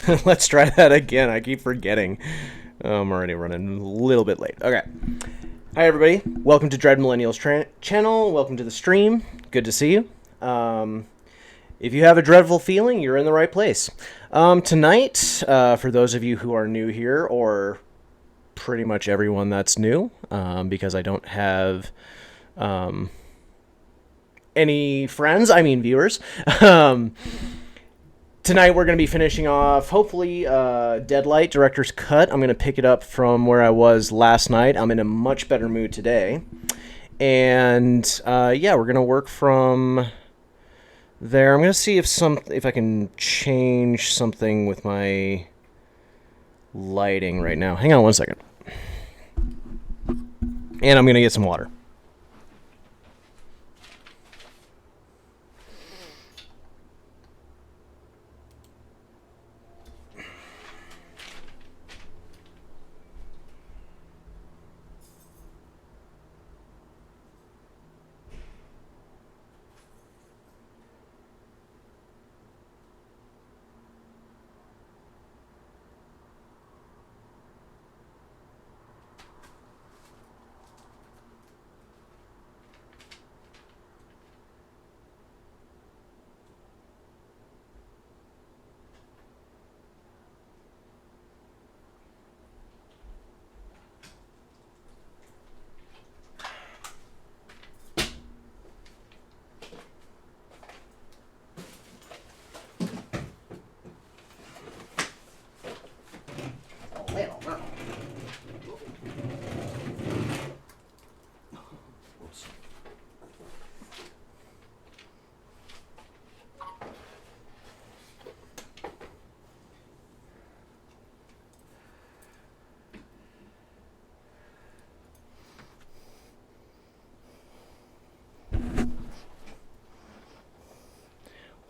Let's try that again. I keep forgetting. I'm already running a little bit late. Okay. Hi, everybody. Welcome to Dread Millennials channel. Welcome to the stream. Good to see you. If you have a dreadful feeling, you're in the right place. Tonight, for those of you who are new here, or pretty much everyone that's new, because I don't have any friends, I mean viewers. Tonight we're going to be finishing off, hopefully, Deadlight Director's Cut. I'm going to pick it up from where I was last night. I'm in a much better mood today. And, yeah, we're going to work from there. I'm going to see if I can change something with my lighting right now. Hang on one second. And I'm going to get some water.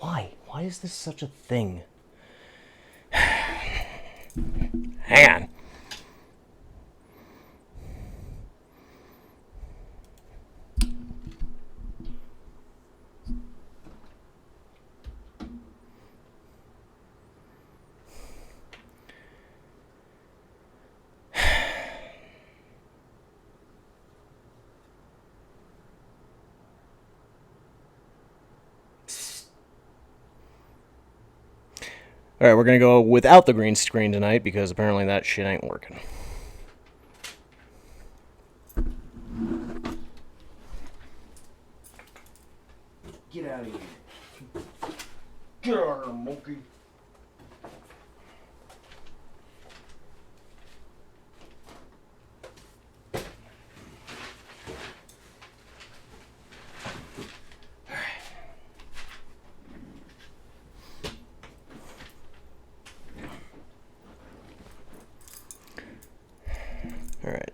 Why? Why is this such a thing? Hang on. All right, we're going to go without the green screen tonight because apparently that shit ain't working. Get out of here. Get out of here, monkey. All right.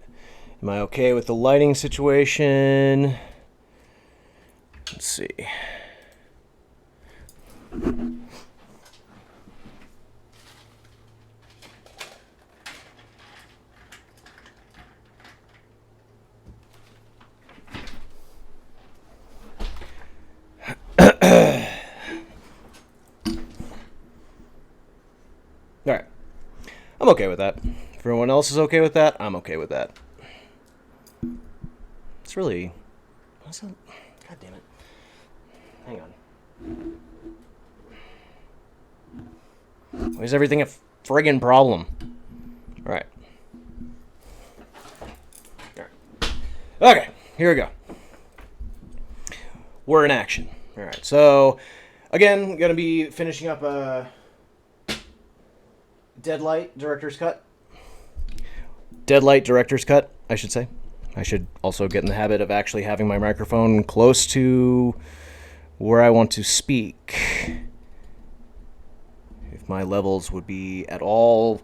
Am I okay with the lighting situation? Let's see. All right. I'm okay with that. If everyone else is okay with that, I'm okay with that. It's really... What's that? God damn it. Hang on. Why is everything a friggin' problem? All right. Okay, here we go. We're in action. All right, so again, going to be finishing up a Deadlight Director's Cut. Deadlight Director's Cut, I should say. I should also get in the habit of actually having my microphone close to where I want to speak. If my levels would be at all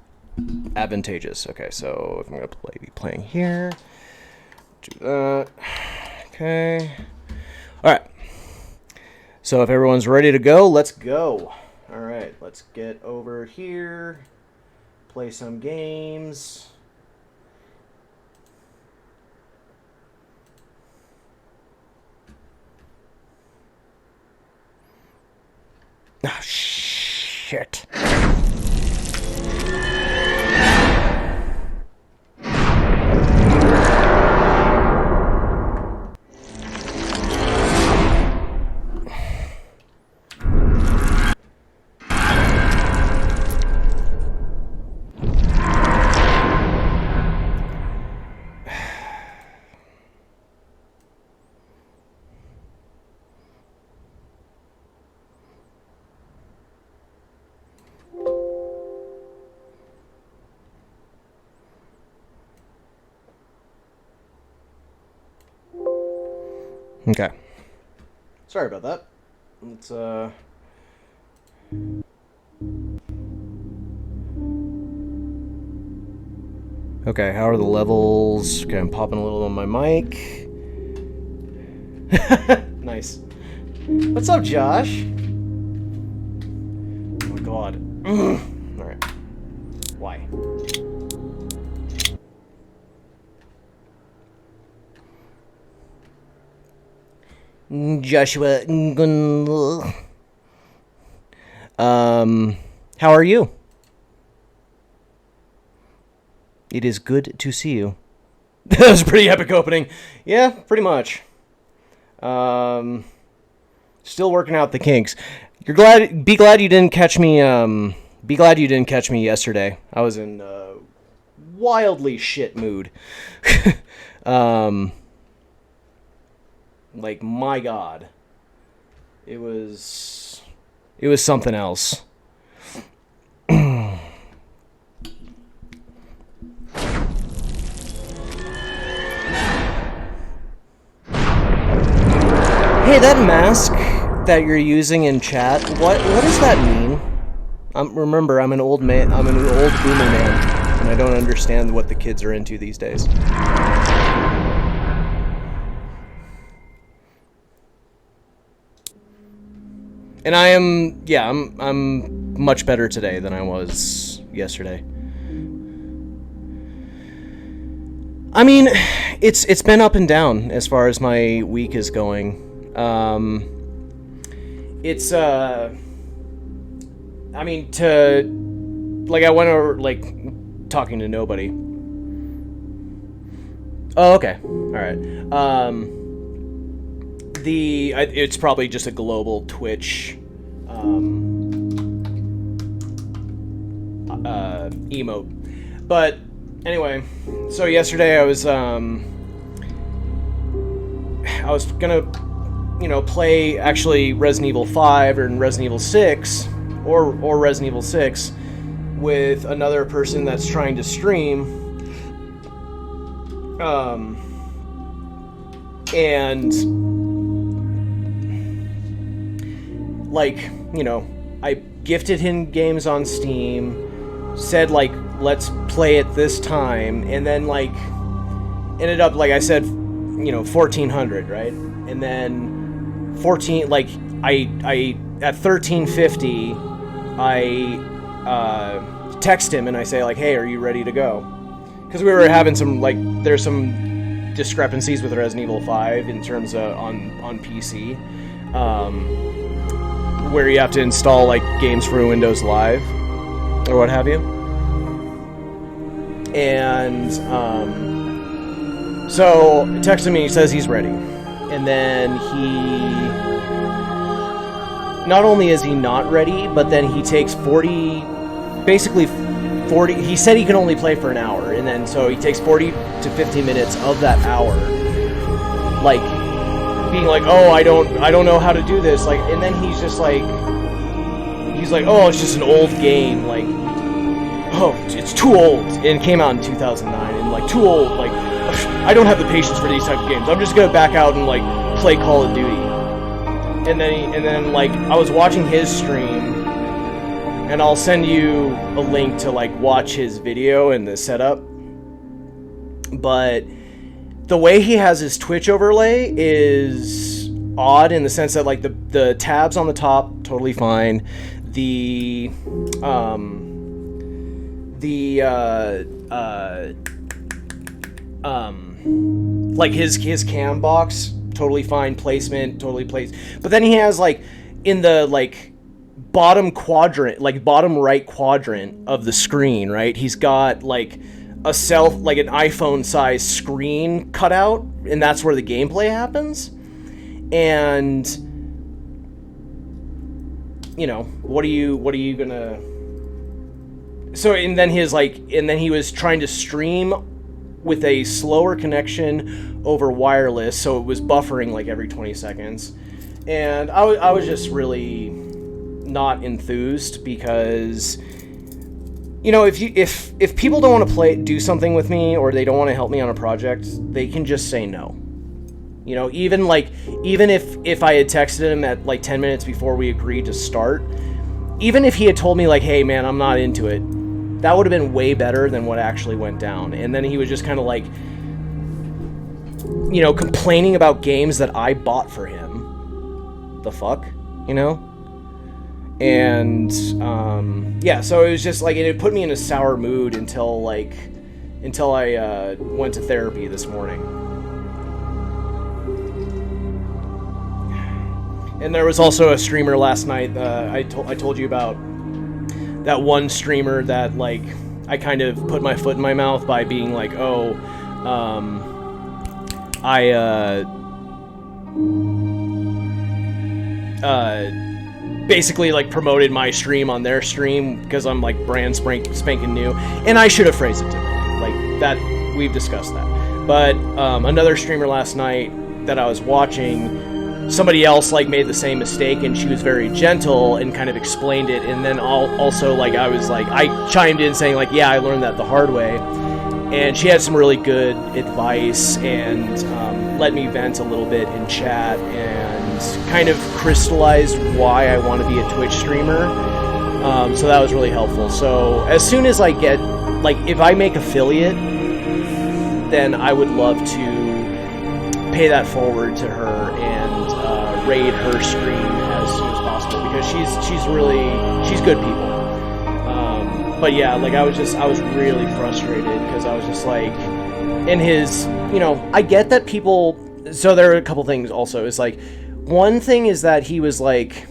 advantageous. Okay, so if I'm going to be playing here, do that. Okay. All right. So if everyone's ready to go, let's go. All right, let's get over here, play some games. Ah, shit. Okay. Sorry about that. Let's Okay, how are the levels? Okay, I'm popping a little on my mic. Nice. What's up, Josh? Oh my god. Alright. Why? Joshua. How are you? It is good to see you. That was a pretty epic opening. Yeah, pretty much. Still working out the kinks. Be glad you didn't catch me. Be glad you didn't catch me yesterday. I was in wildly shit mood. Like, my God, it was something else. Hey, that mask that you're using in chat, what does that mean? Remember, I'm an old man. I'm an old boomer man, and I don't understand what the kids are into these days. And I'm much better today than I was yesterday. I mean, it's been up and down as far as my week is going. I mean, I went over, talking to nobody. Oh, okay. Alright. It's probably just a global Twitch, emote. But, anyway, so yesterday I was gonna, play, actually, Resident Evil 5 and Resident Evil 6, or Resident Evil 6, with another person that's trying to stream, and, I gifted him games on Steam, said, let's play it this time, and then, ended up, I said, 1400, right? And then 14, I at 1350, I text him and I say, hey, are you ready to go? Because we were having some, there's some discrepancies with Resident Evil 5 in terms of on PC, where you have to install, games for Windows Live, or what have you. And, so, he texted me, he says he's ready. And then not only is he not ready, but then he takes 40, he said he can only play for an hour, and then so he takes 40 to 50 minutes of that hour, being oh, I don't know how to do this, and then he's just oh, it's just an old game, oh, it's too old, and it came out in 2009, and too old, I don't have the patience for these type of games. I'm just gonna back out and play Call of Duty. And then I was watching his stream, and I'll send you a link to watch his video and the setup. But the way he has his Twitch overlay is odd in the sense that the tabs on the top, totally fine. His cam box, totally fine, placement, totally placed. But then he has in the bottom quadrant, bottom right quadrant of the screen, right? He's got an iPhone size screen cut out, and that's where the gameplay happens. And what are you gonna? So and then he was trying to stream with a slower connection over wireless, so it was buffering every 20 seconds. And I was just really not enthused because, if people don't want to do something with me, or they don't want to help me on a project, they can just say no. You know, even if I had texted him at like 10 minutes before we agreed to start, even if he had told me like, hey man, I'm not into it, that would have been way better than what actually went down. And then he was just kind of like, you know, complaining about games that I bought for him. The fuck, you know? And yeah, so it was just like, it put me in a sour mood until I went to therapy this morning. And there was also a streamer last night. I told you about that one streamer that like I kind of put my foot in my mouth by being like, oh, basically like promoted my stream on their stream because I'm like brand spanking new, and I should have phrased it differently. Like that, we've discussed that. But another streamer last night that I was watching, somebody else like made the same mistake, and she was very gentle and kind of explained it. And then also like I chimed in saying like, yeah, I learned that the hard way. And she had some really good advice and let me vent a little bit in chat and kind of crystallized why I want to be a Twitch streamer. So that was really helpful. So as soon as I get, like, if I make affiliate, then I would love to pay that forward to her and raid her stream as soon as possible, because she's good people. But yeah, like I was really frustrated because I was just like, in his, you know, I get that people, so there are a couple things also. It's like, one thing is that he was like,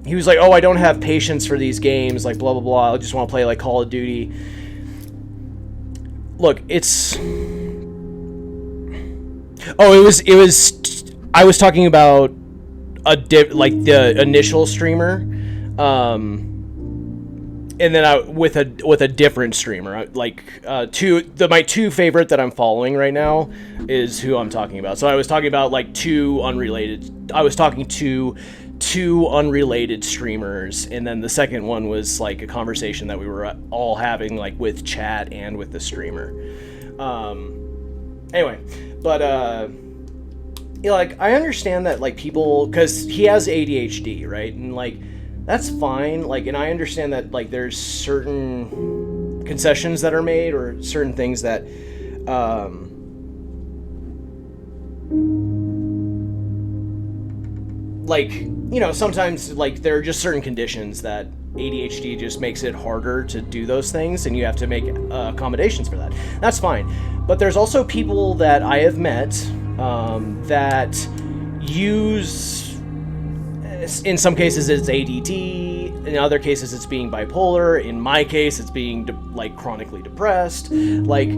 oh, I don't have patience for these games, like blah blah blah, I just want to play like Call of Duty. Look, I was talking about the initial streamer, and then with a different streamer, like my two favorite that I'm following right now is who I'm talking about. So I was talking about like two unrelated streamers, and then the second one was like a conversation that we were all having like with chat and with the streamer. Anyway, but you know, like I understand that like people, because he has ADHD, right? And like that's fine, like, and I understand that like there's certain concessions that are made or certain things that like, you know, sometimes like there are just certain conditions that ADHD just makes it harder to do those things, and you have to make accommodations for that. That's fine. But there's also people that I have met that use, in some cases it's ADD, in other cases it's being bipolar, in my case it's being like chronically depressed, like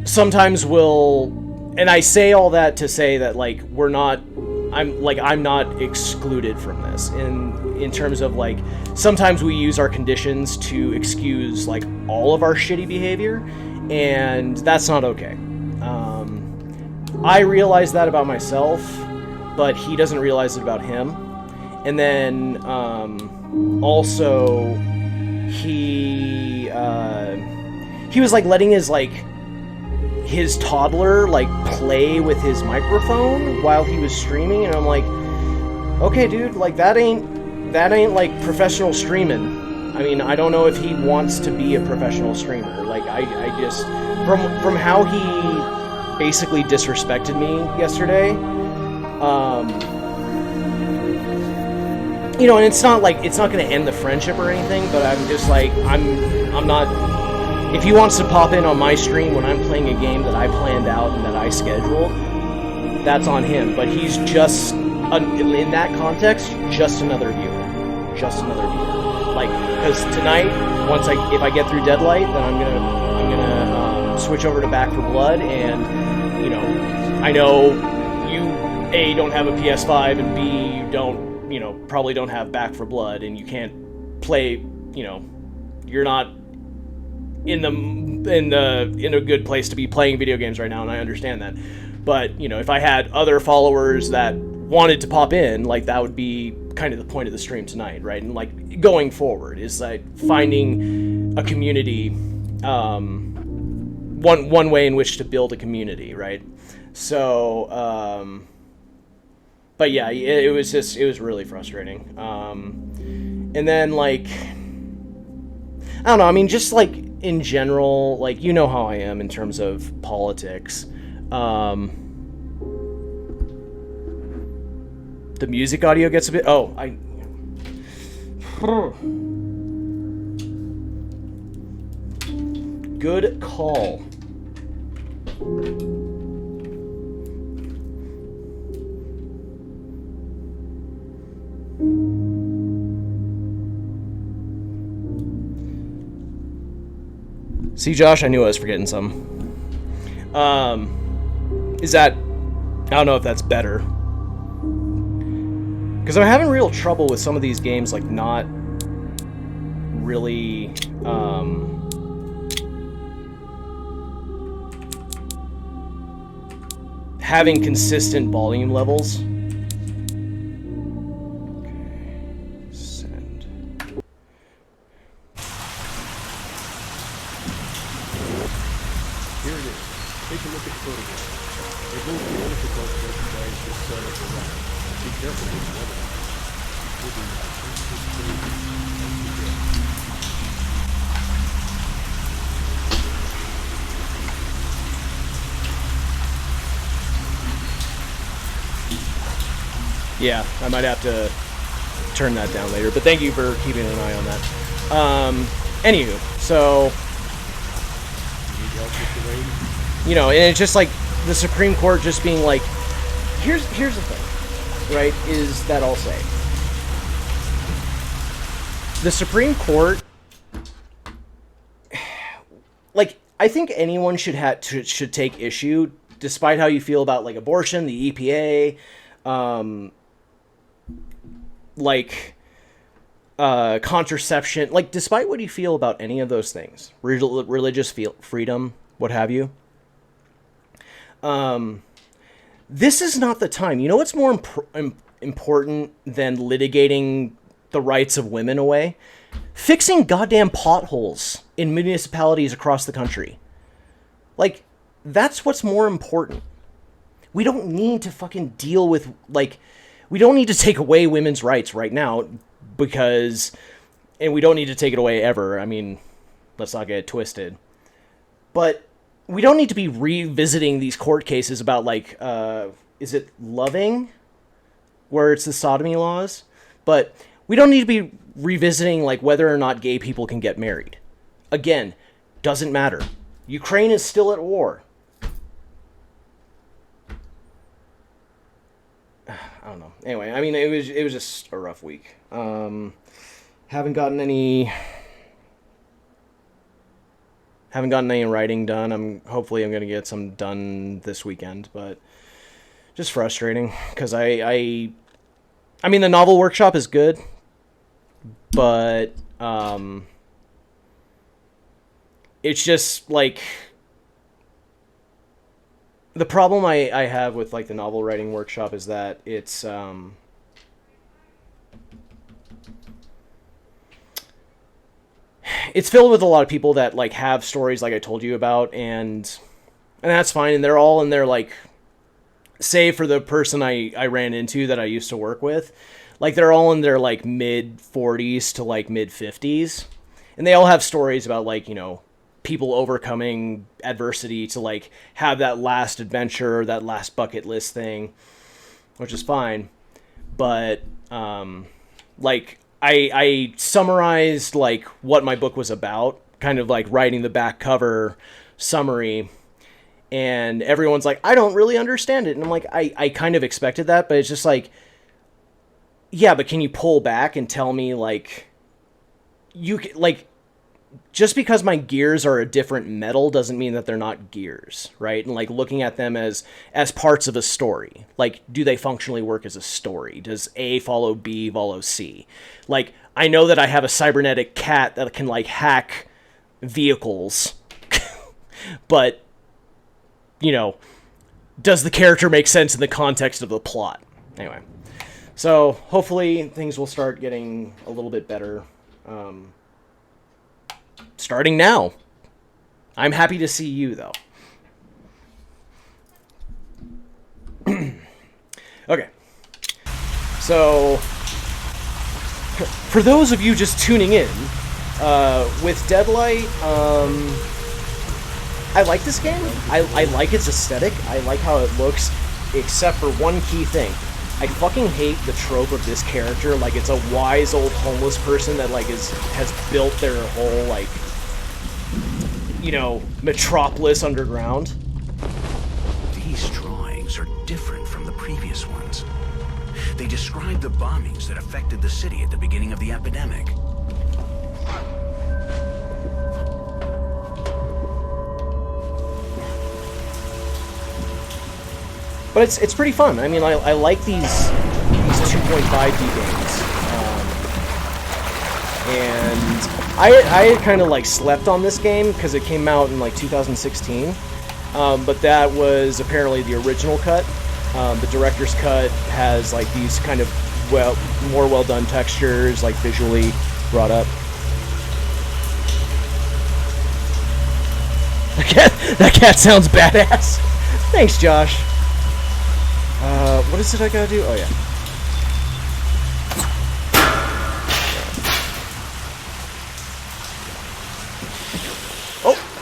sometimes and I say all that to say that like I'm not excluded from this in terms of like sometimes we use our conditions to excuse like all of our shitty behavior, and that's not okay. I realize that about myself, but he doesn't realize it about him. And then also he was like letting his toddler like play with his microphone while he was streaming, and I'm like, okay dude, like that ain't like professional streaming. I mean, I don't know if he wants to be a professional streamer. Like I just from how he basically disrespected me yesterday, you know, and it's not going to end the friendship or anything, but I'm just like, I'm not, if he wants to pop in on my stream when I'm playing a game that I planned out and that I scheduled, that's on him. But he's just, in that context, just another viewer. Like, because tonight, if I get through Deadlight, then I'm gonna switch over to Back for Blood, and you know, I know you A, don't have a PS5, and B, you don't, you know, probably don't have Back for Blood, and you can't play, you know, you're not in a good place to be playing video games right now, and I understand that. But, you know, if I had other followers that wanted to pop in, like, that would be kind of the point of the stream tonight, right? And like going forward is like finding a community one way in which to build a community, right? So, but yeah, it was really frustrating. And then like, I don't know. I mean, just like in general, like you know how I am in terms of politics. The music audio gets a bit. Oh, Good call. See, Josh, I knew I was forgetting some. Is that... I don't know if that's better. Because I'm having real trouble with some of these games, like, not really... having consistent volume levels. Send. Here it is. Take a look at the photograph. It won't be difficult for you guys to set up around. Be careful with the weather. Yeah, I might have to turn that down later, but thank you for keeping an eye on that. Anywho, so, you know, and it's just like the Supreme Court just being like, here's the thing, right, is that I'll say. The Supreme Court, like, I think anyone should take issue, despite how you feel about, like, abortion, the EPA, contraception, like, despite what you feel about any of those things, religious freedom, what have you, this is not the time. You know what's more important than litigating the rights of women away? Fixing goddamn potholes in municipalities across the country. Like, that's what's more important. We don't need to fucking deal with, like... We don't need to take away women's rights right now because... And we don't need to take it away ever. I mean, let's not get it twisted. But we don't need to be revisiting these court cases about, like, is it Loving? Where it's the sodomy laws? But we don't need to be revisiting, like, whether or not gay people can get married. Again, doesn't matter. Ukraine is still at war. I don't know. Anyway, I mean, it was just a rough week. Haven't gotten any writing done. Hopefully I'm gonna get some done this weekend, but just frustrating because I mean, the novel workshop is good, but it's just like the problem I have with, like, the novel writing workshop is that it's filled with a lot of people that, like, have stories like I told you about, and that's fine, and they're all in their, like, save for the person I ran into that I used to work with, like, they're all in their, like, mid-40s to, like, mid-50s, and they all have stories about, like, you know, people overcoming adversity to, like, have that last adventure, that last bucket list thing, which is fine. But, like, I summarized, like, what my book was about, kind of, like, writing the back cover summary, and everyone's like, I don't really understand it. And I'm like, I kind of expected that, but it's just like, yeah, but can you pull back and tell me, like, like, just because my gears are a different metal doesn't mean that they're not gears, right? And, like, looking at them as parts of a story. Like, do they functionally work as a story? Does A follow B follow C? Like, I know that I have a cybernetic cat that can, like, hack vehicles, but, you know, does the character make sense in the context of the plot? Anyway, so hopefully things will start getting a little bit better. Starting now. I'm happy to see you, though. Okay. So, for those of you just tuning in, with Deadlight, I like this game. I like its aesthetic. I like how it looks, except for one key thing. I fucking hate the trope of this character. Like, it's a wise old homeless person that, like, has built their whole, like, you know, metropolis underground. These drawings are different from the previous ones. They describe the bombings that affected the city at the beginning of the epidemic. But it's pretty fun. I mean, I like these 2.5D games, and I had kind of like slept on this game because it came out in like 2016, but that was apparently the original cut. The director's cut has like these kind of more well done textures, like visually brought up. That cat sounds badass. Thanks, Josh. What is it I gotta do? Oh, yeah.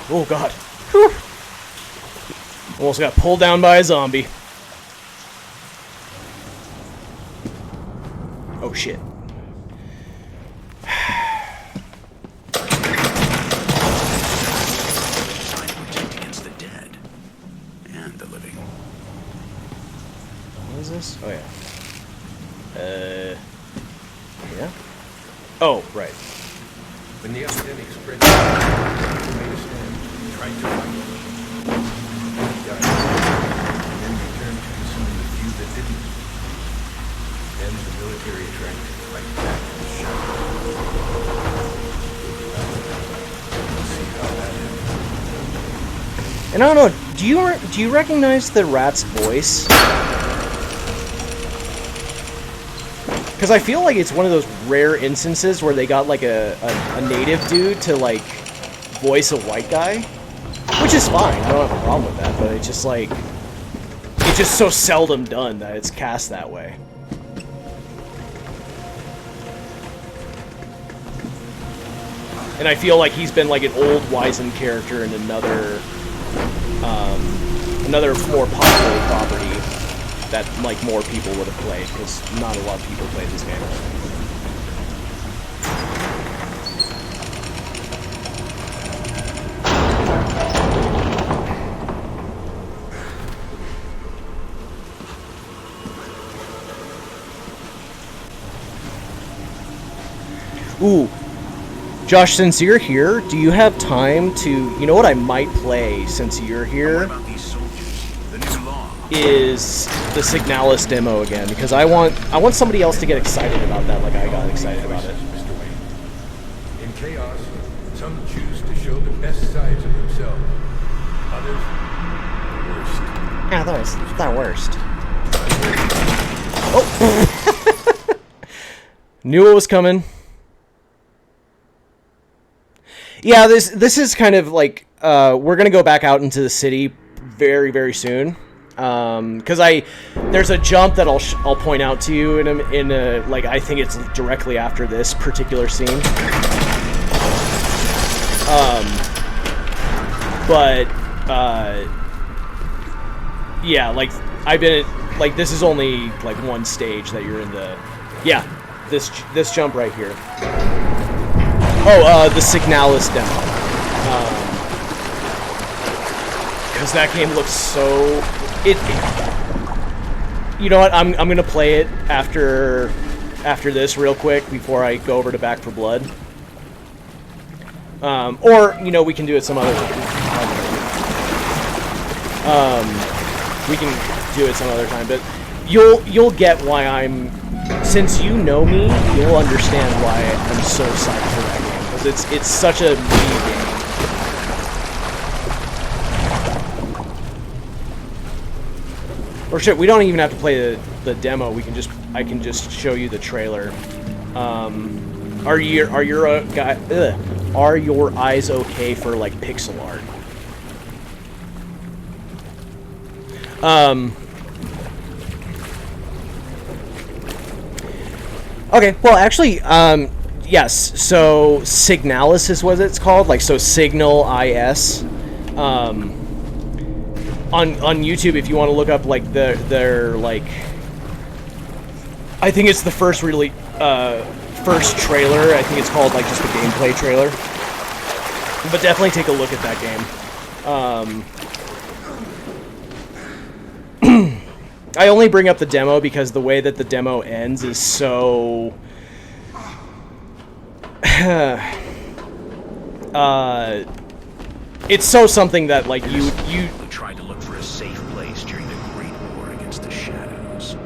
Oh God. Whew. Almost got pulled down by a zombie. Oh, shit. Designed to protect against the dead and the living. What is this? Oh, yeah. Yeah? Oh, right. When the epidemic spread, he made a stand, tried to fight. He died, and then returned to consuming the few that didn't. Then the military tried to fight back the shadow. We'll see how that ends. And I don't know, do you recognize the rat's voice? Because I feel like it's one of those rare instances where they got like a native dude to like voice a white guy, which is fine. I don't have a problem with that, but it's just like it's just so seldom done that it's cast that way. And I feel like he's been like an old wizened character in another more popular property that like more people would have played, because not a lot of people played this game. Ooh, Josh, since you're here, do you have time to, you know what I might play since you're What here? about these soldiers? The new law. Is the Signalis demo again, because I want somebody else to get excited about that like I got excited about it. Mr. Wayne. In chaos, some choose to show the best sides of themselves. Others, the worst. Yeah, the worst. Oh! Knew it was coming. Yeah, this is kind of like we're gonna go back out into the city very, very soon. Because there's a jump that I'll point out to you in a like I think it's directly after this particular scene. Yeah, like I've been at, like this is only like one stage that you're in the this jump right here. Oh, the Signalis demo. Because that game looks so. You know what? I'm gonna play it after this real quick before I go over to Back for Blood. Or you know we can do it some other time. We can do it some other time, but you'll get why I'm. Since you know me, you'll understand why I'm so psyched for that game, because it's such a meaty game. Or shit, we don't even have to play the demo. I can just show you the trailer. Are your eyes okay for like pixel art? Okay, well, actually, yes, so Signalis is what it's called, like, so Signal IS. On YouTube, if you want to look up, like, their like, I think it's the first really, first trailer, I think it's called, like, just the gameplay trailer. But definitely take a look at that game. I only bring up the demo because the way that the demo ends is so... it's so something that, like, you tried to look for a safe place during the Great War against the Shadows.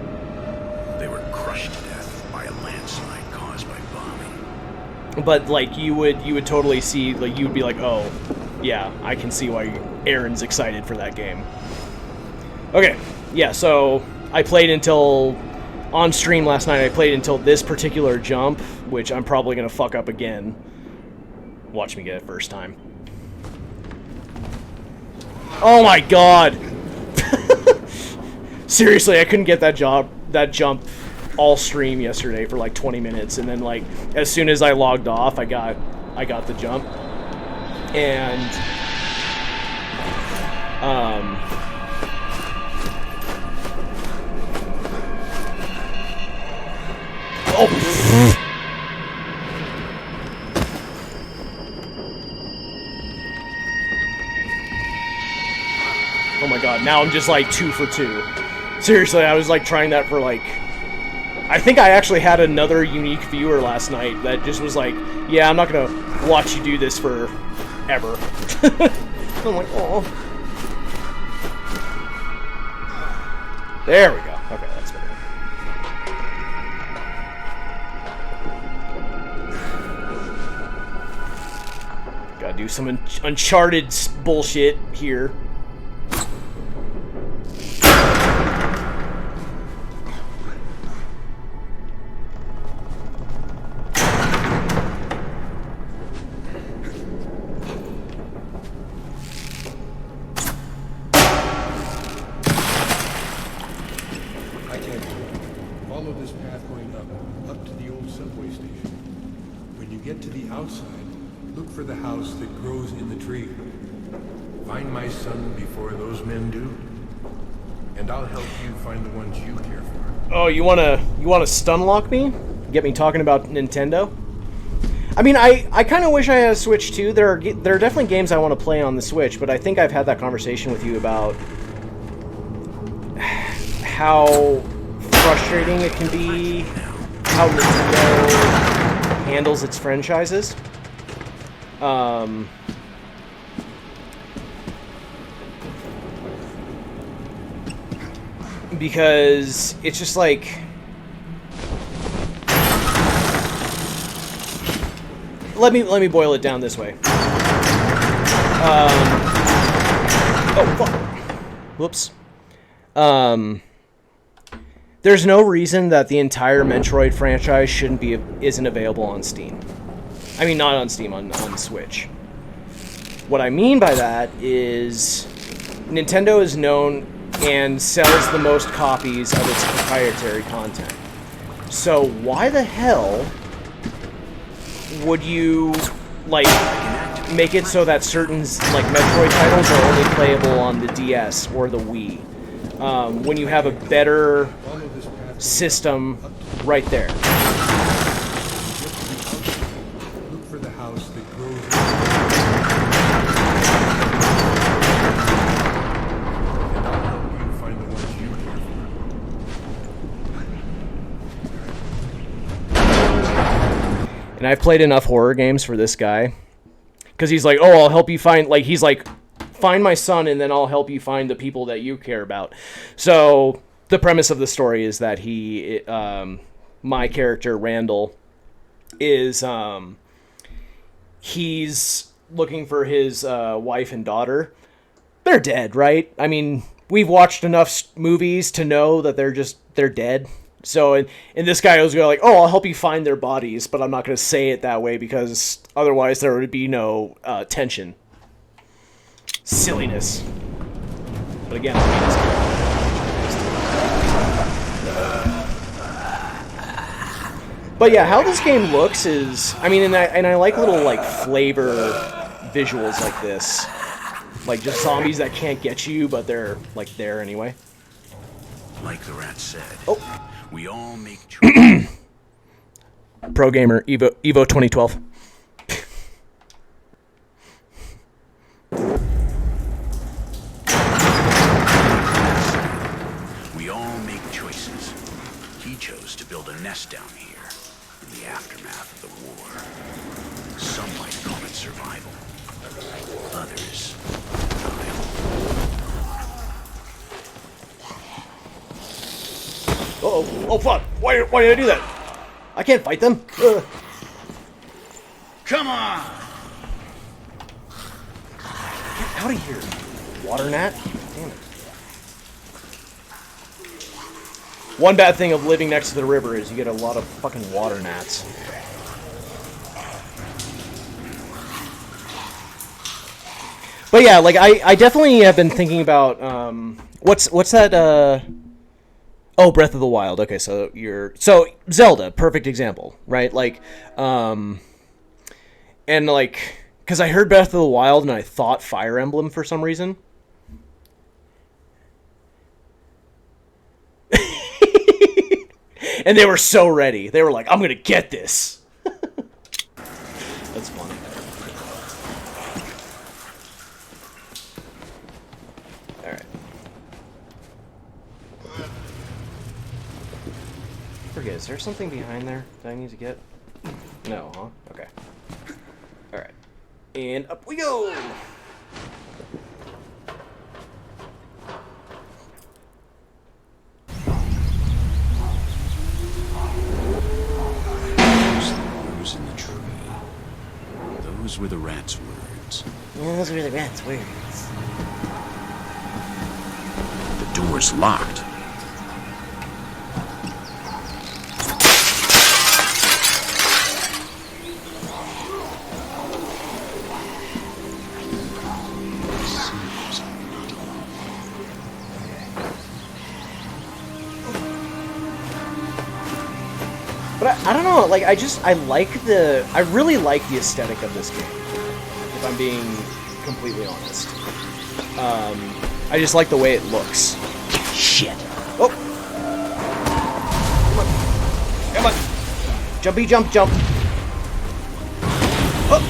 They were crushed to death by a landslide caused by bombing. But, like, you would totally see, like, you'd be like, oh, yeah, I can see why Aaron's excited for that game. Okay, yeah, so I played until, on stream last night, I played until this particular jump, which I'm probably going to fuck up again. Watch me get it first time. Oh my god! Seriously, I couldn't get that jump all stream yesterday for like 20 minutes, and then, like, as soon as I logged off, I got the jump. And oh. Oh my god, now I'm just like 2 for 2. Seriously, I was like trying that for like... I think I actually had another unique viewer last night that just was like, yeah, I'm not gonna watch you do this for ever. I'm like, oh. There we go. Okay, that's better. Gotta do some Uncharted bullshit here. Follow this path going up to the old subway station. When you get to the outside, look for the house that grows in the tree. Find my son before those men do, and I'll help you find the ones you care for. Oh, you wanna stun lock me? Get me talking about Nintendo? I mean, I kind of wish I had a Switch too. There are definitely games I want to play on the Switch, but I think I've had that conversation with you about how frustrating it can be, how Nintendo handles its franchises. Because it's just like... Let me boil it down this way. Oh, fuck. Whoops. There's no reason that the entire Metroid franchise isn't available on Steam. I mean, not on Steam, on Switch. What I mean by that is Nintendo is known and sells the most copies of its proprietary content. So why the hell would you, like, make it so that certain, like, Metroid titles are only playable on the DS or the Wii, when you have a better system right there? Look for the house that grows. And I'll help you find the ones you care for. And I've played enough horror games for this guy, because he's like, oh, I'll help you find, like, he's like, find my son and then I'll help you find the people that you care about. So the premise of the story is that my character, Randall, is, he's looking for his wife and daughter. They're dead, right? I mean, we've watched enough movies to know that they're dead. So, and this guy was going like, oh, I'll help you find their bodies, but I'm not going to say it that way because otherwise there would be no tension. Silliness. But again, I hate this game. But yeah, how this game looks is, I mean, and I like little like flavor visuals like this, like just zombies that can't get you, but they're like there anyway. Like the rat said, we all make Pro Gamer Evo 2012. We all make choices. He chose to build a nest down here in the aftermath of the war. Some might call it survival. Others, denial. Oh fuck! Why did I do that? I can't fight them. Ugh. Come on! Get out of here, water gnat. Damn it. One bad thing of living next to the river is you get a lot of fucking water gnats. But yeah, like I definitely have been thinking about what's that oh, Breath of the Wild. Okay, so Zelda, perfect example, right? Like and like cuz I heard Breath of the Wild and I thought Fire Emblem for some reason. And they were so ready. They were like, I'm going to get this. That's funny. Alright. Forget, is there something behind there that I need to get? No, huh? Okay. Alright. And up we go! In the tree. Those were the rat's words. Yeah, those were the rat's words. The door's locked. But I don't know, like, I really like the aesthetic of this game, if I'm being completely honest. I just like the way it looks. Shit. Oh! Come on! Jumpy jump jump! Oh!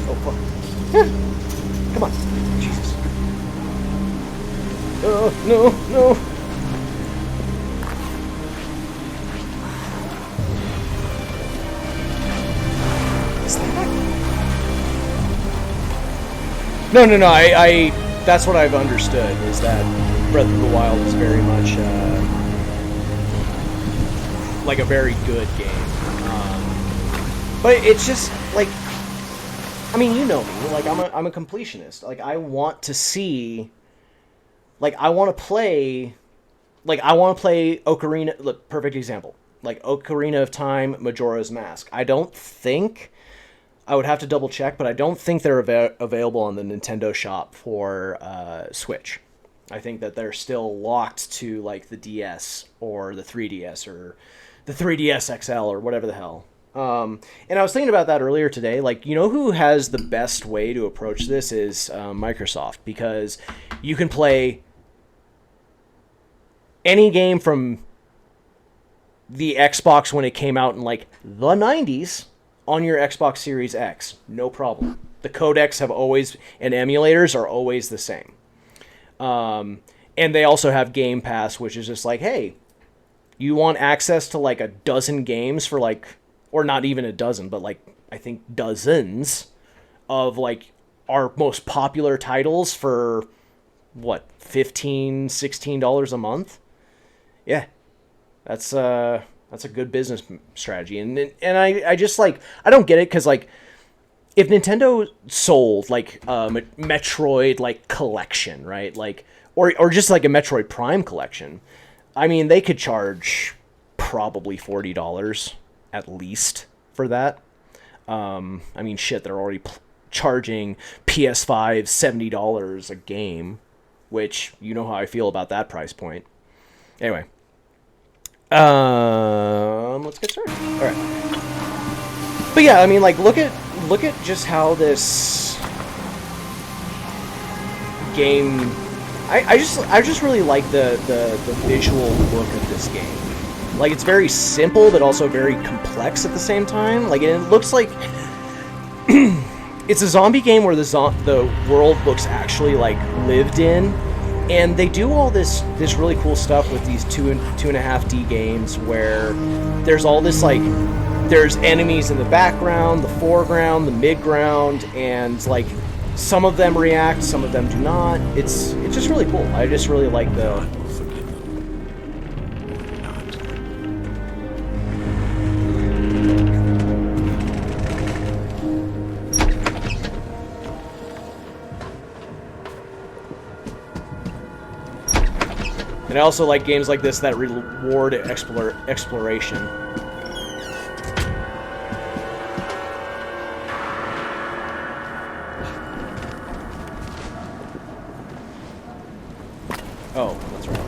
Oh, fuck. Come on. Jesus. Oh, no, no! No, I that's what I've understood, is that Breath of the Wild is very much, like a very good game. But it's just, like, I mean, you know me, like, I'm a completionist. Like, I want to see, like, I want to play Ocarina, look, perfect example. Like, Ocarina of Time, Majora's Mask. I don't think... I would have to double check, but I don't think they're available on the Nintendo shop for Switch. I think that they're still locked to like the DS or the 3DS or the 3DS XL or whatever the hell. And I was thinking about that earlier today. Like, you know who has the best way to approach this is Microsoft, because you can play any game from the Xbox when it came out in like the 90s. On your Xbox Series X, no problem. The codecs have always, and emulators are always the same. And they also have Game Pass, which is just like, hey, you want access to like a dozen games for like, or not even a dozen, but like, I think dozens of like our most popular titles for what, $15, $16 a month? Yeah, that's a good business strategy. And I just, like, I don't get it, because, like, if Nintendo sold, like, Metroid, like, collection, right? Like, or just, like, a Metroid Prime collection, I mean, they could charge probably $40 at least for that. I mean, shit, they're already charging PS5 $70 a game, which you know how I feel about that price point. Anyway, let's get started. All right. But yeah, I mean, like, look at just how this game. I just really like the visual look of this game. Like, it's very simple, but also very complex at the same time. Like, it looks like it's a zombie game where the world looks actually like lived in, and they do all this really cool stuff with these 2.5D games where there's all this, like, there's enemies in the background, the foreground, the midground, and like some of them react, some of them do not. It's just really cool. I just really like the. And I also like games like this that reward exploration. Oh, that's right.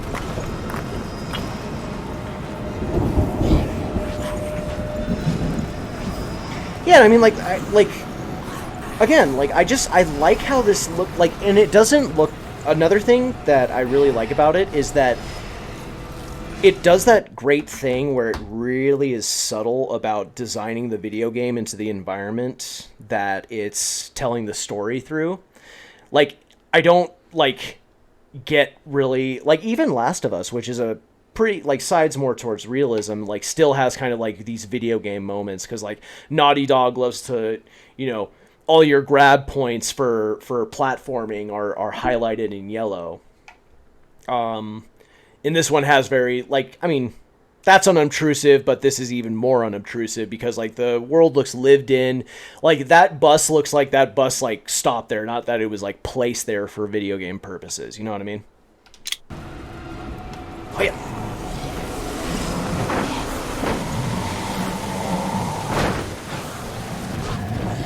Yeah, I mean, like, again, like, I like how this looked like, and it doesn't look. Another thing that I really like about it is that it does that great thing where it really is subtle about designing the video game into the environment that it's telling the story through. Like, I don't, like, get really, like, even Last of Us, which is a pretty, like, sides more towards realism, like, still has kind of, like, these video game moments, because, like, Naughty Dog loves to, you know, all your grab points for platforming are highlighted in yellow. And this one has very, like, I mean, that's unobtrusive, but this is even more unobtrusive because, like, the world looks lived in. Like, that bus looks like that bus, like, stopped there, not that it was, like, placed there for video game purposes. You know what I mean? Oh, yeah.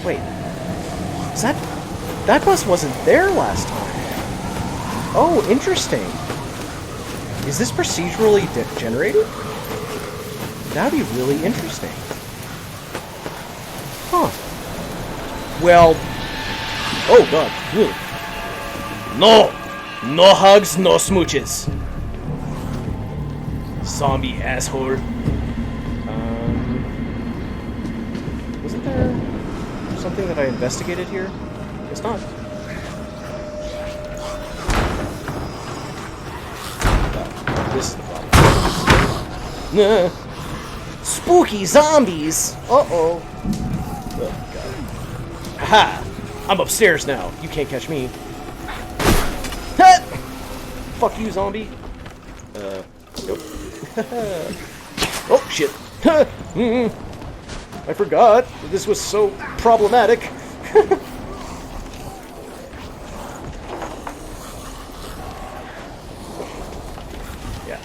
Wait. Is that bus wasn't there last time? Oh, interesting. Is this procedurally generated? That'd be really interesting. Huh. Well... Oh, God. Ugh. No hugs, no smooches. Zombie asshole. Wasn't there something that I investigated here? It's not. This is the problem. Spooky zombies! Uh-oh. Oh, God. Aha! I'm upstairs now. You can't catch me. Ha! Fuck you, zombie. Nope. Oh, shit. I forgot that this was so problematic. Yeah.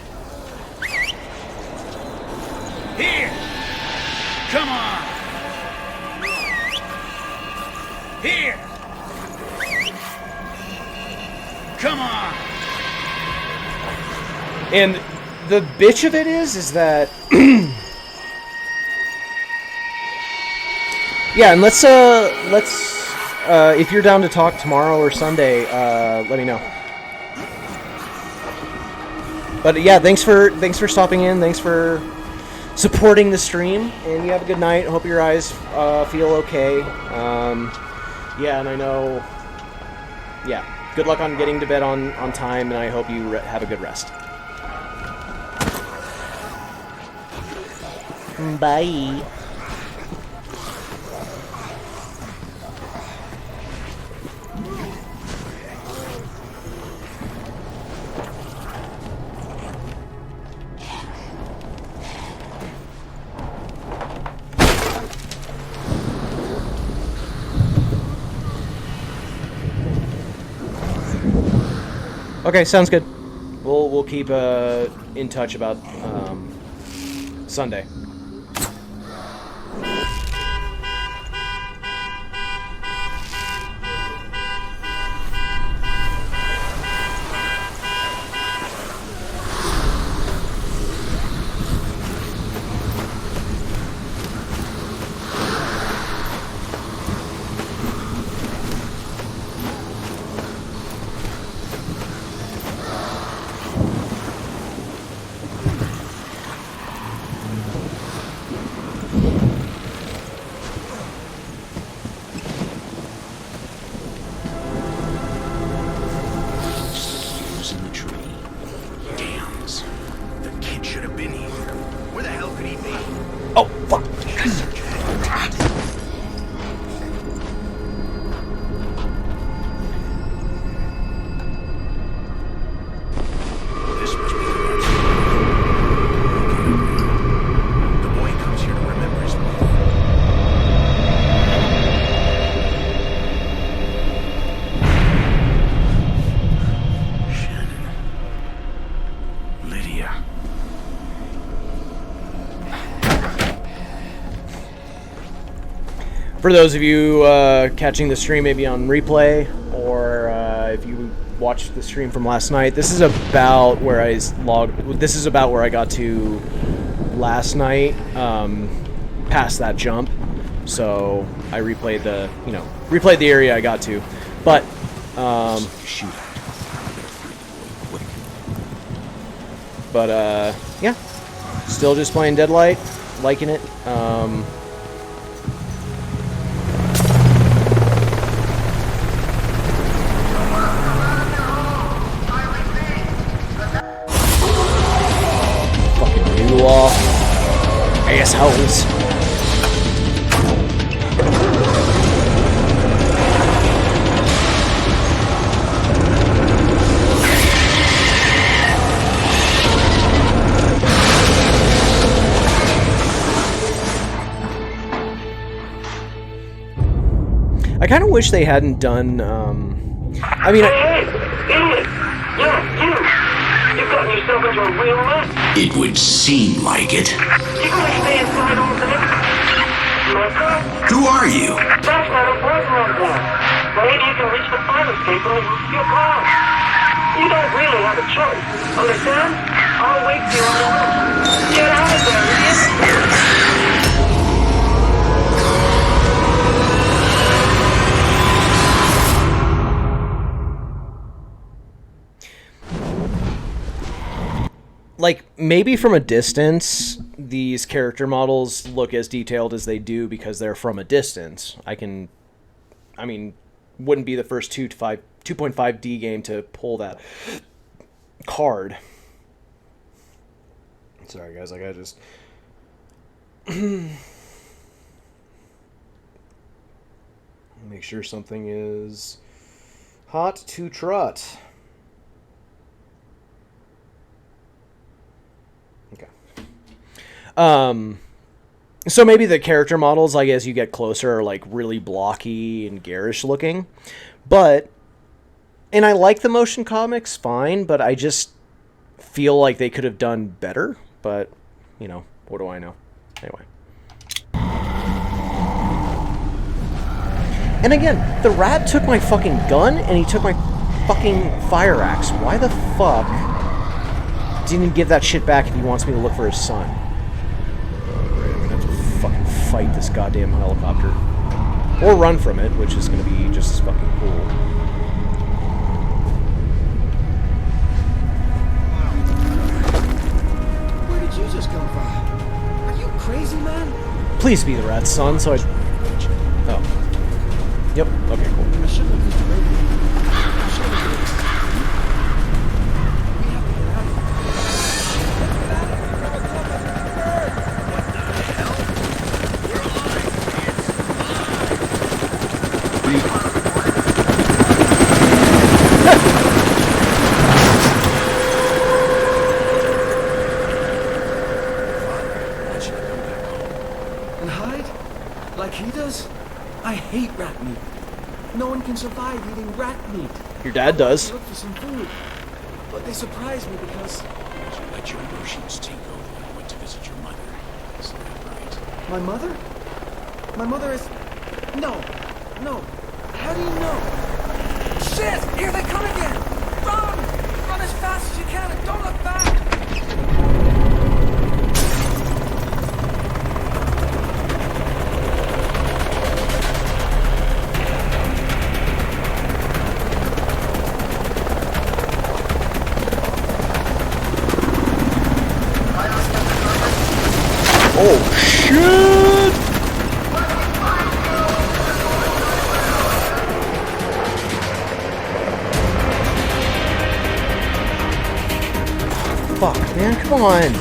Here! Come on! Here! Come on! And the bitch of it is that yeah, and let's if you're down to talk tomorrow or Sunday, let me know. But yeah, thanks for stopping in. Thanks for supporting the stream, and you have a good night. Hope your eyes feel okay. Yeah, and I know. Yeah, good luck on getting to bed on time, and I hope you have a good rest. Bye. Okay, sounds good. We'll keep in touch about Sunday. For those of you catching the stream maybe on replay, or if you watched the stream from last night, this is about where I got to last night, past that jump. So I replayed the area I got to, but Shoot. yeah, still just playing Deadlight, liking it. Fucking new law, assholes. I kind of wish they hadn't done, I mean... Hey, idiot! Yeah, you've gotten yourself into a real mess. It would seem like it. You gonna stay inside all day? Marco? Who are you? That's not important right now. Maybe you can reach the fire escape and move your car. You don't really have a choice, understand? I'll wait for you on the roof. Get out of there, idiot! Like, maybe from a distance, these character models look as detailed as they do because they're from a distance. Wouldn't be the first 2.5D game to pull that card. Sorry, guys, I gotta just... make sure something is hot to trot. So maybe the character models, like, as you get closer, are, like, really blocky and garish looking. But, and I like the motion comics, fine, but I just feel like they could have done better. But, you know, what do I know? Anyway. And again, the rat took my fucking gun, and he took my fucking fire axe. Why the fuck didn't he give that shit back if he wants me to look for his son? Fucking fight this goddamn helicopter. Or run from it, which is going to be just as fucking cool. Where did you just come from? Are you crazy, man? Please be the rat's son, so I... Oh. Yep, okay, cool. I shouldn't have used the radio. I should have used it. We have to get out of here. Let's get out of here. Grab a club up in the bird. What the hell? And hide? Like he does? I hate rat meat. No one can survive eating rat meat. Your dad does. I look for some food, but they surprise me because You let your emotions take over when you went to visit your mother. Isn't that right? my mother? My mother is... No. How do you know? Shit! Here they come again! Run! Run as fast as you can and don't look back! Oh, shit! Fuck, man, come on!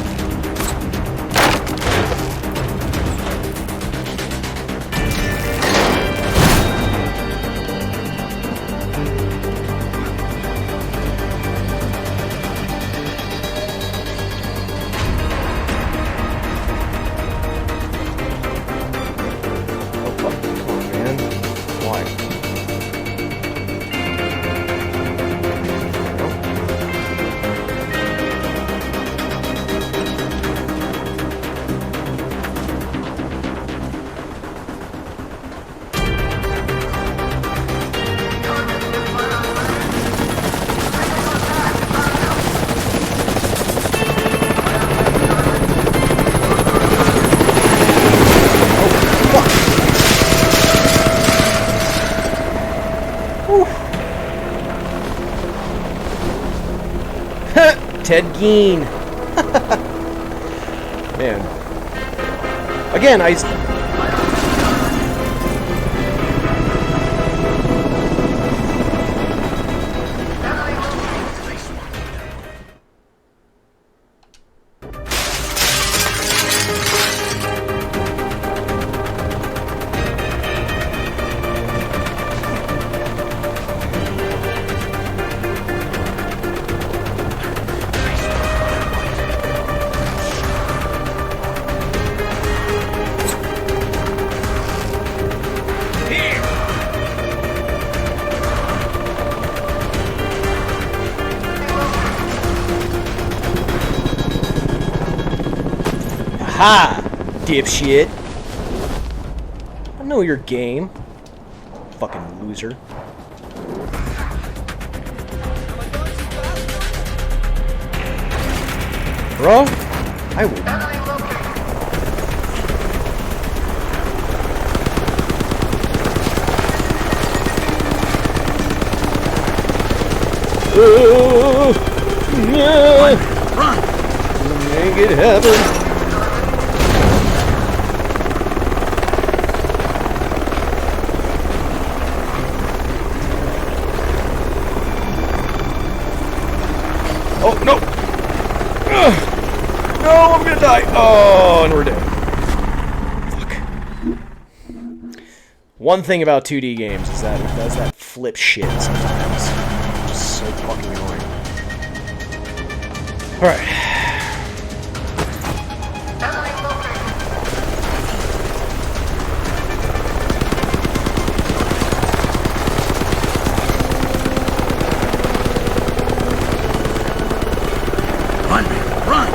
Ted Gein. Man. Again, Ha! Dipshit. I know your game. Fucking loser. Bro? I would. Run! Make it happen. Oh, no! Ugh. No, I'm gonna die! Oh, and we're dead. Fuck. One thing about 2D games is that it does that flip shit sometimes. It's so fucking annoying. Alright. Run, run!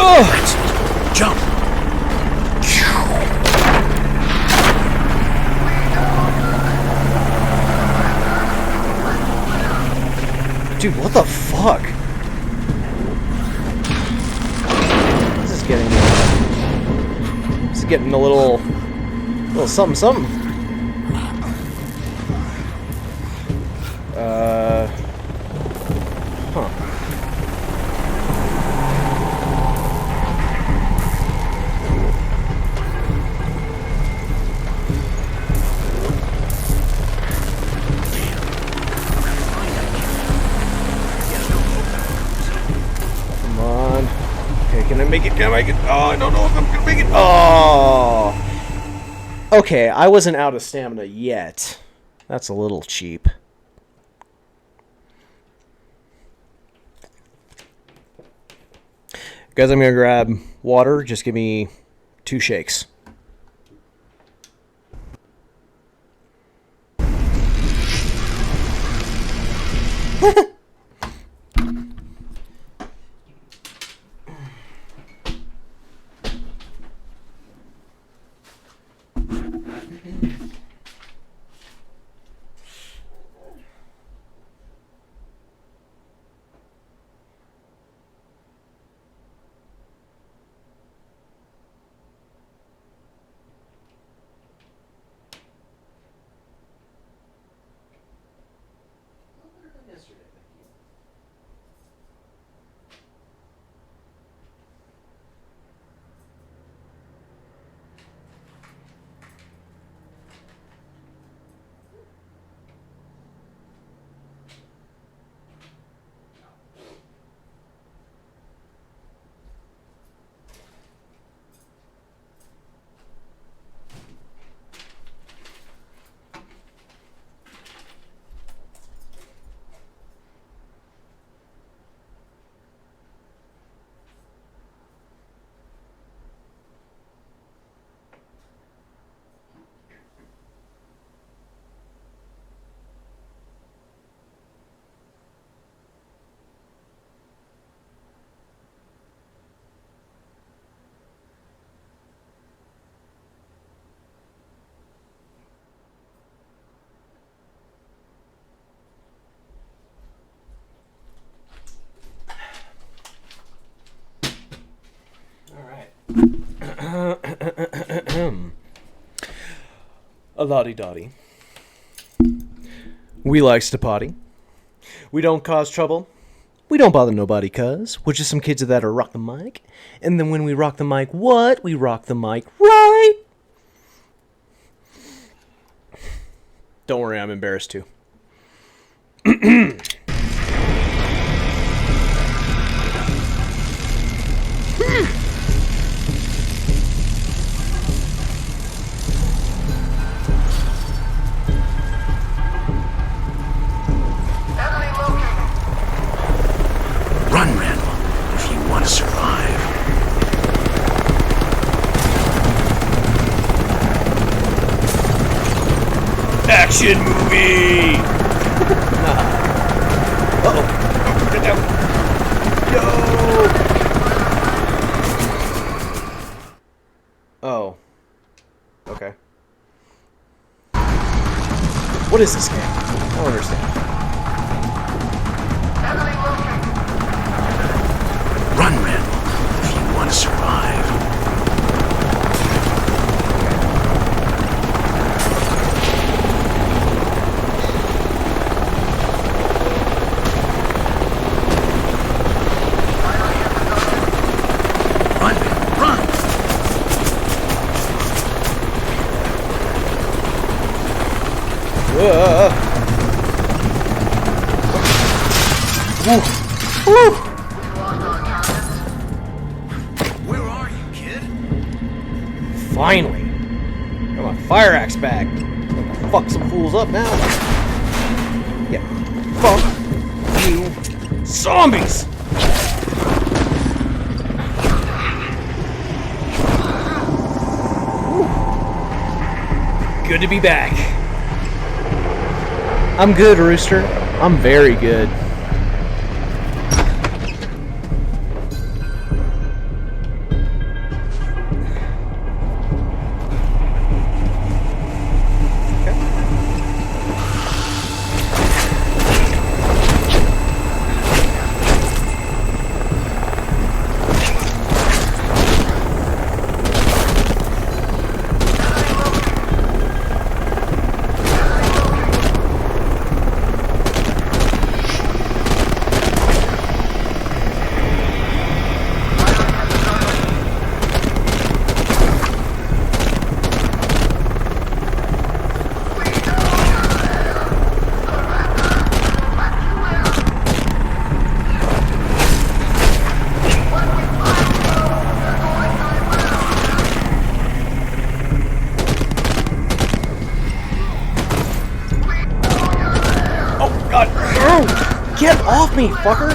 Oh! Jump! Dude, what the fuck? This is getting a little something something. Huh. Come on. Okay, can I make it? Can I make it? Oh, I don't know if I'm gonna make it. Oh. Okay, I wasn't out of stamina yet. That's a little cheap. Guys, I'm gonna grab water. Just give me 2 shakes. Yesterday. A lottie-dottie. We likes to potty. We don't cause trouble. We don't bother nobody, cuz. We're just some kids that are rock the mic. And then when we rock the mic, what? We rock the mic right. Don't worry, I'm embarrassed too. Run, Randall, if you want to survive. Action movie! Uh-oh. Get down. Yo! Oh. Okay. What is this game? I don't understand. Run, Randall, if you want to survive. Run, Randall, run! Woo! Where are you, kid? Finally! Got my fire axe back. Gonna fuck some fools up now. Yeah. Fuck you, zombies! Woo. Good to be back. I'm good, Rooster. I'm very good. Get off me, fucker!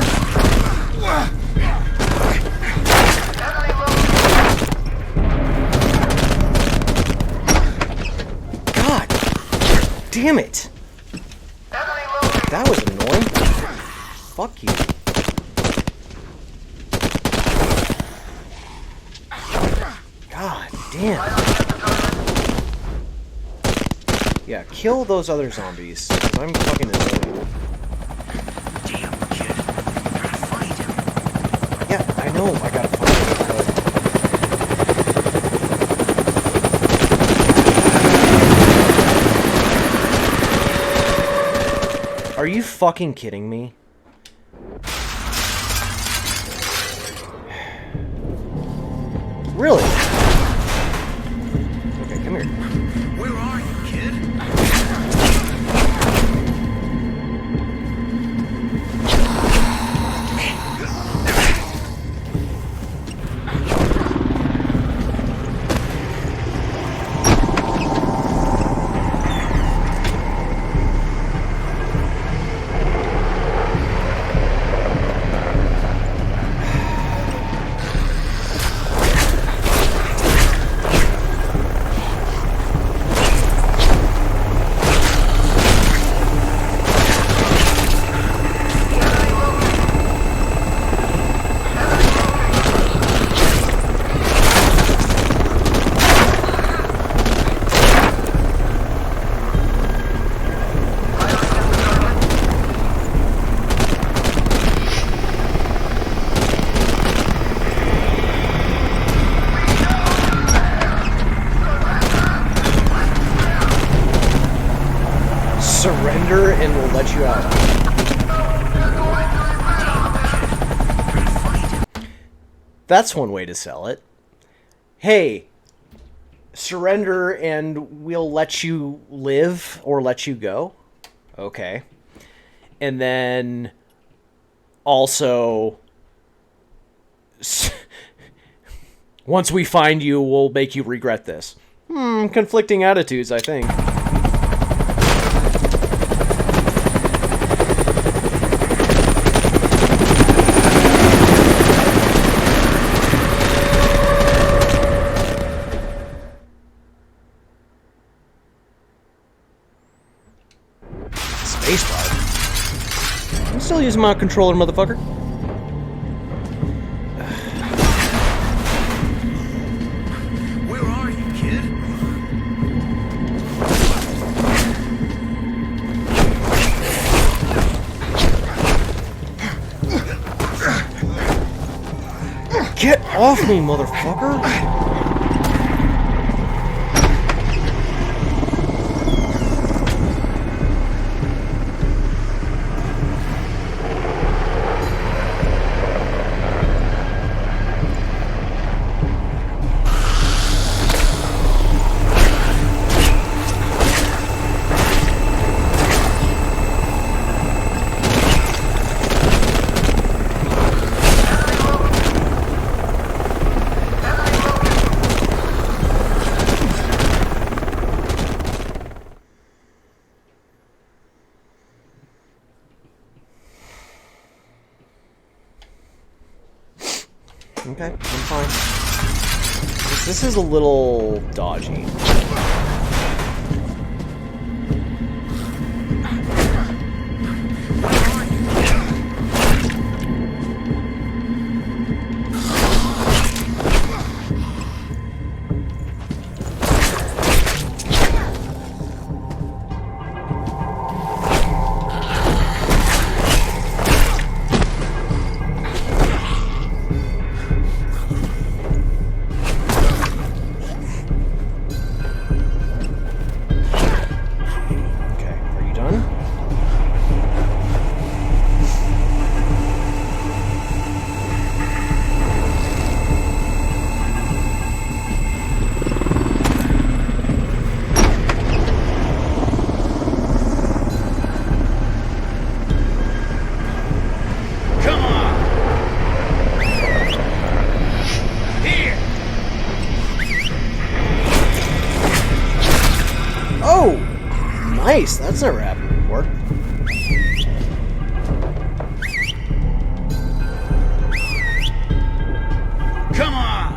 God damn it! That was annoying. Fuck you. God damn. Yeah, kill those other zombies. 'Cause I'm fucking annoyed. I know, I gotta find it. Are you fucking kidding me? Really? Okay, come here. Where are you, kid? and we'll let you out. That's one way to sell it. Hey, surrender and we'll let you live or let you go. Okay. And then also, once we find you, we'll make you regret this. Conflicting attitudes, I think. Spacebar? I'm still using my controller, motherfucker. Where are you, kid? Get off me, motherfucker! Okay, I'm fine. This is a little dodgy. Nice, that's never happened before. Come on!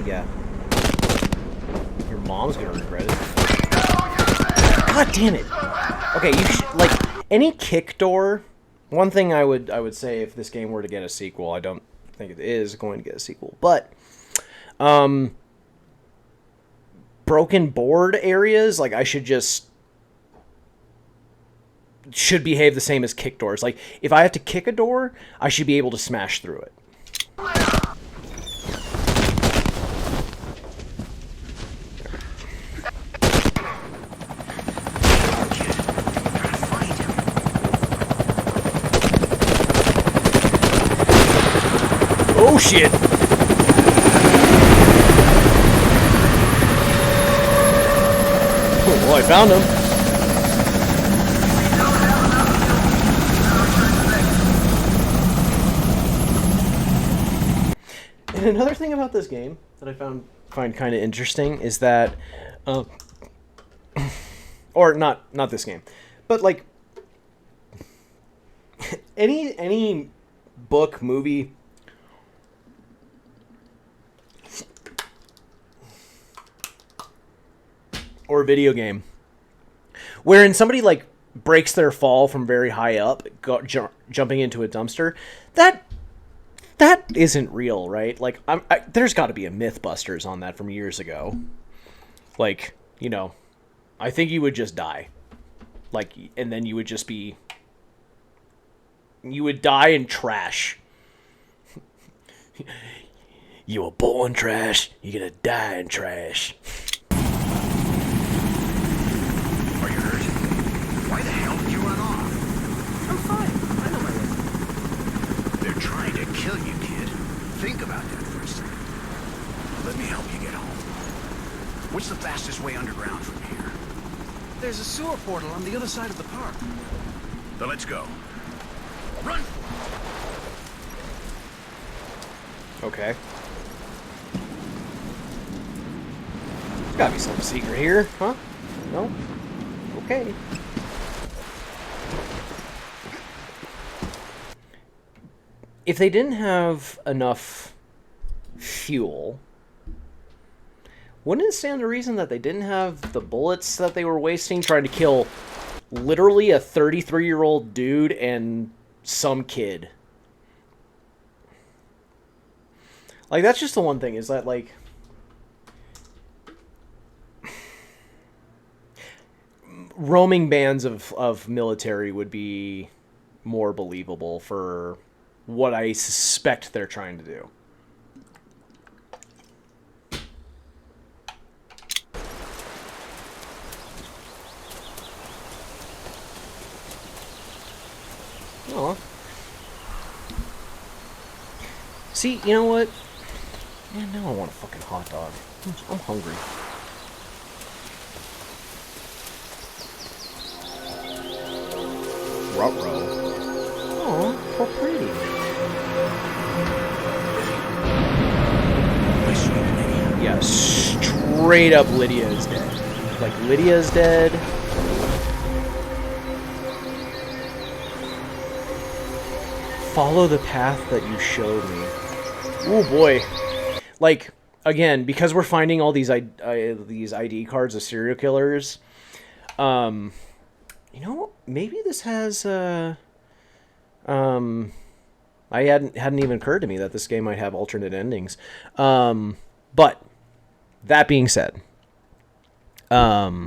Yeah. Your mom's gonna regret it. God damn it! Okay, you like any kick door. One thing I would say if this game were to get a sequel, I don't think it is going to get a sequel, but broken board areas, like I should behave the same as kick doors. Like if I have to kick a door, I should be able to smash through it. Oh shit! Oh, well, I found him. And another thing about this game that I find kind of interesting is that, or not this game, But like any book, movie, or video game wherein somebody like breaks their fall from very high up, jumping into a dumpster, that isn't real, right? Like, there's got to be a Mythbusters on that from years ago. Like, you know, I think you would just die. Like, and then you would just be... You would die in trash. You were born trash, you're gonna die in trash. Are you hurt? Why the hell did you run off? I'm fine. I know my way. They're trying to kill you, kid. Think about that for a second. Let me help you get home. What's the fastest way underground from here? There's a sewer portal on the other side of the park. Then let's go. Run! Okay. Gotta be something secret here, huh? No? Okay. If they didn't have enough fuel, wouldn't it stand to reason that they didn't have the bullets that they were wasting trying to kill literally a 33-year-old dude and some kid? Like, that's just the one thing, is that, like... roaming bands of military would be more believable for what I suspect they're trying to do. Oh. See, you know what? Man, now I want a fucking hot dog. I'm hungry. Ruh-roh. Oh, how pretty. Yeah, straight up Lydia is dead. Like, Lydia is dead. Follow the path that you showed me. Oh boy. Like, again, because we're finding all these ID cards of serial killers, you know, maybe this has, I hadn't even occurred to me that this game might have alternate endings. But, that being said, what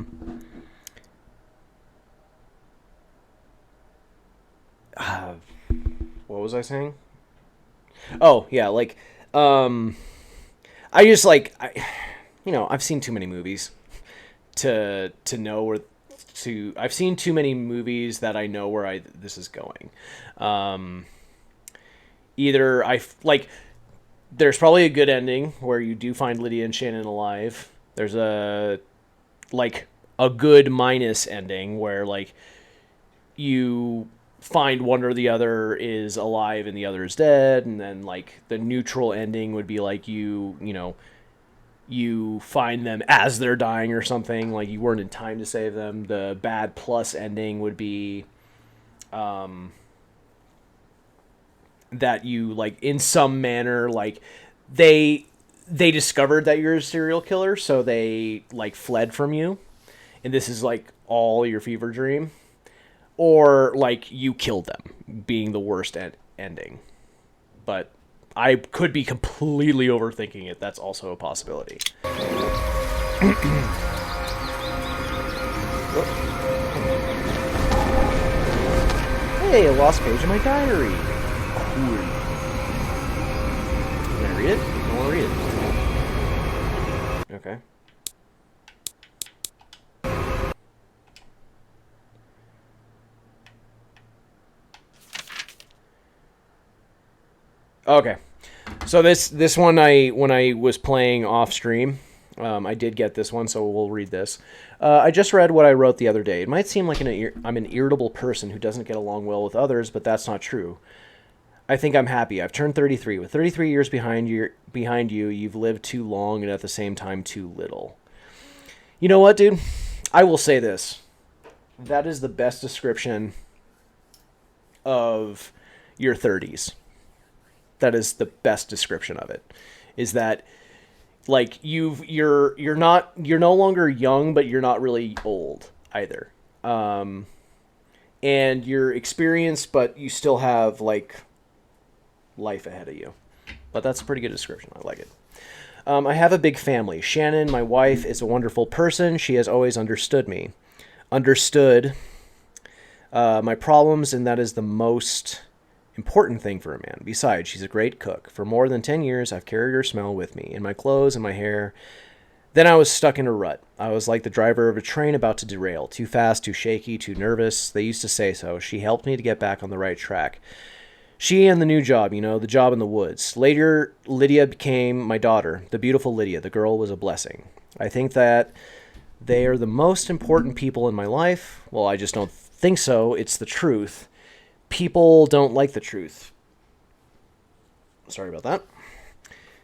was I saying? Oh, yeah, like, I just, like, you know, I've seen too many movies to know where... I've seen too many movies that I know where this is going. Either there's probably a good ending where you do find Lydia and Shannon alive. There's a good minus ending where, like, you find one or the other is alive and the other is dead, and then, like, the neutral ending would be like you find them as they're dying or something, like you weren't in time to save them. The bad plus ending would be that you, like, in some manner, like, they discovered that you're a serial killer, so they, like, fled from you, and this is, like, all your fever dream. Or, like, you killed them, being the worst ending. But I could be completely overthinking it. That's also a possibility. Hey, a lost page in my diary. Cool. Can I read it? I want to read it. Okay. Okay, so this one, when I was playing off stream, I did get this one, so we'll read this. I just read what I wrote the other day. It might seem like I'm an irritable person who doesn't get along well with others, but that's not true. I think I'm happy. I've turned 33. With 33 years behind you, you've lived too long and at the same time too little. You know what, dude? I will say this. that is the best description of your 30s. That is the best description of it. Is that like you're no longer young, but you're not really old either. And you're experienced, but you still have like life ahead of you. But that's a pretty good description. I like it. I have a big family. Shannon, my wife, is a wonderful person. She has always understood me. Understood my problems, and that is the most important thing for a man. Besides, she's a great cook. For more than 10 years, I've carried her smell with me, in my clothes and my hair. Then I was stuck in a rut. I was like the driver of a train about to derail. Too fast, too shaky, too nervous. They used to say so. She helped me to get back on the right track. She and the new job, the job in the woods. Later, Lydia became my daughter, the beautiful Lydia. The girl was a blessing. I think that they are the most important people in my life. Well, I just don't think so. It's the truth. People don't like the truth. Sorry about that.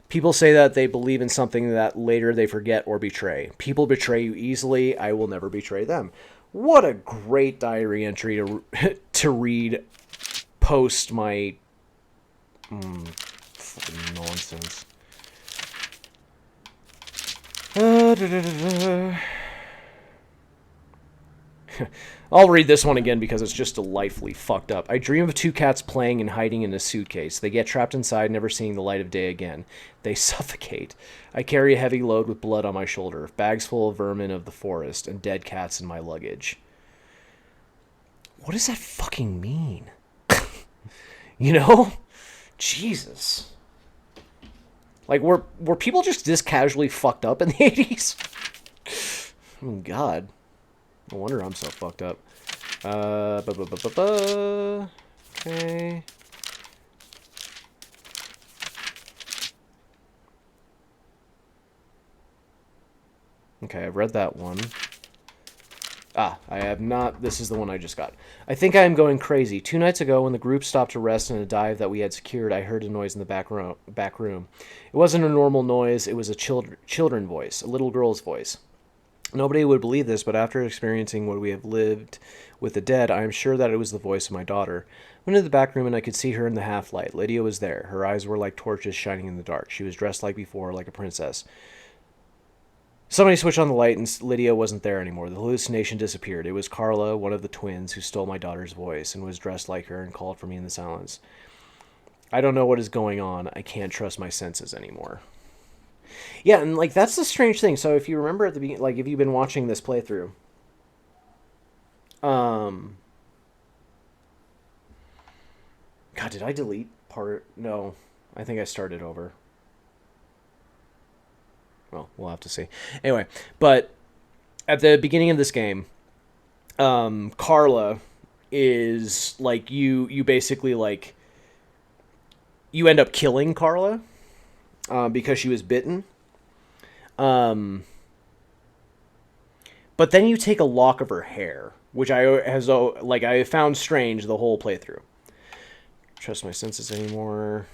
People say that they believe in something that later they forget or betray. People betray you easily. I will never betray them. What a great diary entry to read post my fucking nonsense. I'll read this one again because it's just delightfully fucked up. I dream of two cats playing and hiding in a suitcase. They get trapped inside, never seeing the light of day again. They suffocate. I carry a heavy load with blood on my shoulder, bags full of vermin of the forest, and dead cats in my luggage. What does that fucking mean? Jesus. Like, were people just this casually fucked up in the 80s? Oh, God. No wonder I'm so fucked up. Okay. Okay, I've read that one. I have not. This is the one I just got. I think I am going crazy. 2 nights ago, when the group stopped to rest in a dive that we had secured, I heard a noise in the back room. It wasn't a normal noise. It was a children voice, a little girl's voice. Nobody would believe this, but after experiencing what we have lived with the dead, I am sure that it was the voice of my daughter. I went into the back room and I could see her in the half-light. Lydia was there. Her eyes were like torches shining in the dark. She was dressed like before, like a princess. Somebody switched on the light and Lydia wasn't there anymore. The hallucination disappeared. It was Carla, one of the twins, who stole my daughter's voice and was dressed like her and called for me in the silence. I don't know what is going on. I can't trust my senses anymore. Yeah, and like that's the strange thing. So if you remember at the beginning, like if you've been watching this playthrough, God, did I delete part? No, I think I started over. Well, we'll have to see. Anyway, but at the beginning of this game, Carla is like you basically like you end up killing Carla because she was bitten. But then you take a lock of her hair, which I found strange the whole playthrough. Trust my senses anymore.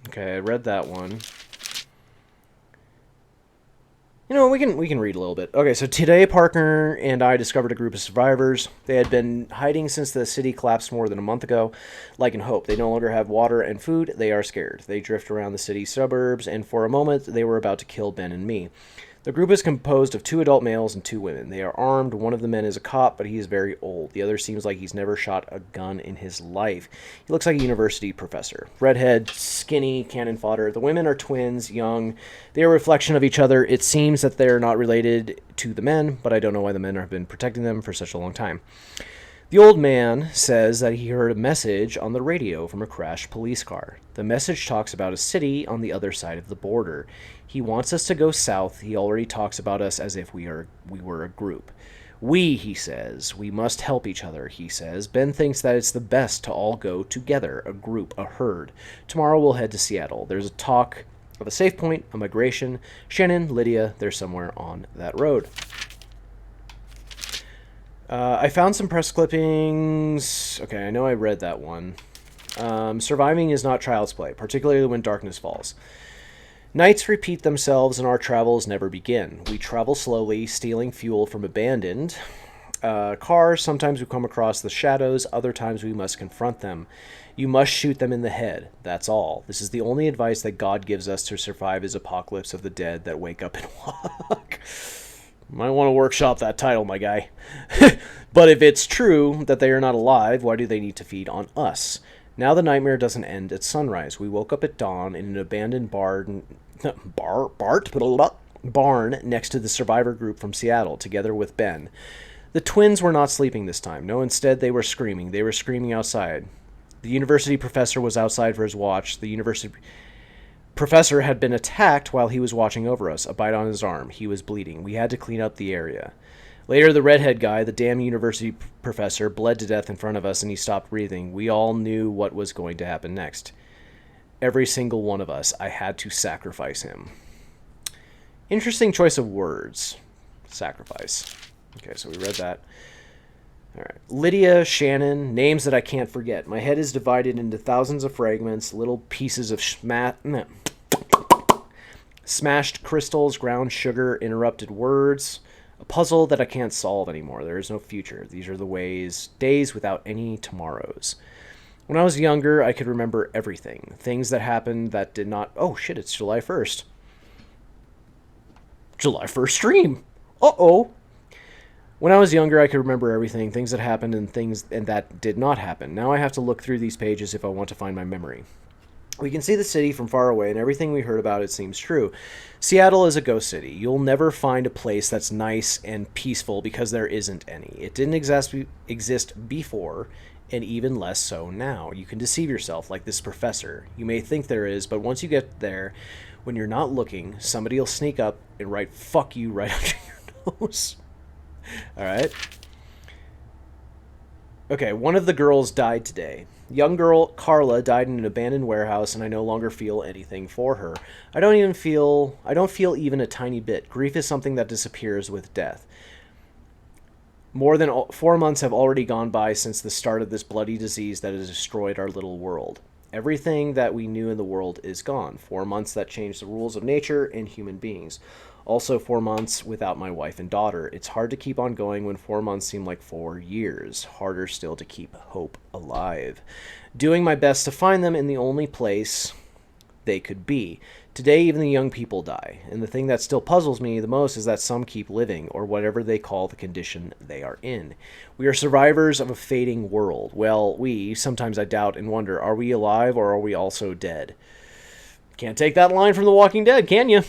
Okay, I read that one. We can read a little bit. Okay, so today Parker and I discovered a group of survivors. They had been hiding since the city collapsed more than a month ago. Like in hope, they no longer have water and food. They are scared. They drift around the city suburbs, and for a moment, they were about to kill Ben and me. The group is composed of 2 adult males and 2 women. They are armed. One of the men is a cop, but he is very old. The other seems like he's never shot a gun in his life. He looks like a university professor. Redhead, skinny, cannon fodder. The women are twins, young. They are a reflection of each other. It seems that they are not related to the men, but I don't know why the men have been protecting them for such a long time. The old man says that he heard a message on the radio from a crashed police car. The message talks about a city on the other side of the border. He wants us to go south. He already talks about us as if we were a group. We, he says, we must help each other, he says. Ben thinks that it's the best to all go together, a group, a herd. Tomorrow we'll head to Seattle. There's a talk of a safe point, a migration. Shannon, Lydia, they're somewhere on that road. I found some press clippings. Okay, I know I read that one. Surviving is not child's play, particularly when darkness falls. Nights repeat themselves and our travels never begin. We travel slowly, stealing fuel from abandoned cars. Sometimes we come across the shadows, other times we must confront them. You must shoot them in the head, that's all. This is the only advice that God gives us to survive his apocalypse of the dead that wake up and walk. Might want to workshop that title, my guy. But if it's true that they are not alive, why do they need to feed on us? Now the nightmare doesn't end at sunrise. We woke up at dawn in an abandoned barn next to the survivor group from Seattle, together with Ben. The twins were not sleeping this time. No, instead they were screaming. They were screaming outside. The university professor was outside for his watch. The university professor had been attacked while he was watching over us. A bite on his arm. He was bleeding. We had to clean up the area. Later, the redhead guy, the damn university professor, bled to death in front of us and he stopped breathing. We all knew what was going to happen next. Every single one of us. I had to sacrifice him. Interesting choice of words. Sacrifice. Okay, so we read that. All right. Lydia, Shannon, names that I can't forget. My head is divided into thousands of fragments, little pieces of smashed crystals, ground sugar, interrupted words. A puzzle that I can't solve anymore. There is no future. These are the days without any tomorrows. When I was younger, I could remember everything. Things that happened that did not... Oh, shit, it's July 1st. July 1st stream. Uh-oh. When I was younger, I could remember everything. Things that happened and things that did not happen. Now I have to look through these pages if I want to find my memory. We can see the city from far away, and everything we heard about it seems true. Seattle is a ghost city. You'll never find a place that's nice and peaceful because there isn't any. It didn't exist before, and even less so now. You can deceive yourself like this professor. You may think there is, but once you get there, when you're not looking, somebody will sneak up and write "fuck you" right under your nose. Alright. Okay, one of the girls died today. Young girl Carla died in an abandoned warehouse, and I no longer feel anything for her. I don't feel even a tiny bit. Grief is something that disappears with death. More than 4 months have already gone by since the start of this bloody disease that has destroyed our little world. Everything that we knew in the world is gone. 4 months that changed the rules of nature and human beings. Also 4 months without my wife and daughter. It's hard to keep on going when 4 months seem like 4 years. Harder still to keep hope alive. Doing my best to find them in the only place they could be. Today, even the young people die. And the thing that still puzzles me the most is that some keep living, or whatever they call the condition they are in. We are survivors of a fading world. Well, sometimes I doubt and wonder, are we alive or are we also dead? Can't take that line from The Walking Dead, can you?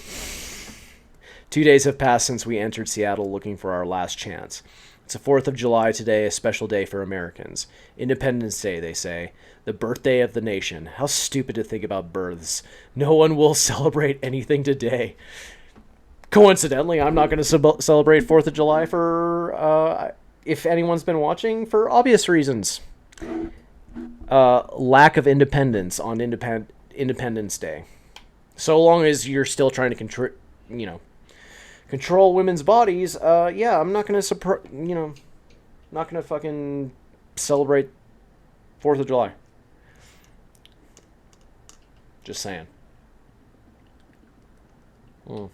2 days have passed since we entered Seattle looking for our last chance. It's the 4th of July today, a special day for Americans. Independence Day, they say. The birthday of the nation. How stupid to think about births. No one will celebrate anything today. Coincidentally, I'm not going to celebrate 4th of July for, if anyone's been watching, for obvious reasons. Lack of independence on Independence Day. So long as you're still trying to control women's bodies, yeah, I'm not gonna not gonna fucking celebrate 4th of July. Just saying. Okay.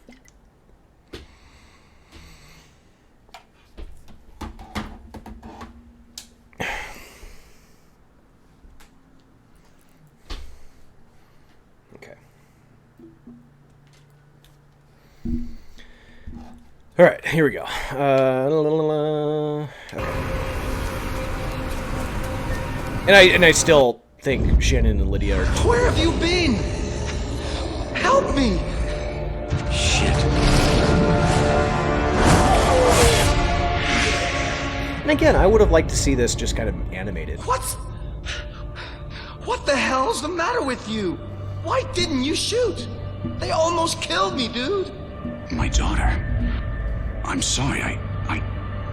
All right, here we go. Okay. And I still think Shannon and Lydia are... Where have you been? Help me! Shit. And again, I would have liked to see this just kind of animated. What the hell's the matter with you? Why didn't you shoot? They almost killed me, dude. My daughter. I'm sorry,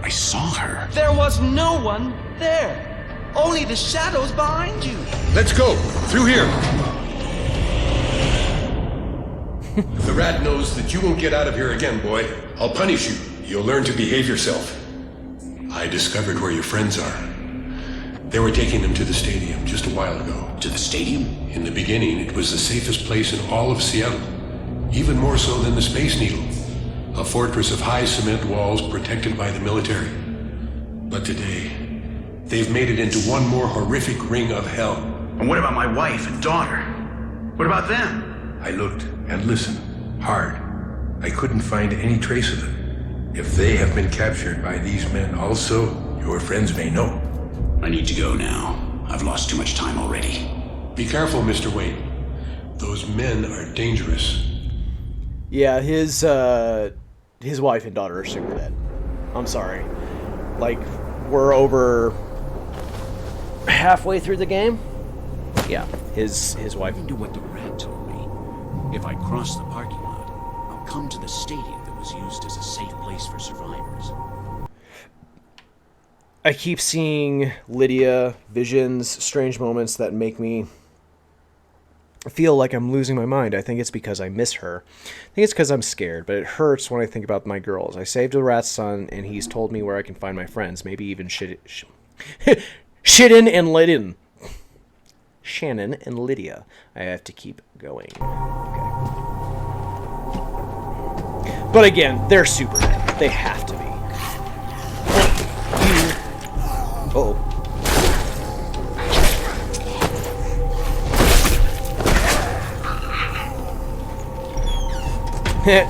I saw her. There was no one there. Only the shadows behind you. Let's go! Through here! If the rat knows that you won't get out of here again, boy, I'll punish you. You'll learn to behave yourself. I discovered where your friends are. They were taking them to the stadium just a while ago. To the stadium? In the beginning, it was the safest place in all of Seattle. Even more so than the Space Needle. A fortress of high cement walls protected by the military. But today, they've made it into one more horrific ring of hell. And what about my wife and daughter? What about them? I looked and listened hard. I couldn't find any trace of them. If they have been captured by these men also, your friends may know. I need to go now. I've lost too much time already. Be careful, Mr. Wayne. Those men are dangerous. Yeah, his wife and daughter are super dead. I'm sorry. Like, we're over halfway through the game. Yeah, his wife. Do what the rat told me. If I cross the parking lot, I'll come to the stadium that was used as a safe place for survivors. I keep seeing Lydia visions, strange moments that make me feel like I'm losing my mind. I think it's because I miss her. I think it's because I'm scared, but it hurts when I think about my girls. I saved a rat's son, and he's told me where I can find my friends. Maybe even Shidden and Lydia. Shannon and Lydia. I have to keep going. Okay. But again, they're super dead. They have to be. Uh-oh. Heh.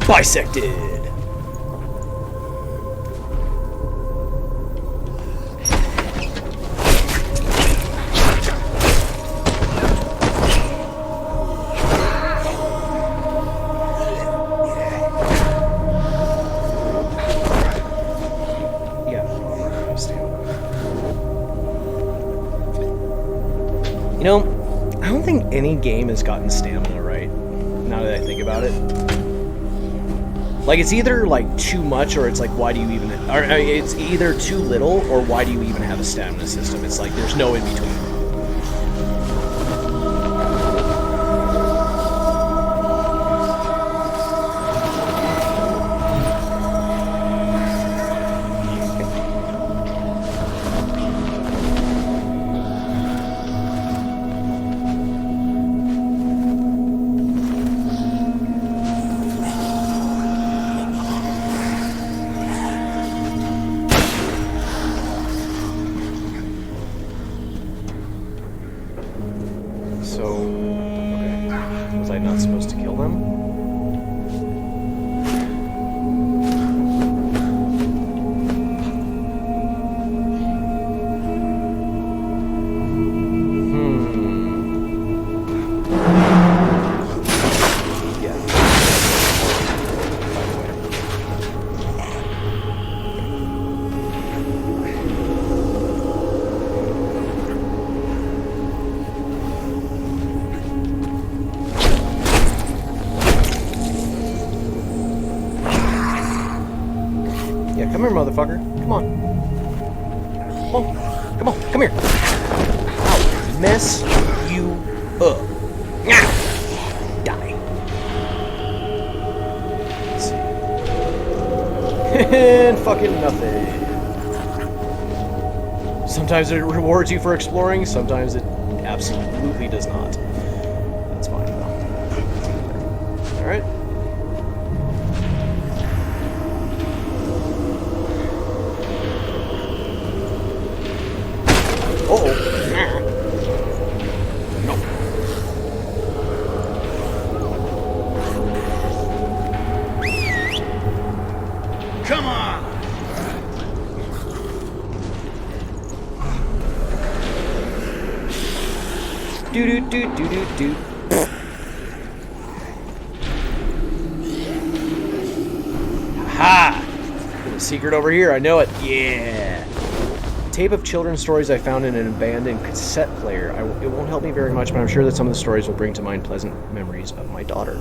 Bisected. You know, I don't think any game has gotten stamina right, now that I think about it. Like, it's either, like, too much, or it's like, why do you even... Or, it's either too little, or why do you even have a stamina system? It's like, there's no in-between. Come here, motherfucker. Come on. Come on. Come on. Come here. I'll mess you up. Die. Let's see. And fucking nothing. Sometimes it rewards you for exploring, sometimes it absolutely does not. That's fine, though. Alright. Come on! Do do do do do do. Ha! There's a secret over here. I know it. Yeah. Tape of children's stories I found in an abandoned cassette player. It won't help me very much, but I'm sure that some of the stories will bring to mind pleasant memories of my daughter.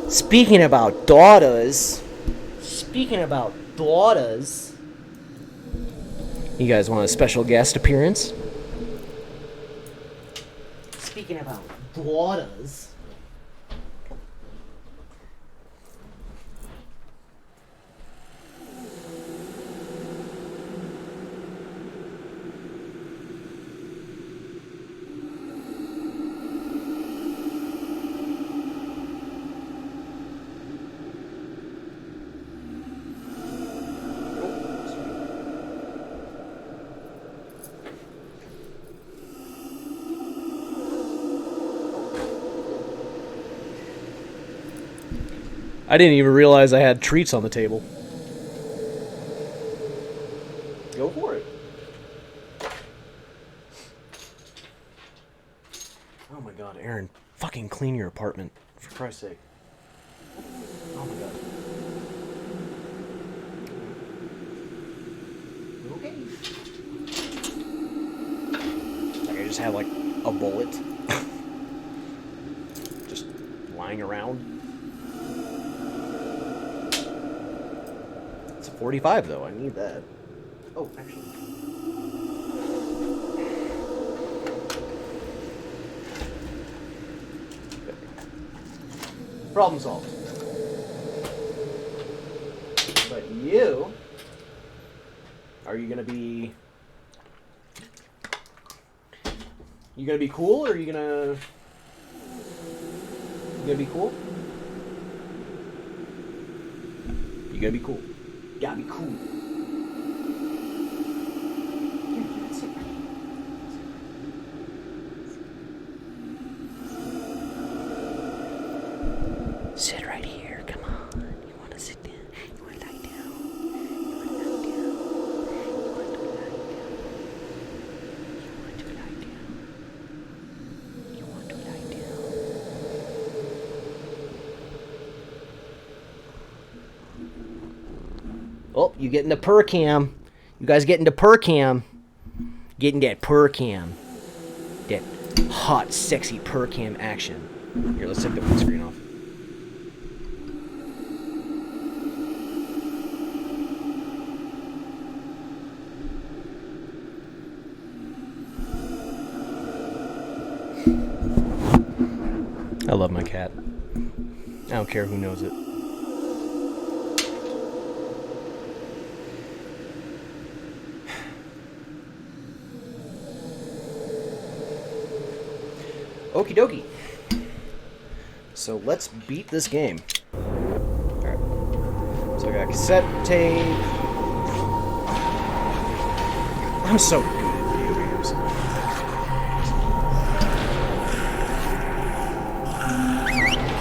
Speaking about daughters, you guys want a special guest appearance? Speaking about daughters. I didn't even realize I had treats on the table. Go for it. Oh my god, Aaron, fucking clean your apartment, for Christ's sake. Oh my god. Okay. Like I just had like a bullet. Just lying around. 45 though, I need that. Oh, actually. Okay. Problem solved. But you... Are you gonna be... You gonna be cool, or are you gonna... You gonna be cool? You gonna be cool. Gotta be cool. Sit right here. Come on. You want to sit down? You want to lie down? You want to lie down? You want to lie down? You want to lie down? You want to lie down? Oh, you getting the per cam. You guys getting the per cam. Getting that per cam. That hot, sexy per cam action. Here, let's take the windscreen off. I love my cat. I don't care who knows it. Okie dokie. So let's beat this game. Alright. So I got cassette tape. I'm so good at video games.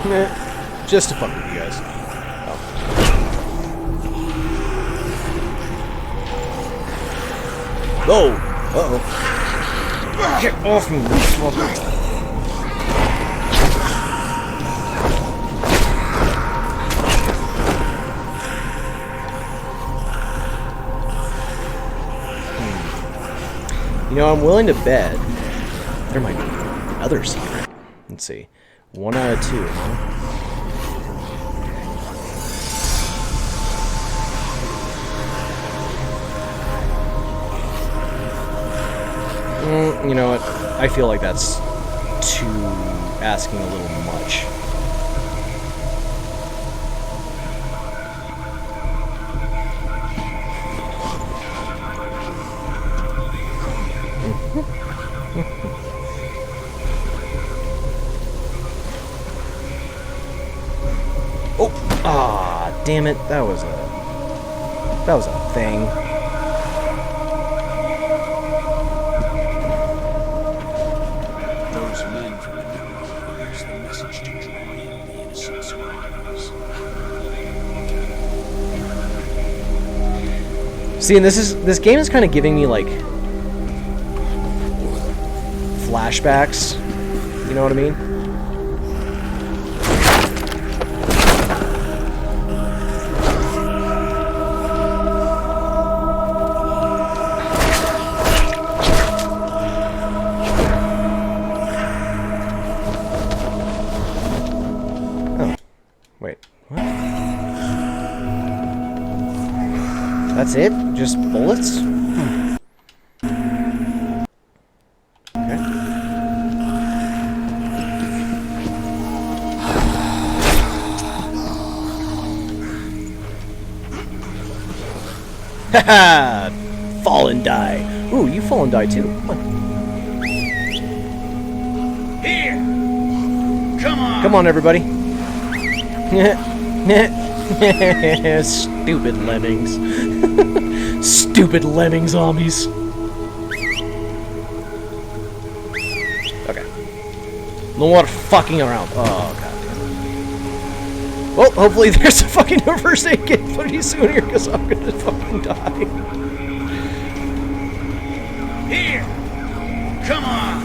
Nah, just to fuck with you guys. Oh. Uh-oh. Get off me, motherfucker. You know, I'm willing to bet there might be another secret. Let's see. 1 out of 2, huh? You know what? I feel like that's too asking a little much. Oh, ah, damn it! That was a thing. Those men from the New use the message to draw in the innocent survivors. See, and this game is kind of giving me like flashbacks. You know what I mean? Oh, wait, what? That's it? Just bullets? Okay. Haha! Fall and die. Ooh, you fall and die too. Come on. Here! Come on! Come on, everybody. Stupid lemmings. Stupid lemming zombies. Okay. No more fucking around. Oh, god. Well, hopefully there's a fucking first aid kit pretty soon here, because I'm gonna fucking die. Here! Come on!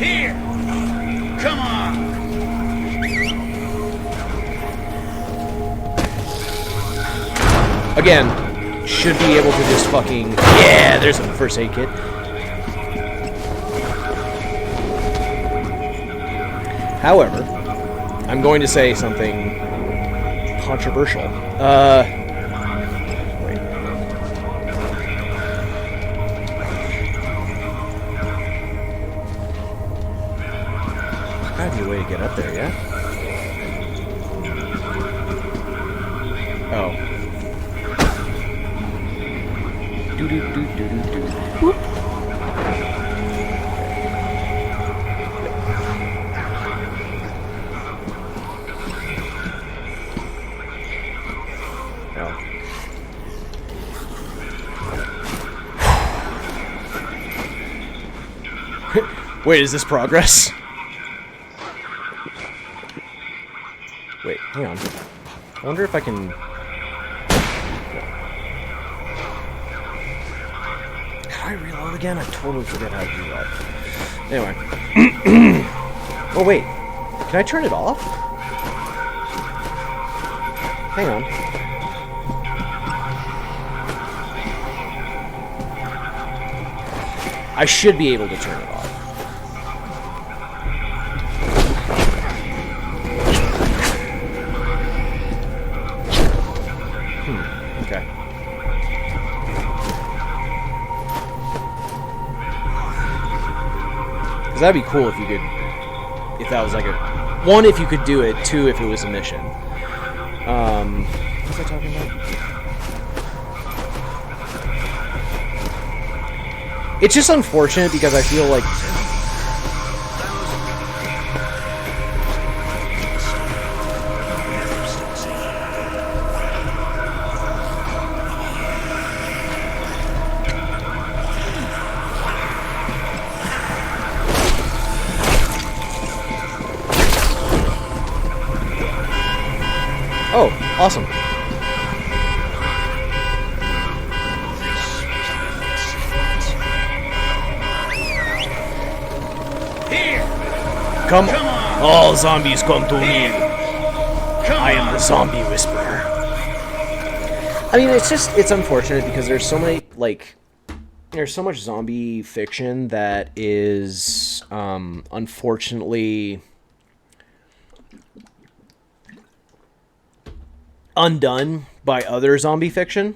Here! Come on! Again, should be able to just fucking... Yeah, there's a first aid kit. However, I'm going to say something controversial. Wait. Gotta be a way to get up there, yeah? Oh. Do-do-do-do-do-do. Whoop. Wait, is this progress? Wait, hang on. I wonder if I can... Can I reload again? I totally forget how to do that. Anyway. Oh, wait. Can I turn it off? Hang on. I should be able to turn it off. Okay. Because that'd be cool if you could... If that was like a... One, if you could do it. Two, if it was a mission. What was I talking about? It's just unfortunate because I feel like... Oh, awesome. Come on. All zombies come to me. I am the zombie whisperer. I mean, it's unfortunate because there's so many, like, there's so much zombie fiction that is, unfortunately undone by other zombie fiction.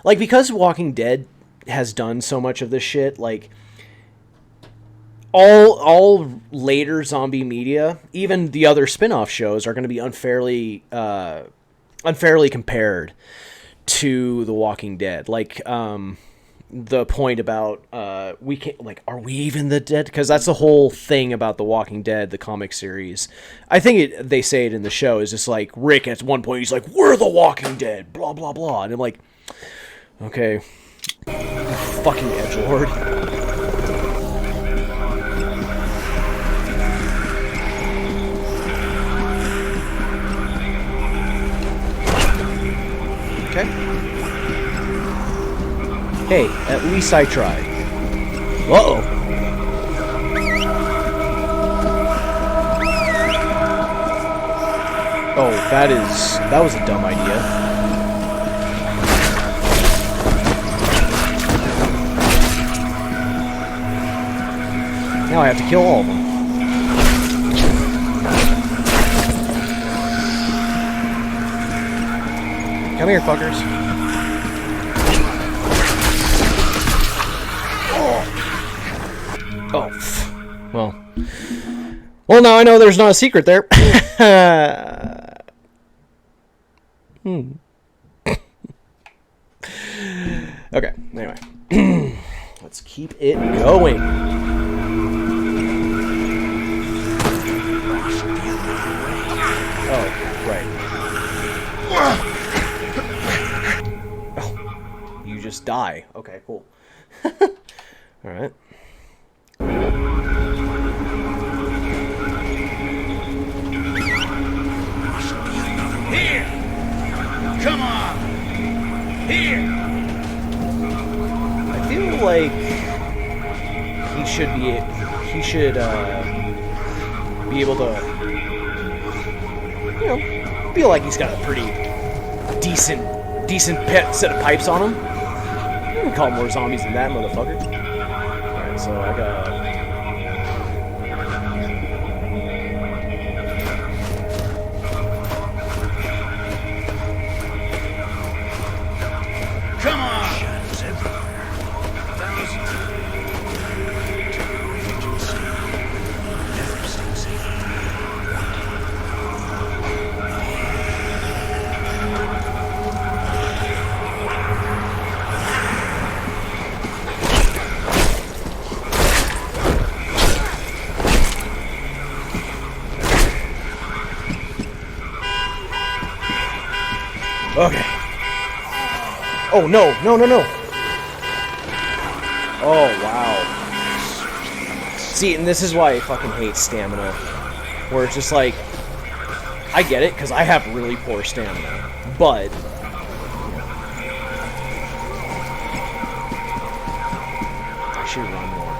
Like, because Walking Dead has done so much of this shit, like, all later zombie media, even the other spin-off shows, are going to be unfairly compared to The Walking Dead. Like, the point about we can't, like, are we even the dead? Because that's the whole thing about The Walking Dead, the comic series. I think they say it in the show, is just like Rick at one point he's like, we're the Walking Dead, blah blah blah, and I'm like, okay, fucking edgelord. Okay. Hey, at least I tried. Uh-oh. Oh, that was a dumb idea. Now I have to kill all of them. Come here, fuckers. Oh, well. Well, now I know there's not a secret there. Okay, anyway. Let's keep it going. Oh, right. Oh, you just die. Okay, cool. Alright. Here! Come on! Here! I feel like he should be able to, you know, feel like he's got a pretty decent pet set of pipes on him. You can call more zombies than that, motherfucker. Alright, so I got... Come on! Shadows everywhere. Thousands of them. Agency. Never seems safe. Okay. Oh, no. No, no, no. Oh, wow. See, and this is why I fucking hate stamina. Where it's just like... I get it, because I have really poor stamina. But... I should run more.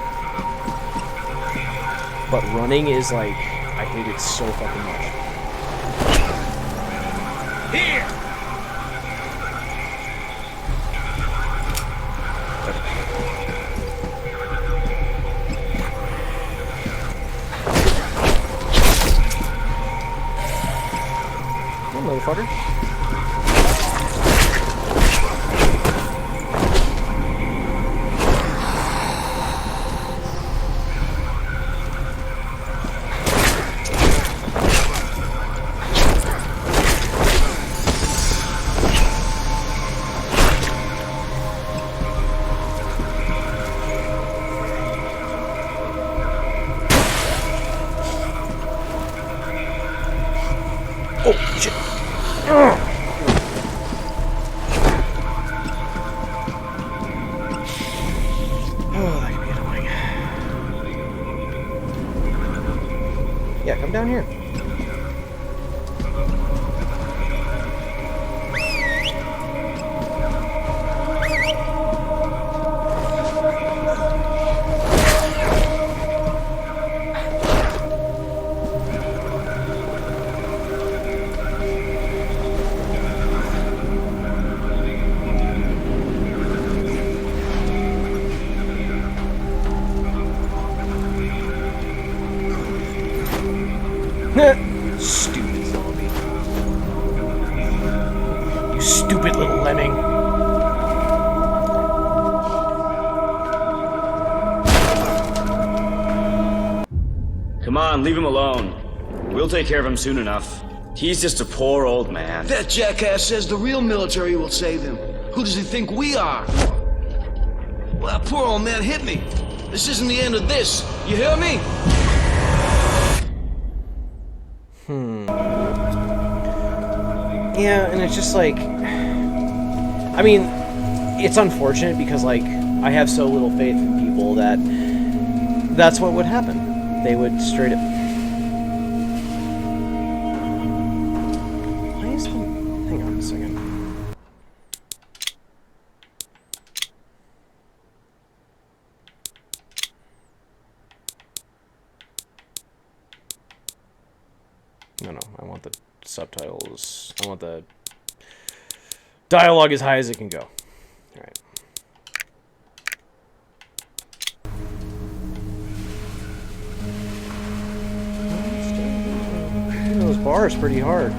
But running is like... I hate it so fucking much. Here! Motherfucker. Oh, shit. Oh, that can be annoying. Yeah, come down here. Stupid zombie. You stupid little lemming. Come on, leave him alone. We'll take care of him soon enough. He's just a poor old man. That jackass says the real military will save him. Who does he think we are? Well, that poor old man hit me. This isn't the end of this. You hear me? Yeah, and it's just like... I mean, it's unfortunate because, like, I have so little faith in people that that's what would happen. They would straight up... Why is the... Hang on a second. subtitles. I want the dialogue as high as it can go. All right. Those bars pretty hard.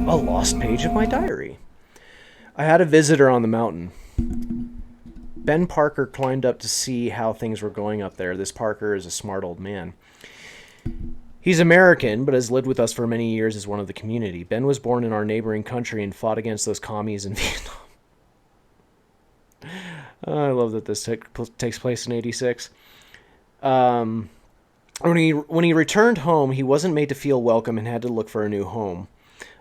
A lost page of my diary. I had a visitor on the mountain. Ben Parker climbed up to see how things were going up there. This Parker is a smart old man. He's American, but has lived with us for many years as one of the community. Ben was born in our neighboring country and fought against those commies in Vietnam. I love that this takes place in '86. When he returned home, he wasn't made to feel welcome and had to look for a new home.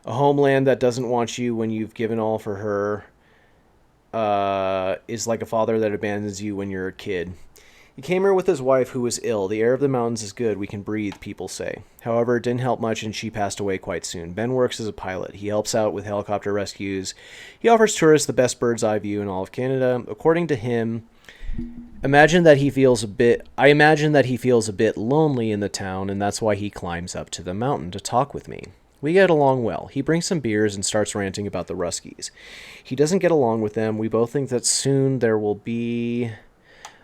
A homeland that doesn't want you when you've given all for her is like a father that abandons you when you're a kid. He came here with his wife, who was ill. The air of the mountains is good. We can breathe, people say. However, it didn't help much, and she passed away quite soon. Ben works as a pilot. He helps out with helicopter rescues. He offers tourists the best bird's eye view in all of Canada. According to him, I imagine that he feels a bit lonely in the town, and that's why he climbs up to the mountain to talk with me. We get along well. He brings some beers and starts ranting about the Ruskies. He doesn't get along with them. We both think that soon there will be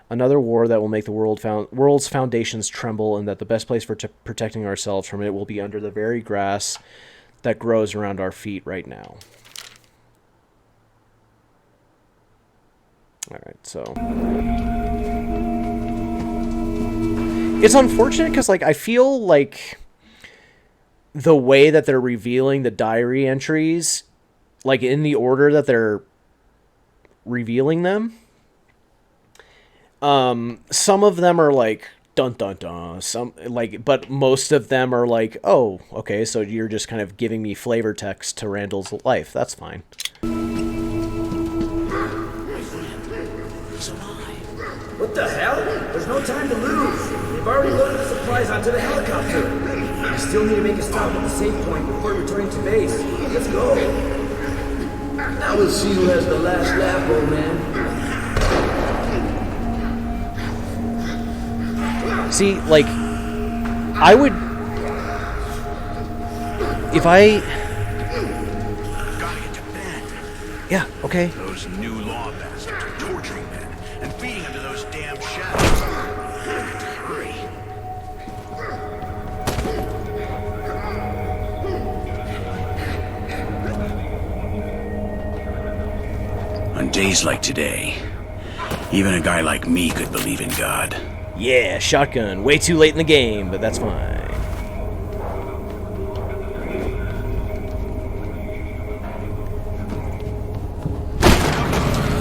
another war that will make the world's foundations tremble, and that the best place for protecting ourselves from it will be under the very grass that grows around our feet right now. All right, so it's unfortunate because, like, I feel like the way that they're revealing the diary entries, like in the order that they're revealing them, some of them are like dun dun dun, but most of them are like, oh, okay, so you're just kind of giving me flavor text to Randall's life. That's fine. What the hell? There's no time to lose. They've already loaded the supplies onto the helicopter. I still need to make a stop at the safe point before returning to base. Let's go. Now we'll see who has the last laugh, old man. See, like, I would, if I, Gotta get to Ben. yeah, okay. Those new law bastards are torturing men and feeding them to those damn shadows. Hurry. On days like today, even a guy like me could believe in God. Yeah, shotgun. Way too late in the game, but that's fine.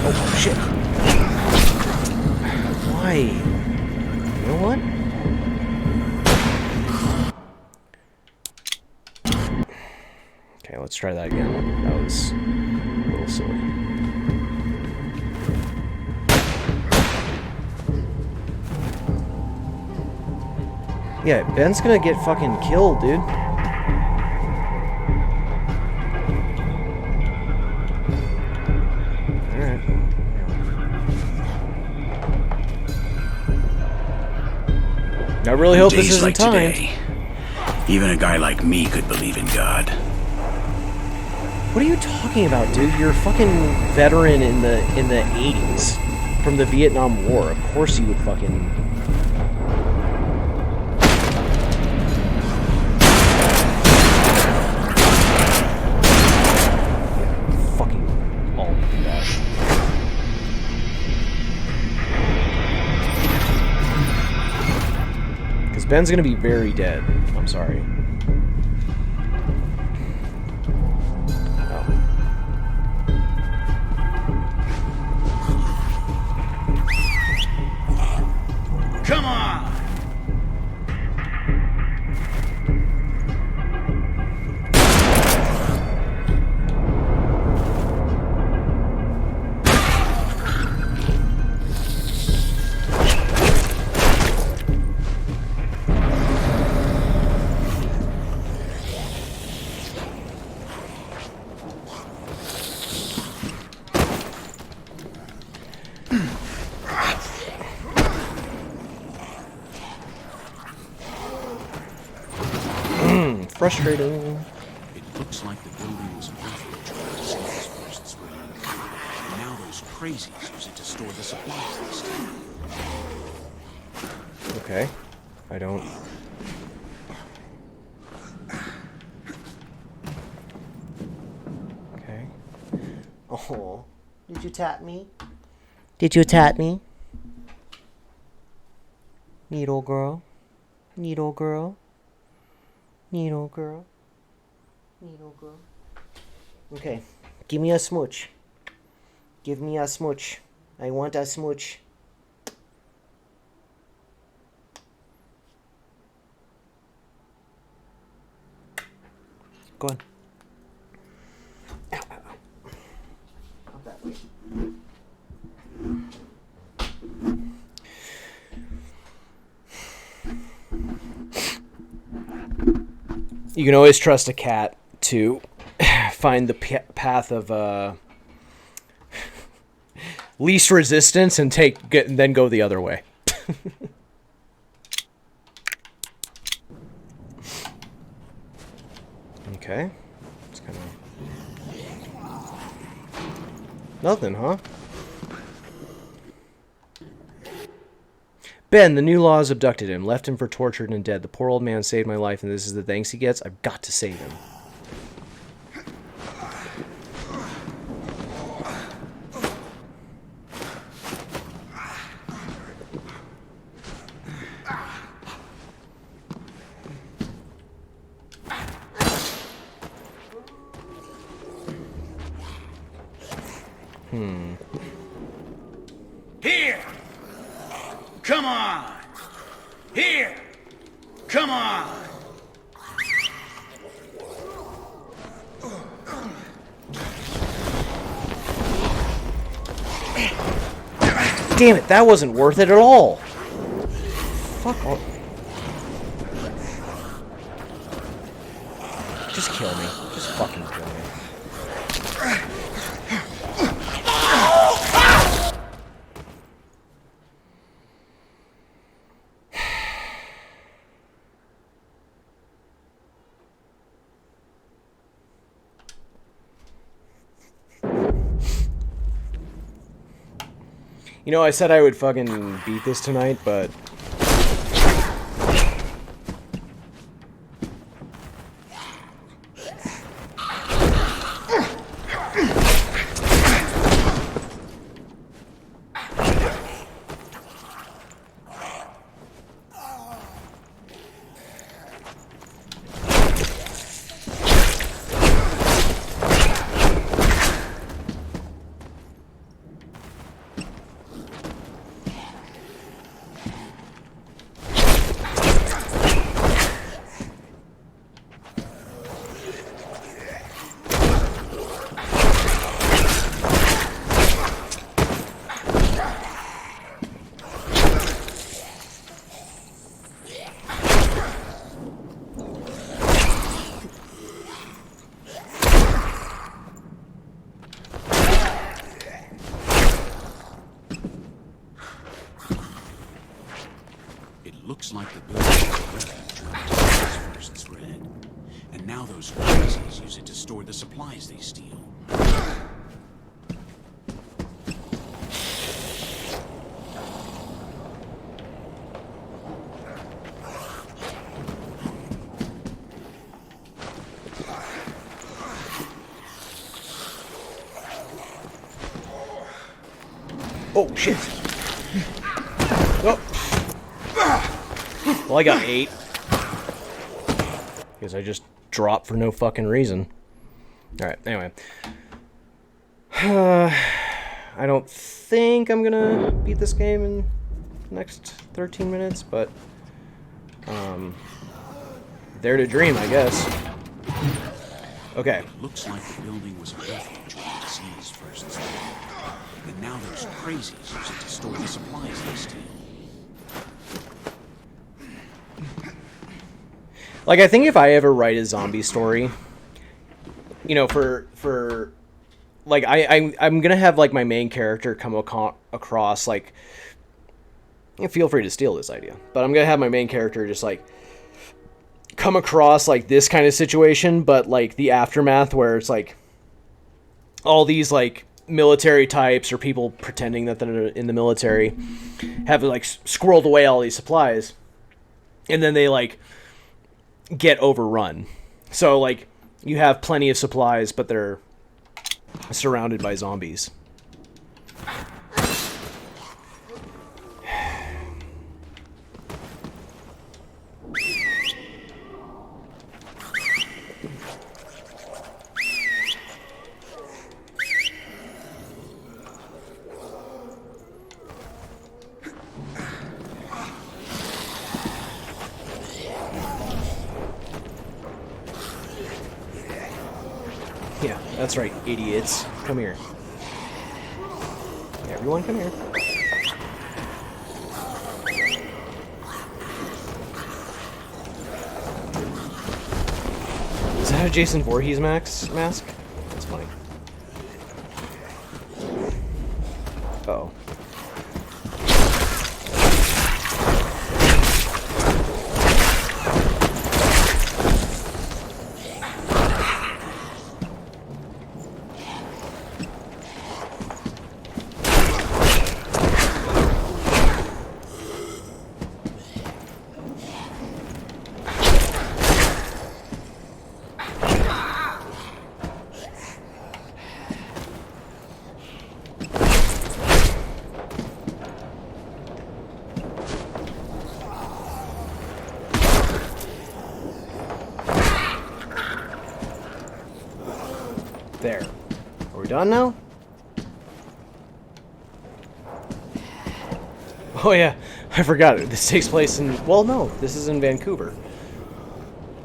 Oh, shit. Why? You know what? Okay, let's try that again. That was a little silly. Yeah, Ben's gonna get fucking killed, dude. Alright. I really hope this isn't like timed. today, even a guy like me could believe in God. What are you talking about, dude? You're a fucking veteran in the 80s from the Vietnam War. Of course you would fucking... Ben's gonna be very dead. I'm sorry. Come on! frustrating. It looks like the building was a refuge for the disease first spread. And now those crazies use it to store the supplies they steal. Okay. I don't... Okay. Oh. Did you tap me? Did you tap me? Needle girl. Needle girl. Needle girl. Needle girl. Okay. Give me a smooch. Give me a smooch. I want a smooch. Go on. Ow, ow, ow. Not that way. You can always trust a cat to find the path of least resistance and then go the other way. Okay. It's kind of... Nothing, huh? Ben, the new laws abducted him, left him for tortured and dead. The poor old man saved my life, and this is the thanks he gets. I've got to save him. Here! Come on! Here! Come on! Damn it, that wasn't worth it at all. Fuck off. Just kill me. Just fucking kill me. You know, I said I would fucking beat this tonight, but... Looks like the building is a refuge for the disease first spread. And now those crazies use it to store the supplies they steal. Oh, shit. Oh. Well, I got 8. Because I just dropped for no fucking reason. Alright, anyway. I don't think I'm gonna beat this game in the next 13 minutes, but... dare to dream, I guess. Okay. Looks like the building was a refuge for the disease first spread. And now those crazies use it to store the supplies they steal. Like, I think if I ever write a zombie story, you know, for like, I'm gonna have, like, my main character come across, like, feel free to steal this idea, but I'm gonna have my main character just, like, come across like this kind of situation, but like the aftermath where it's like all these like military types or people pretending that they're in the military have like squirreled away all these supplies, and then they like get overrun. So like you have plenty of supplies, but they're surrounded by zombies. Yeah, that's right, idiots. Come here. Everyone, come here. Is that a Jason Voorhees mask? That's funny. Uh-oh. There. Are we done now? Oh yeah, I forgot it. This takes place in... Well, no, this is in Vancouver.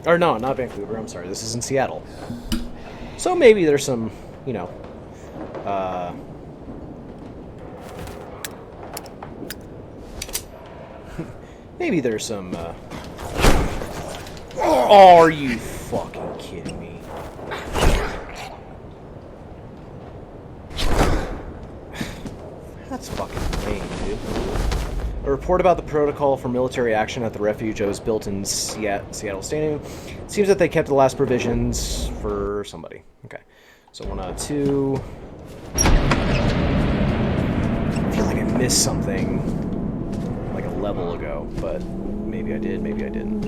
Or no, not Vancouver, I'm sorry. This is in Seattle. So maybe there's some, you know... maybe there's some, Oh, are you fucking kidding me? That's fucking lame, dude. A report about the protocol for military action at the refuge I was built in Seattle Stadium. It seems that they kept the last provisions for somebody. Okay. So 1 out of 2. I feel like I missed something like a level ago, but maybe I did, maybe I didn't.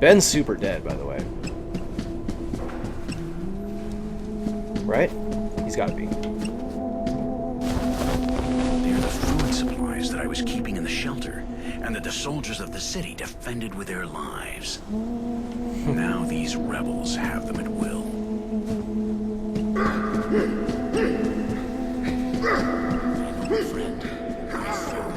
Ben's super dead, by the way. Right? He's gotta be. They're the food supplies that I was keeping in the shelter, and that the soldiers of the city defended with their lives. Now these rebels have them at will. Friend, I found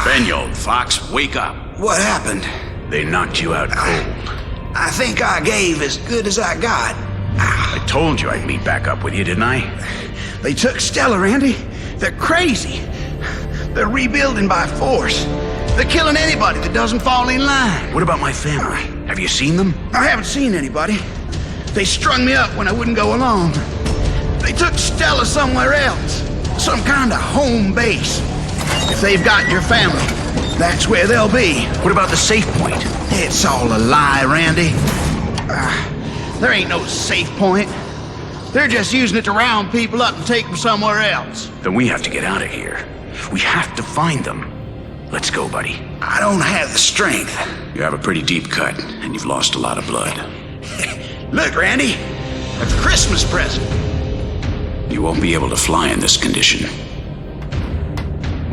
Ben, you old fox, wake up. What happened? They knocked you out cold. I think I gave as good as I got. I told you I'd meet back up with you, didn't I? They took Stella, Randy. They're crazy. They're rebuilding by force. They're killing anybody that doesn't fall in line. What about my family? Have you seen them? I haven't seen anybody. They strung me up when I wouldn't go along. They took Stella somewhere else. Some kind of home base. If they've got your family, that's where they'll be. What about the safe point? It's all a lie, Randy. There ain't no safe point. They're just using it to round people up and take them somewhere else. Then we have to get out of here. We have to find them. Let's go, buddy. I don't have the strength. You have a pretty deep cut, and you've lost a lot of blood. Look, Randy, a Christmas present. You won't be able to fly in this condition.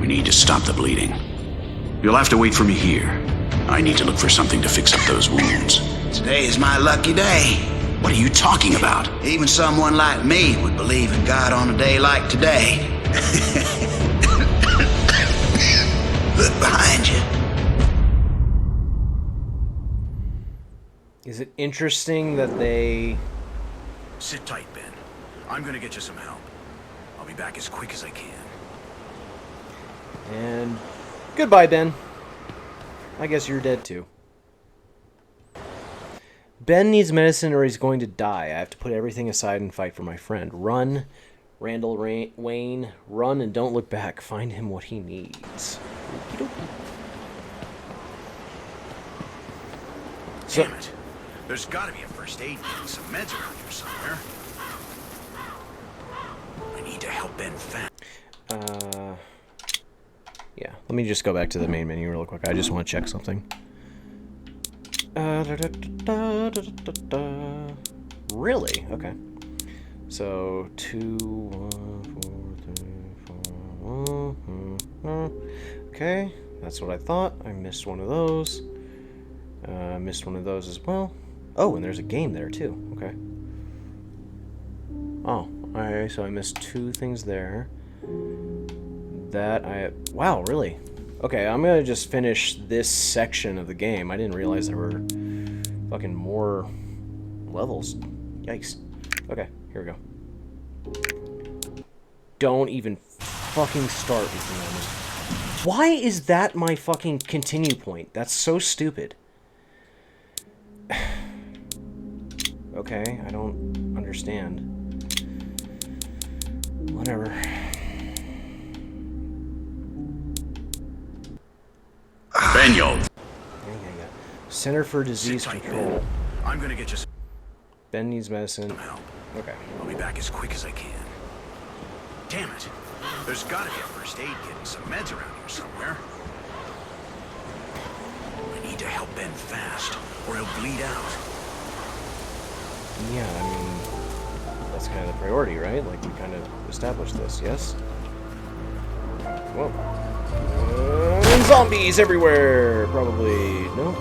We need to stop the bleeding. You'll have to wait for me here. I need to look for something to fix up those wounds. Today is my lucky day. What are you talking about? Even someone like me would believe in God on a day like today. Look behind you. Is it interesting that they... Sit tight, Ben. I'm gonna get you some help. I'll be back as quick as I can. And goodbye, Ben. I guess you're dead too. Ben needs medicine or he's going to die. I have to put everything aside and fight for my friend. Run, Randall Wayne. Run and don't look back. Find him what he needs. Damn it. There's got to be a first aid kit and some meds around here somewhere. I need to help Ben fast. Yeah, let me just go back to the main menu real quick. I just want to check something. Really? Okay. So 2, 1, 4, 3, 4. Okay, that's what I thought. I missed one of those. Missed one of those as well. Oh, and there's a game there too. Okay. Oh, alright. So I missed 2 things there. Wow, really? Okay, I'm gonna just finish this section of the game. I didn't realize there were fucking more levels. Yikes. Okay, here we go. Don't even fucking start with me on this. Why is that my fucking continue point? That's so stupid. Okay, I don't understand. Whatever. Benyo. Yeah. Center for Disease Sit tight, Control. Ben. I'm gonna get you Ben needs medicine. some help. Okay. I'll be back as quick as I can. Damn it. There's got to be a first aid kit and some meds around here somewhere. I need to help Ben fast, or he'll bleed out. Yeah, I mean, that's kind of the priority, right? Like, we kind of established this, yes? Whoa. And zombies everywhere! Probably. No?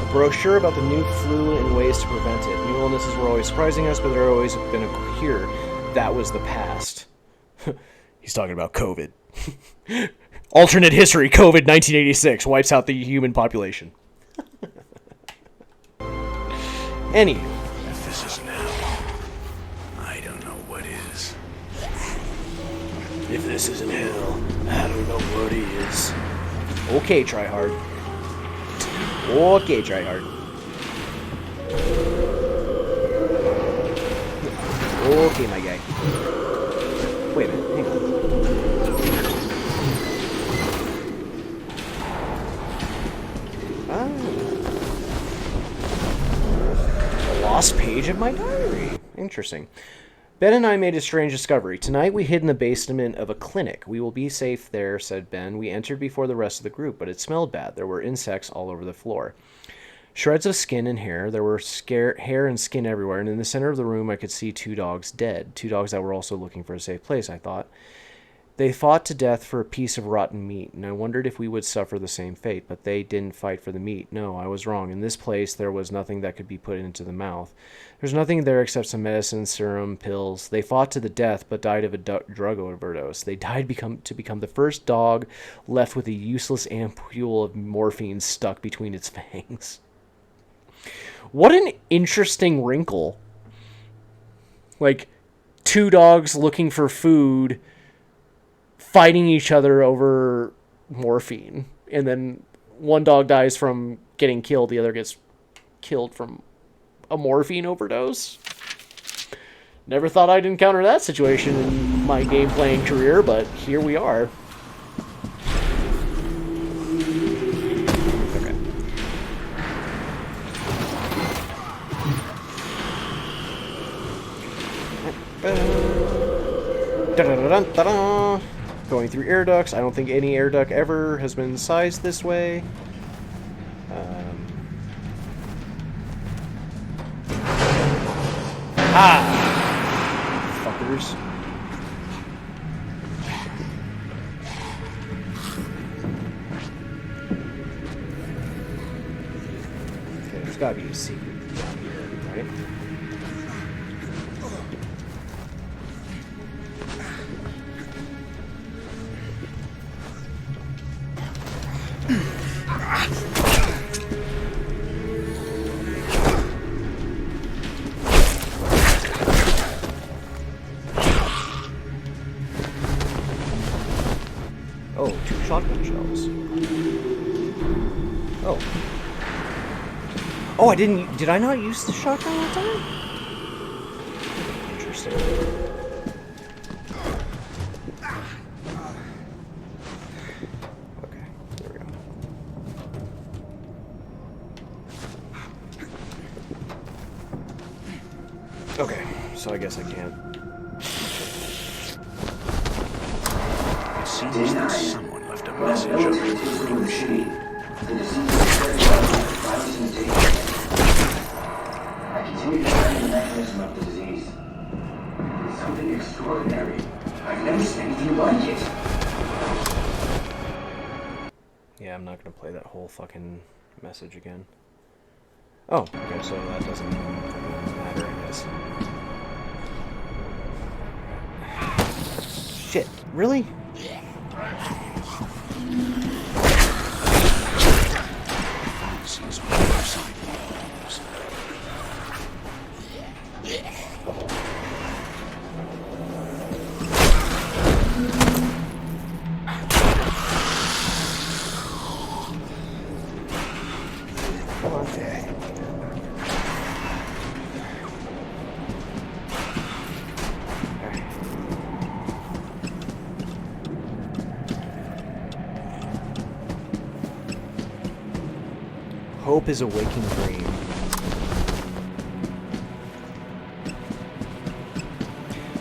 A brochure about the new flu and ways to prevent it. New illnesses were always surprising us, but there always been a cure. That was the past. He's talking about COVID. Alternate history, COVID 1986 wipes out the human population. Anywho. If this isn't hell, I don't know what is. If this isn't hell, I don't know what is. Okay, try hard. Okay, try hard. Okay, my guy. Wait a minute, hang on. A lost page of my diary. Interesting. Ben and I made a strange discovery. Tonight we hid in the basement of a clinic. We will be safe there, said Ben. We entered before the rest of the group, but it smelled bad. There were insects all over the floor. Shreds of skin and hair. There were hair and skin everywhere, and in the center of the room I could see 2 dogs dead. 2 dogs that were also looking for a safe place, I thought. They fought to death for a piece of rotten meat, and I wondered if we would suffer the same fate, but they didn't fight for the meat. No, I was wrong. In this place, there was nothing that could be put into the mouth. There's nothing there except some medicine, serum, pills. They fought to the death, but died of a drug overdose. They died to become the first dog left with a useless ampule of morphine stuck between its fangs. What an interesting wrinkle. Like, 2 dogs looking for food, fighting each other over morphine, and then one dog dies from getting killed, the other gets killed from a morphine overdose. Never thought I'd encounter that situation in my game playing career, but here we are. Da-da-da-da-da-da. Going through air ducts. I don't think any air duct ever has been sized this way. Fuckers. Okay, there's gotta be a secret here, right? Oh, 2 shotgun shells. Oh. Oh, I didn't... Did I not use the shotgun that time? Interesting. Okay, there we go. Okay, so I guess I can't. It seems that someone left a message on the freaking machine. I continue to study the mechanism of the disease. It's something extraordinary. I've never seen anything like it. Yeah, I'm not gonna play that whole fucking message again. Oh, okay, so that doesn't matter, I guess. Shit, really? Seems on the website. Come on. Hope is a waking dream.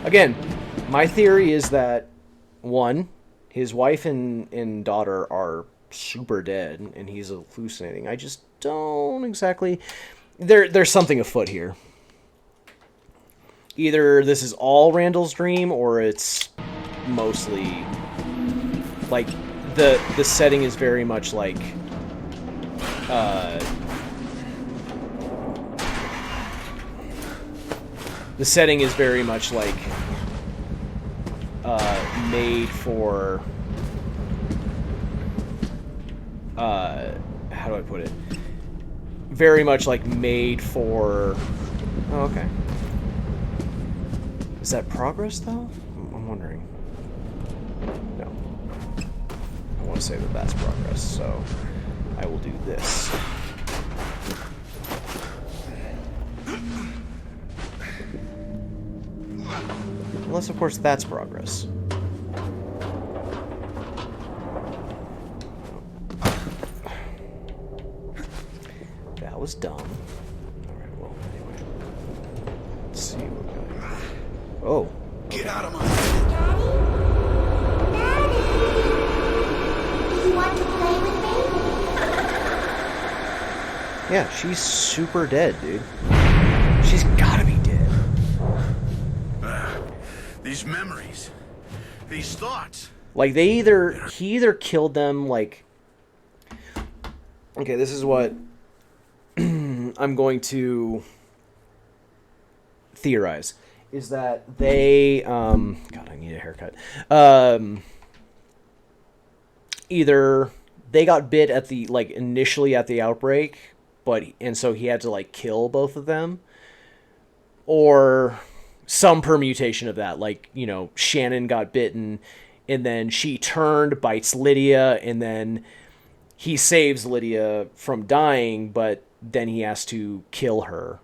Again, my theory is that, one, his wife and daughter are super dead, and he's hallucinating. I just don't exactly... There's something afoot here. Either this is all Randall's dream, or it's mostly... Like, the setting is very much like... the setting is very much like made for how do I put it? Very much like made for... Oh, okay. Is that progress though? I'm wondering. No. I want to say that that's progress, so I will do this. Unless, of course, that's progress. That was dumb. Alright, well, anyway. Let's see what we got here. Oh. Get out of my... Daddy! Do you want to play with me? Yeah, she's super dead, dude. She's gotta be dead. These memories. These thoughts. Like, he either killed them, like... Okay, this is what I'm going to theorize. Is that they, God, I need a haircut. Either they got bit at the, like, initially at the outbreak, and so he had to, like, kill both of them. Or some permutation of that. Like, you know, Shannon got bitten, and then she turned, bites Lydia, and then he saves Lydia from dying, but then he has to kill her.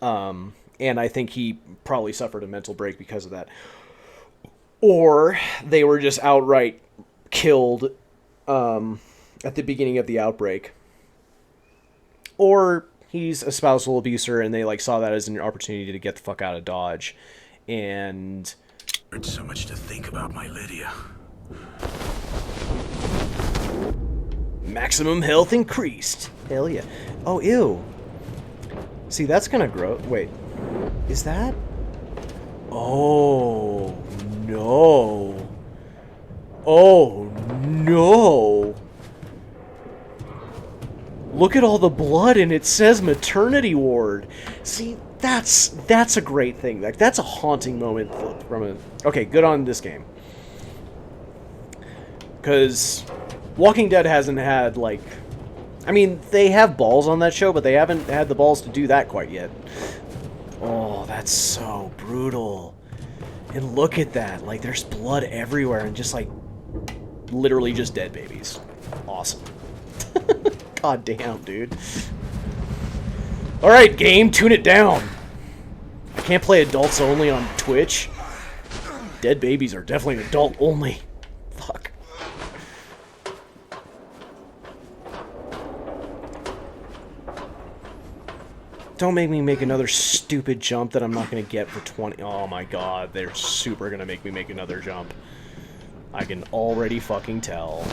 And I think he probably suffered a mental break because of that. Or they were just outright killed at the beginning of the outbreak. Or he's a spousal abuser and they like saw that as an opportunity to get the fuck out of Dodge. And There's so much to think about, my Lydia. maximum health increased. Hell yeah. Oh, ew. See, that's gonna grow. Wait. Is that? Oh, no. Oh, no. Look at all the blood and it says maternity ward. See, that's a great thing. Like, that's a haunting moment from a... Okay, good on this game. Because Walking Dead hasn't had, like... I mean, they have balls on that show, but they haven't had the balls to do that quite yet. Oh, that's so brutal. And look at that. Like, there's blood everywhere and just, like... literally just dead babies. Awesome. God damn, dude. Alright, game, tune it down. I can't play adults only on Twitch. Dead babies are definitely adult only. Fuck. Don't make me make another stupid jump that I'm not going to get for 20... Oh my god, they're super going to make me make another jump. I can already fucking tell.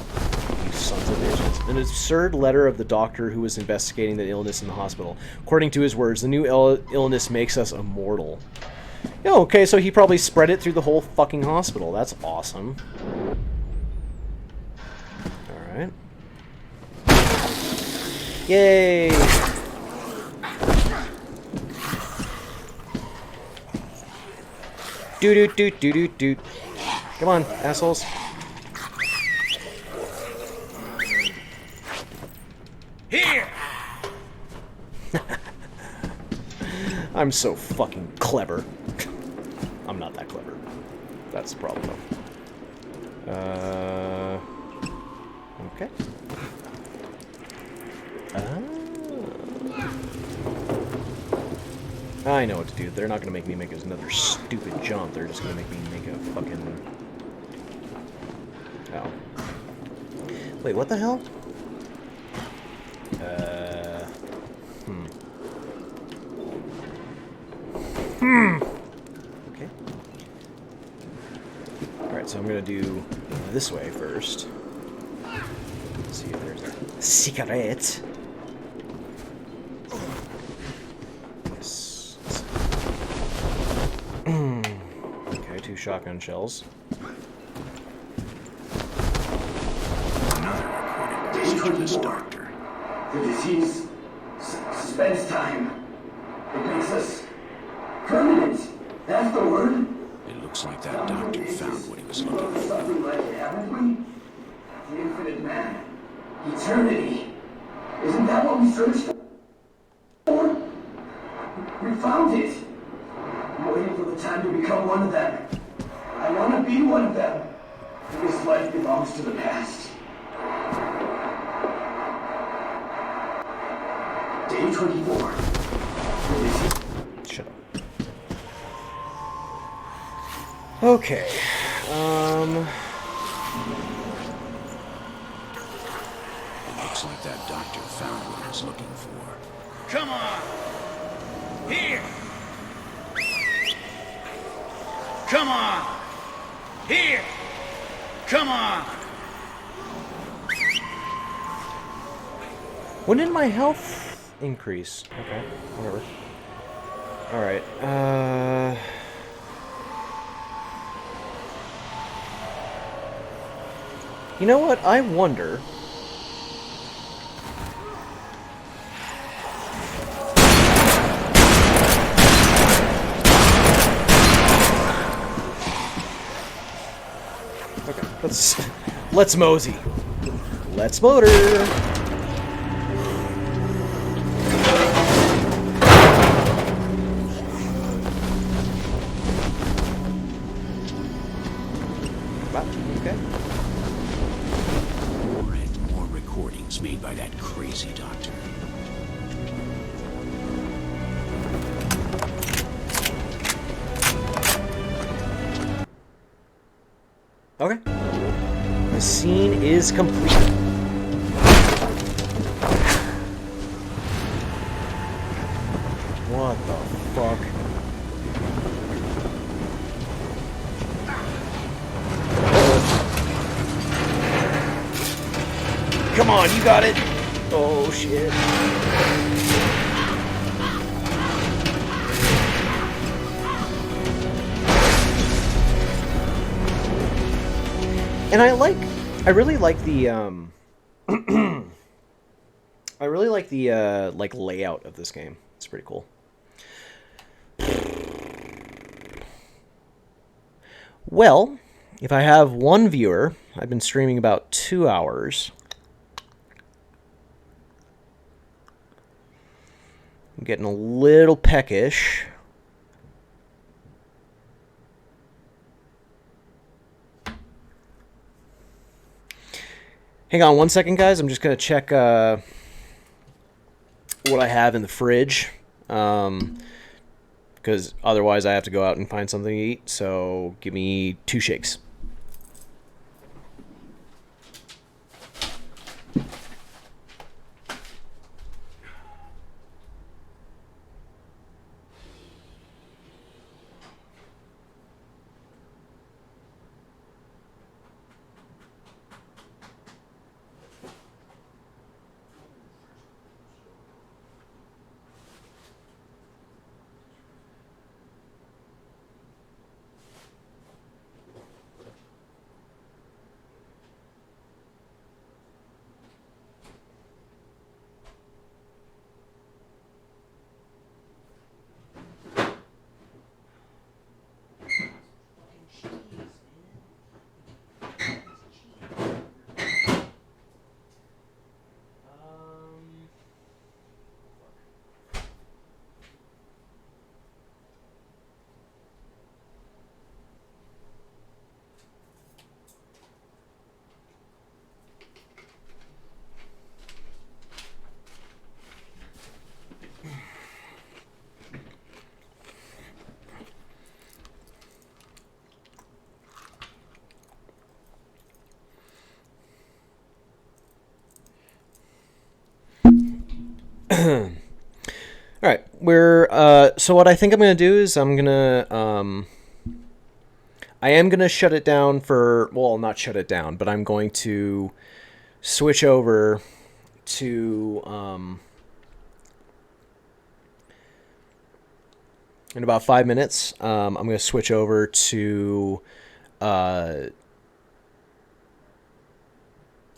You sons of bitches. An absurd letter of the doctor who was investigating the illness in the hospital. According to his words, the new illness makes us immortal. Oh, okay, so he probably spread it through the whole fucking hospital. That's awesome. Alright. Yay! Doot. Come on, assholes. Here! I'm so fucking clever. I'm not that clever. That's the problem, though. Okay. I know what to do. They're not gonna make me make another stupid jump. They're just gonna make me make a fucking... Oh. Wait, what the hell? Okay. Alright, so I'm gonna do this way first. Let's see if there's a cigarette. Yes. Okay, 2 shotgun shells. Another recorded message from this doctor. The disease, suspense time. It makes us permanent. That's the word. It looks like that doctor found what he was looking for. Something like it, haven't we? The infinite man. Eternity. Isn't that what we searched for? We found it. I'm waiting for the time to become one of them. I want to be one of them. This life belongs to the past. Day 24. Shut up. Okay. It looks like that doctor found what he was looking for. Come on! Here! Come on! Here! Come on! When did my health increase? Okay, whatever. Alright, you know what? I wonder... Okay, let's mosey. Let's motor. Okay. More and more recordings made by that crazy doctor. Okay. The scene is complete. What the fuck? Come on, you got it! Oh, shit. And I really like the, I really like the, like, layout of this game. It's pretty cool. Well, if I have one viewer, I've been streaming about 2 hours. I'm getting a little peckish. Hang on one second, guys. I'm just going to check what I have in the fridge. Because otherwise I have to go out and find something to eat. So give me 2 shakes. All right, so what I think I'm gonna do is I am gonna shut it down for, well, not shut it down, but I'm going to switch over to in about 5 minutes. I'm gonna switch over to I'm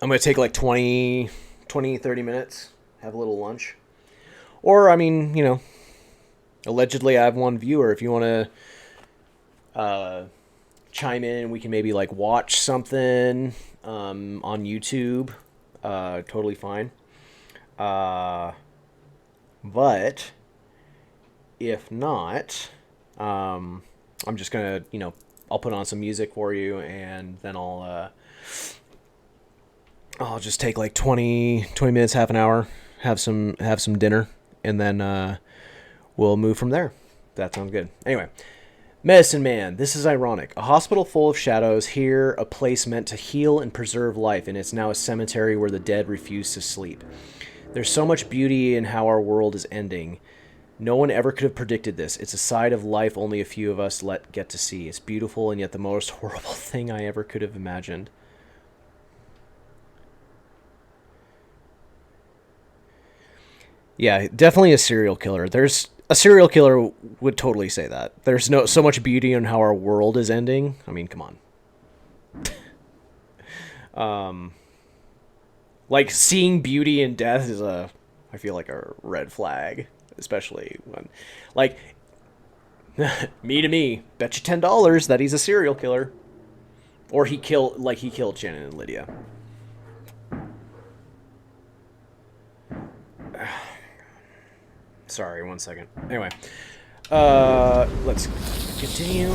gonna take like 20, 30 minutes, have a little lunch. Or, I mean, you know, allegedly I have 1 viewer. If you want to chime in, we can maybe, like, watch something on YouTube. Totally fine. But if not, I'm just going to, you know, I'll put on some music for you, and then I'll just take, like, 20 minutes, half an hour, have some dinner. And then we'll move from there. That sounds good. Anyway, Medicine Man. This is ironic. A hospital full of shadows, here a place meant to heal and preserve life, and it's now a cemetery where the dead refuse to sleep. There's so much beauty in how our world is ending. No one ever could have predicted this. It's a side of life only a few of us get to see. It's beautiful and yet the most horrible thing I ever could have imagined. Yeah, definitely a serial killer. A serial killer would totally say that. There's so much beauty in how our world is ending. I mean, come on. Like, seeing beauty in death is I feel like a red flag, especially when, like, me, bet you $10 that he's a serial killer, or he killed Shannon and Lydia. Sorry, 1 second. Anyway, let's continue.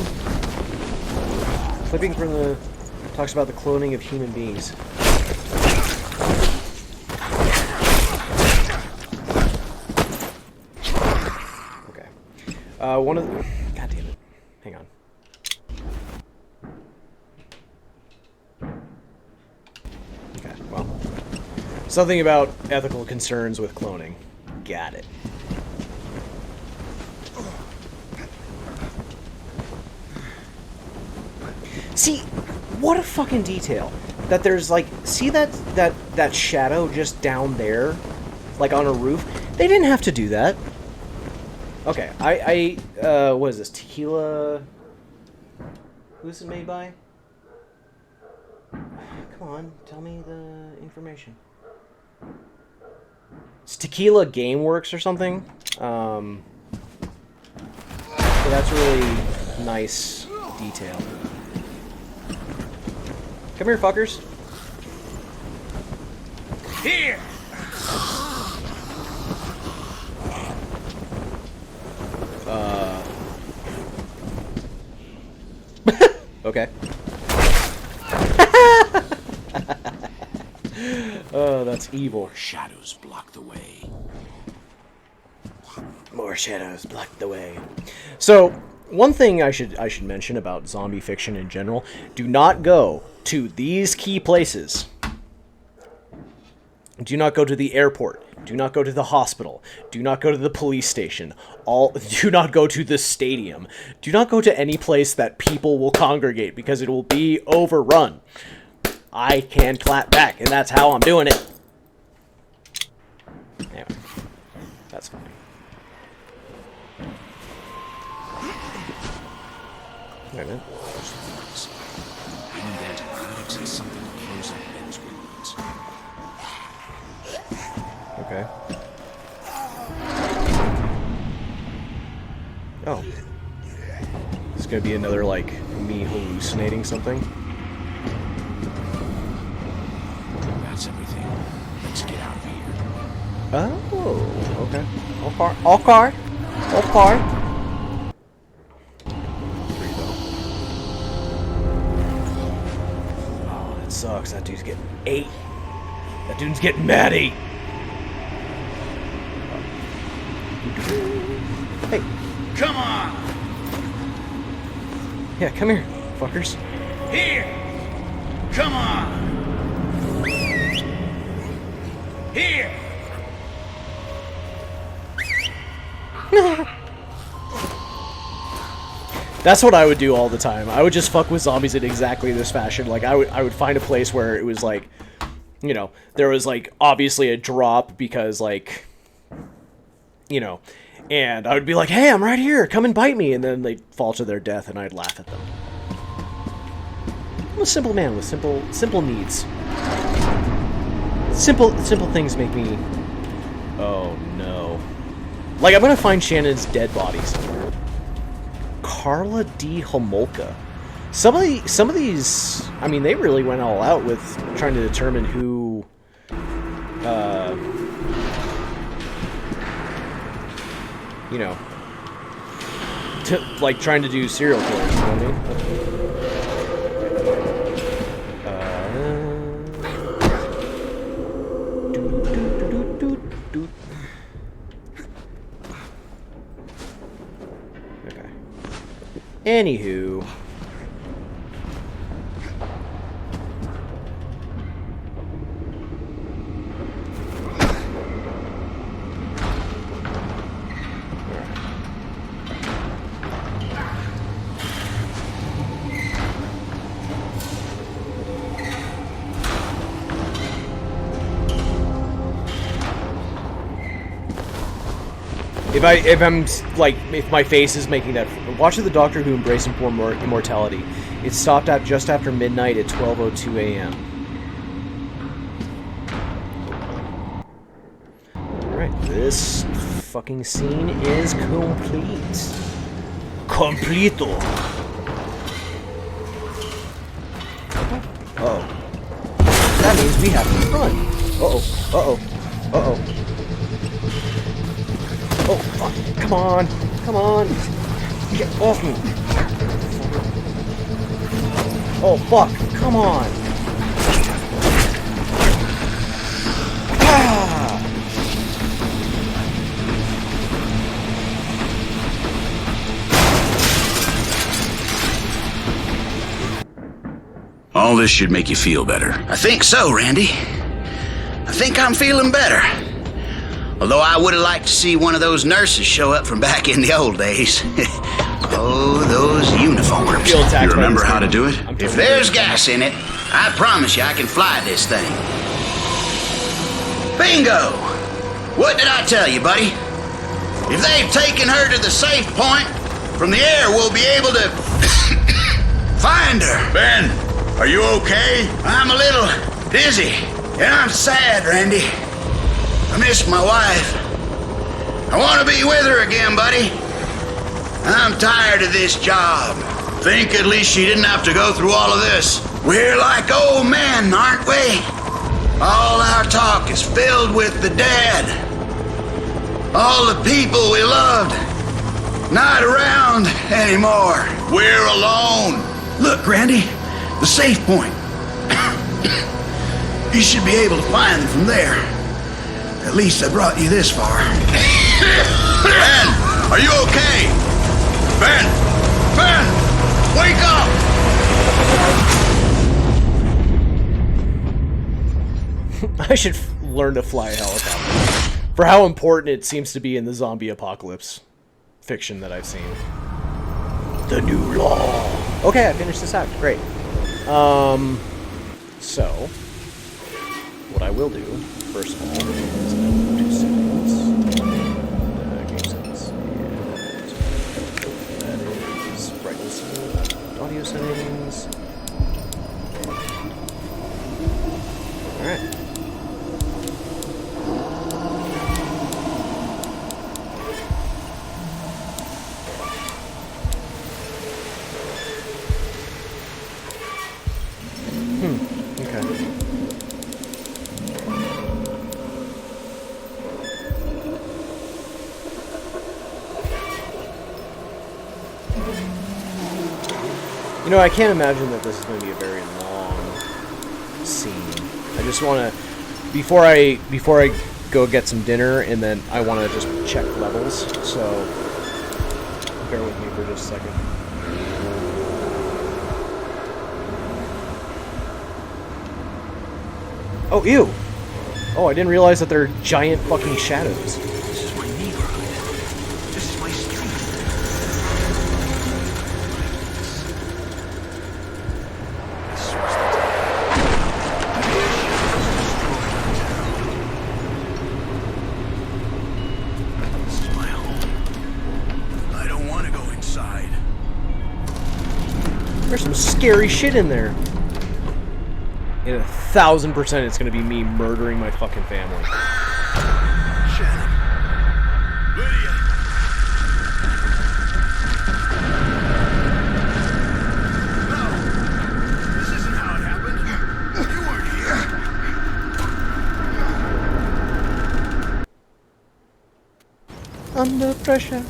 Clipping from the talks about the cloning of human beings. Okay. One of the... God damn it. Hang on. Okay, well. Something about ethical concerns with cloning. Got it. See, what a fucking detail. That there's, like, see that shadow just down there? Like, on a roof? They didn't have to do that. Okay, what is this? Tequila... Who's it made by? Come on, tell me the information. It's Tequila Gameworks or something. So that's a really nice detail. Come here, fuckers. Here! Okay. Oh, that's evil. Shadows block the way. More shadows block the way. So, one thing I should mention about zombie fiction in general: do not go to these key places. Do not go to the airport. Do not go to the hospital. Do not go to the police station. Do not go to the stadium. Do not go to any place that people will congregate, because it will be overrun. I can clap back, and that's how I'm doing it. Anyway, that's fine. Wait a minute. I need antibiotics and something to close up Ben's wounds. Okay. Oh. It's gonna be another, like, me hallucinating something. That's everything. Let's get out of here. Oh, okay. Okay. Oh, that sucks. That dude's getting 8. That dude's getting mad 8. Hey. Come on! Yeah, come here, fuckers. Here! Come on! Here! That's what I would do all the time. I would just fuck with zombies in exactly this fashion. Like, I would find a place where it was like, you know, there was like obviously a drop because, like, you know, and I would be like, hey, I'm right here, come and bite me, and then they'd fall to their death and I'd laugh at them. I'm a simple man with simple needs. Simple things make me... Oh no. Like, I'm gonna find Shannon's dead body somewhere. Carla D. Homolka. Some of these, I mean, they really went all out with trying to determine who, you know, like trying to do serial killers, you know what I mean? Okay. Anywho. If my face is making that, watch The Doctor Who Embrace Immortality. It stopped at just after midnight at 12:02 a.m. Alright, this fucking scene is complete. Completo! Uh-oh. That means we have to run. Uh-oh. Oh, fuck. Come on. Get off me. Oh, fuck. Come on. Ah. All this should make you feel better. I think so, Randy. I think I'm feeling better. Although I would have liked to see one of those nurses show up from back in the old days. Oh, those uniforms. You remember how to do it? If there's gas in it, I promise you I can fly this thing. Bingo! What did I tell you, buddy? If they've taken her to the safe point, from the air we'll be able to find her. Ben, are you okay? I'm a little dizzy, and I'm sad, Randy. I miss my wife. I want to be with her again, buddy. I'm tired of this job. Think at least she didn't have to go through all of this. We're like old men, aren't we? All our talk is filled with the dead. All the people we loved, not around anymore. We're alone. Look, Randy, the safe point. You should be able to find them from there. At least I brought you this far. Ben, are you okay? Ben! Ben! Wake up! I should learn to fly a helicopter. For how important it seems to be in the zombie apocalypse fiction that I've seen. The new law. Okay, I finished this act. Great. So, what I will do, first of all, is I will go to settings. Game settings. And that is brightness, audio settings. Alright. Okay. You know, I can't imagine that this is going to be a very long scene. I just want to, before I go get some dinner, and then I want to just check levels. So bear with me for just a second. Oh, ew! Oh, I didn't realize that they're giant fucking shadows. This is my neighborhood. This is my street. This was the This is my home. I don't want to go inside. There's some scary shit in there. And 1,000% it's gonna be me murdering my fucking family. Shannon. Lydia. No. This isn't how it happened. You weren't here. Under pressure.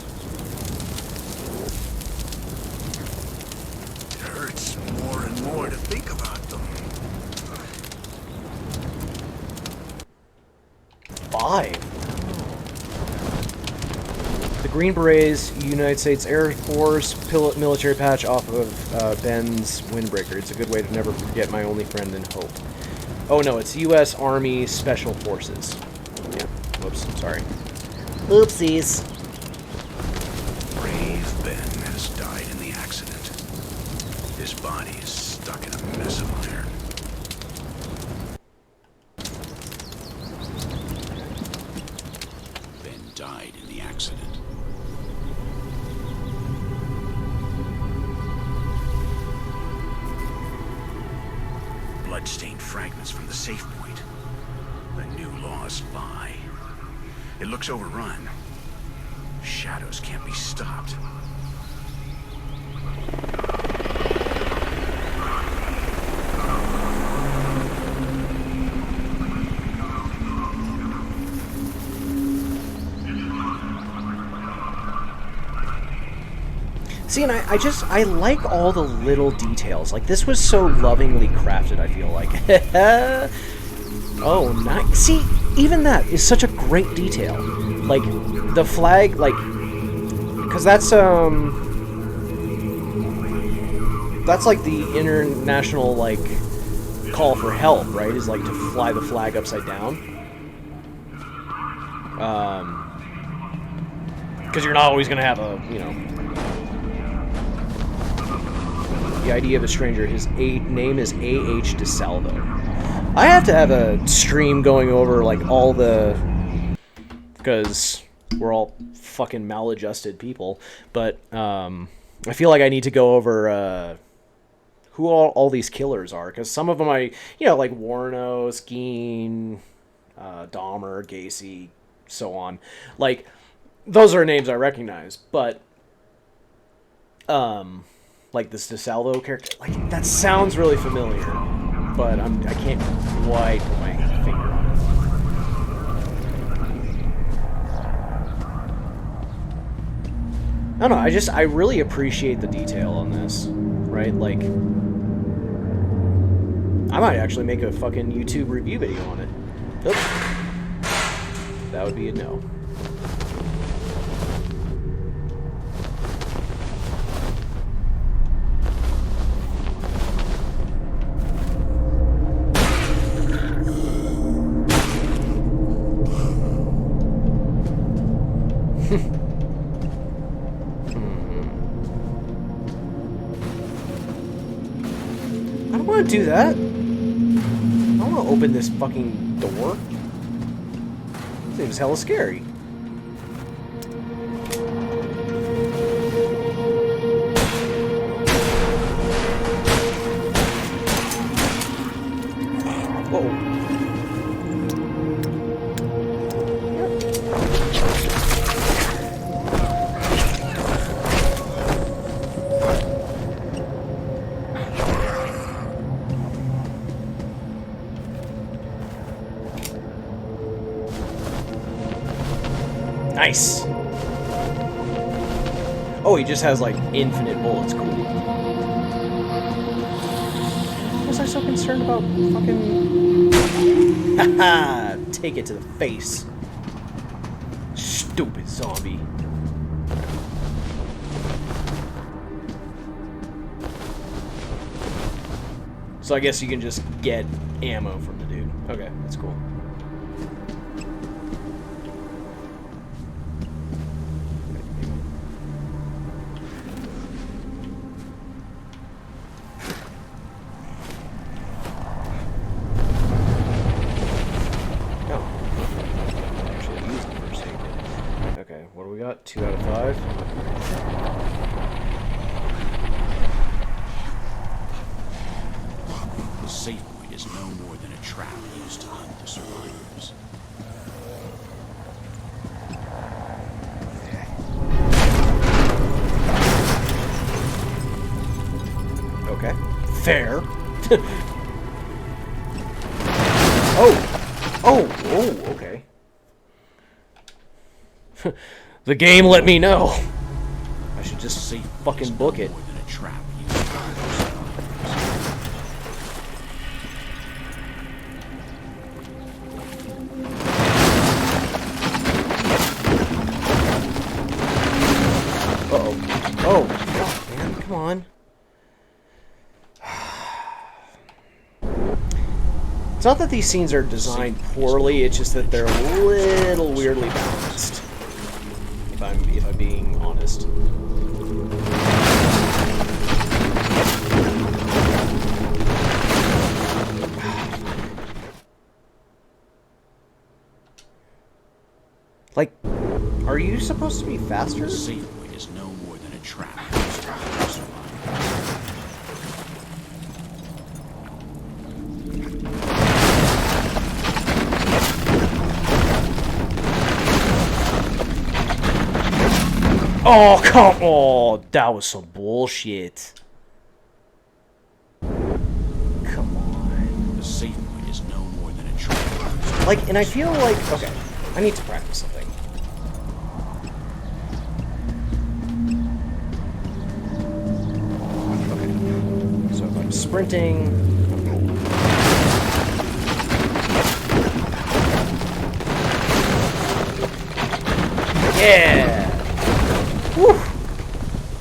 It hurts more and more to think about them. 5. The Green Berets, United States Air Force military patch off of Ben's windbreaker. It's a good way to never forget my only friend and hope. Oh no, it's U.S. Army Special Forces. Yeah, whoops, sorry. Oopsies. Brave Ben has died in the accident. His body is stuck in a mess of iron. Ben died in the accident. Bloodstained fragments from the safe point. The new laws lie. It looks overrun. Shadows can't be stopped. See, and I like all the little details. Like, this was so lovingly crafted, I feel like. Oh, nice. See, even that is such a great detail. Like, the flag, like, because that's like the international, like, call for help, right? Is, like, to fly the flag upside down. Because you're not always going to have a, you know... The idea of a stranger. His name is A.H. DeSalvo. I have to have a stream going over, like, all the... Because we're all fucking maladjusted people. But, I feel like I need to go over, who all these killers are. Because some of them you know, like Warno, Skeen, Dahmer, Gacy, so on. Like, those are names I recognize. But, like this DeSalvo character, like, that sounds really familiar, but I can't quite put my finger on it. I don't know, I really appreciate the detail on this, right? Like, I might actually make a fucking YouTube review video on it. Oops. That would be a no. I don't want to do that. I don't want to open this fucking door. Seems hella scary. Whoa. Nice! Oh, he just has, like, infinite bullets. Cool. Why was I so concerned about fucking... Haha! Take it to the face. Stupid zombie. So I guess you can just get ammo from the dude. Okay, that's cool. What do we got? 2 out of 5. The safe point is no more than a trap used to hunt the survivors. Okay. Fair. Oh! Oh! Oh, okay. The game let me know. I should just say fucking book it. Uh-oh. Oh, God, man, come on. It's not that these scenes are designed poorly, it's just that they're a little weirdly balanced. If I'm being honest. Like, are you supposed to be faster? The safe point is no more than a trap. Oh, come on! That was some bullshit. Come on. The safe point is no more than a trap. Like, and I feel like... Okay, I need to practice something. Okay. So if I'm sprinting... Yeah! Whew.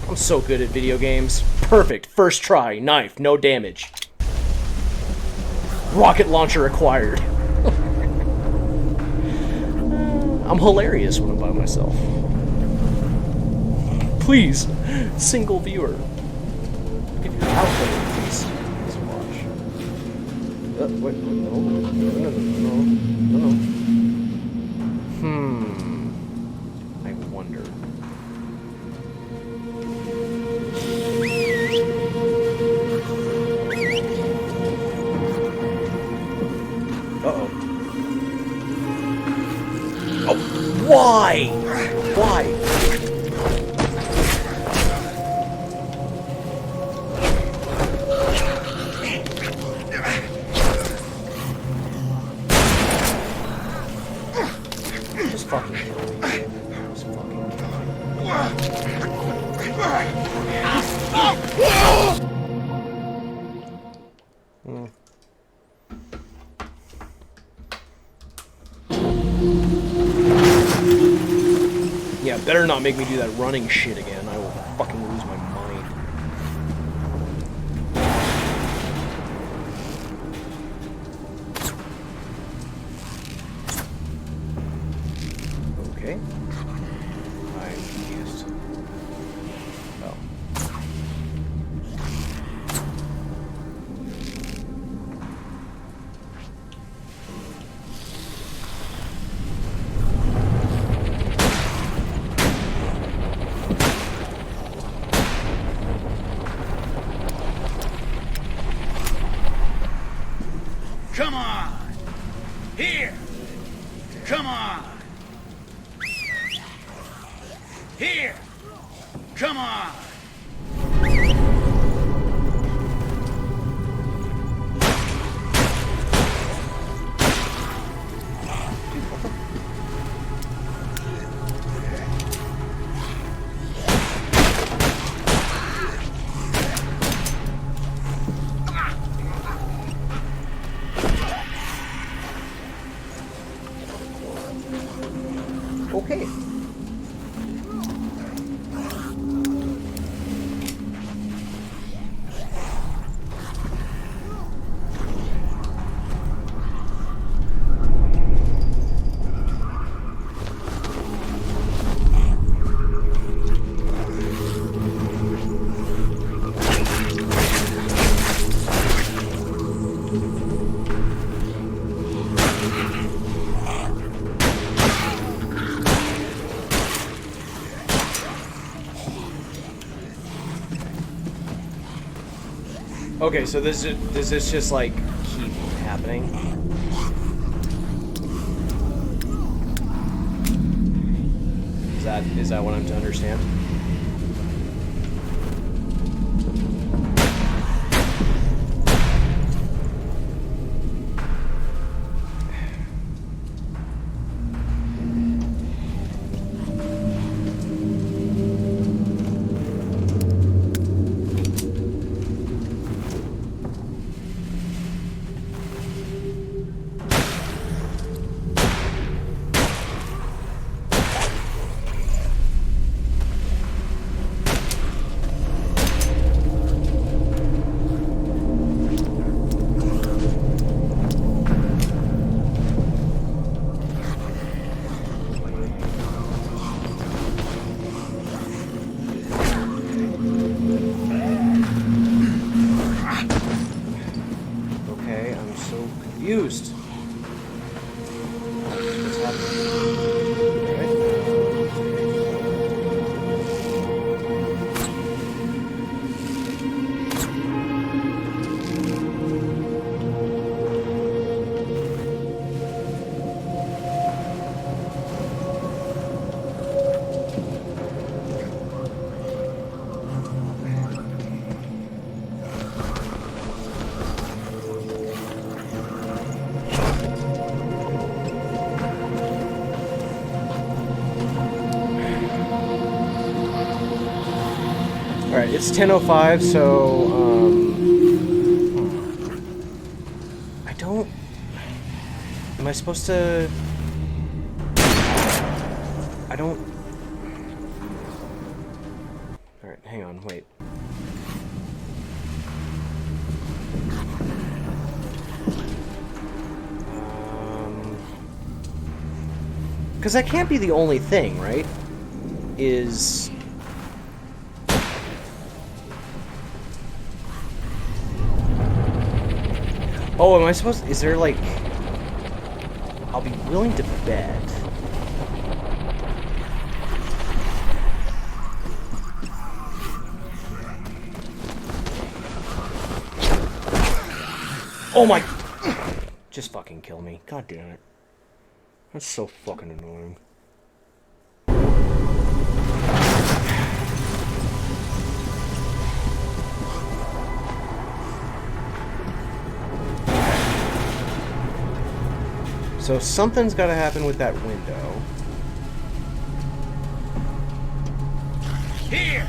I'm so good at video games. Perfect. First try. Knife. No damage. Rocket launcher acquired. I'm hilarious when I'm by myself. Please. Single viewer. I'll play it, please. Let's watch. Wait. No. I wonder. Uh-oh. Oh, why? Why? Just fucking kill me. Just fucking kill me. Better not make me do that running shit again. I will fucking lose my mind. Okay. I'm confused. Oh. Come on! Here! Come on! Here! Come on! Okay. Okay, so does this just like keep happening? Is that what I'm to understand? Confused. What's happening? Alright, it's 10:05, so, I don't... Am I supposed to... I don't... Alright, hang on, wait. Because that can't be the only thing, right? Is... Oh, am I supposed... Is there, like... I'll be willing to bet. Oh my... Just fucking kill me. God damn it. That's so fucking annoying. So something's got to happen with that window. Here!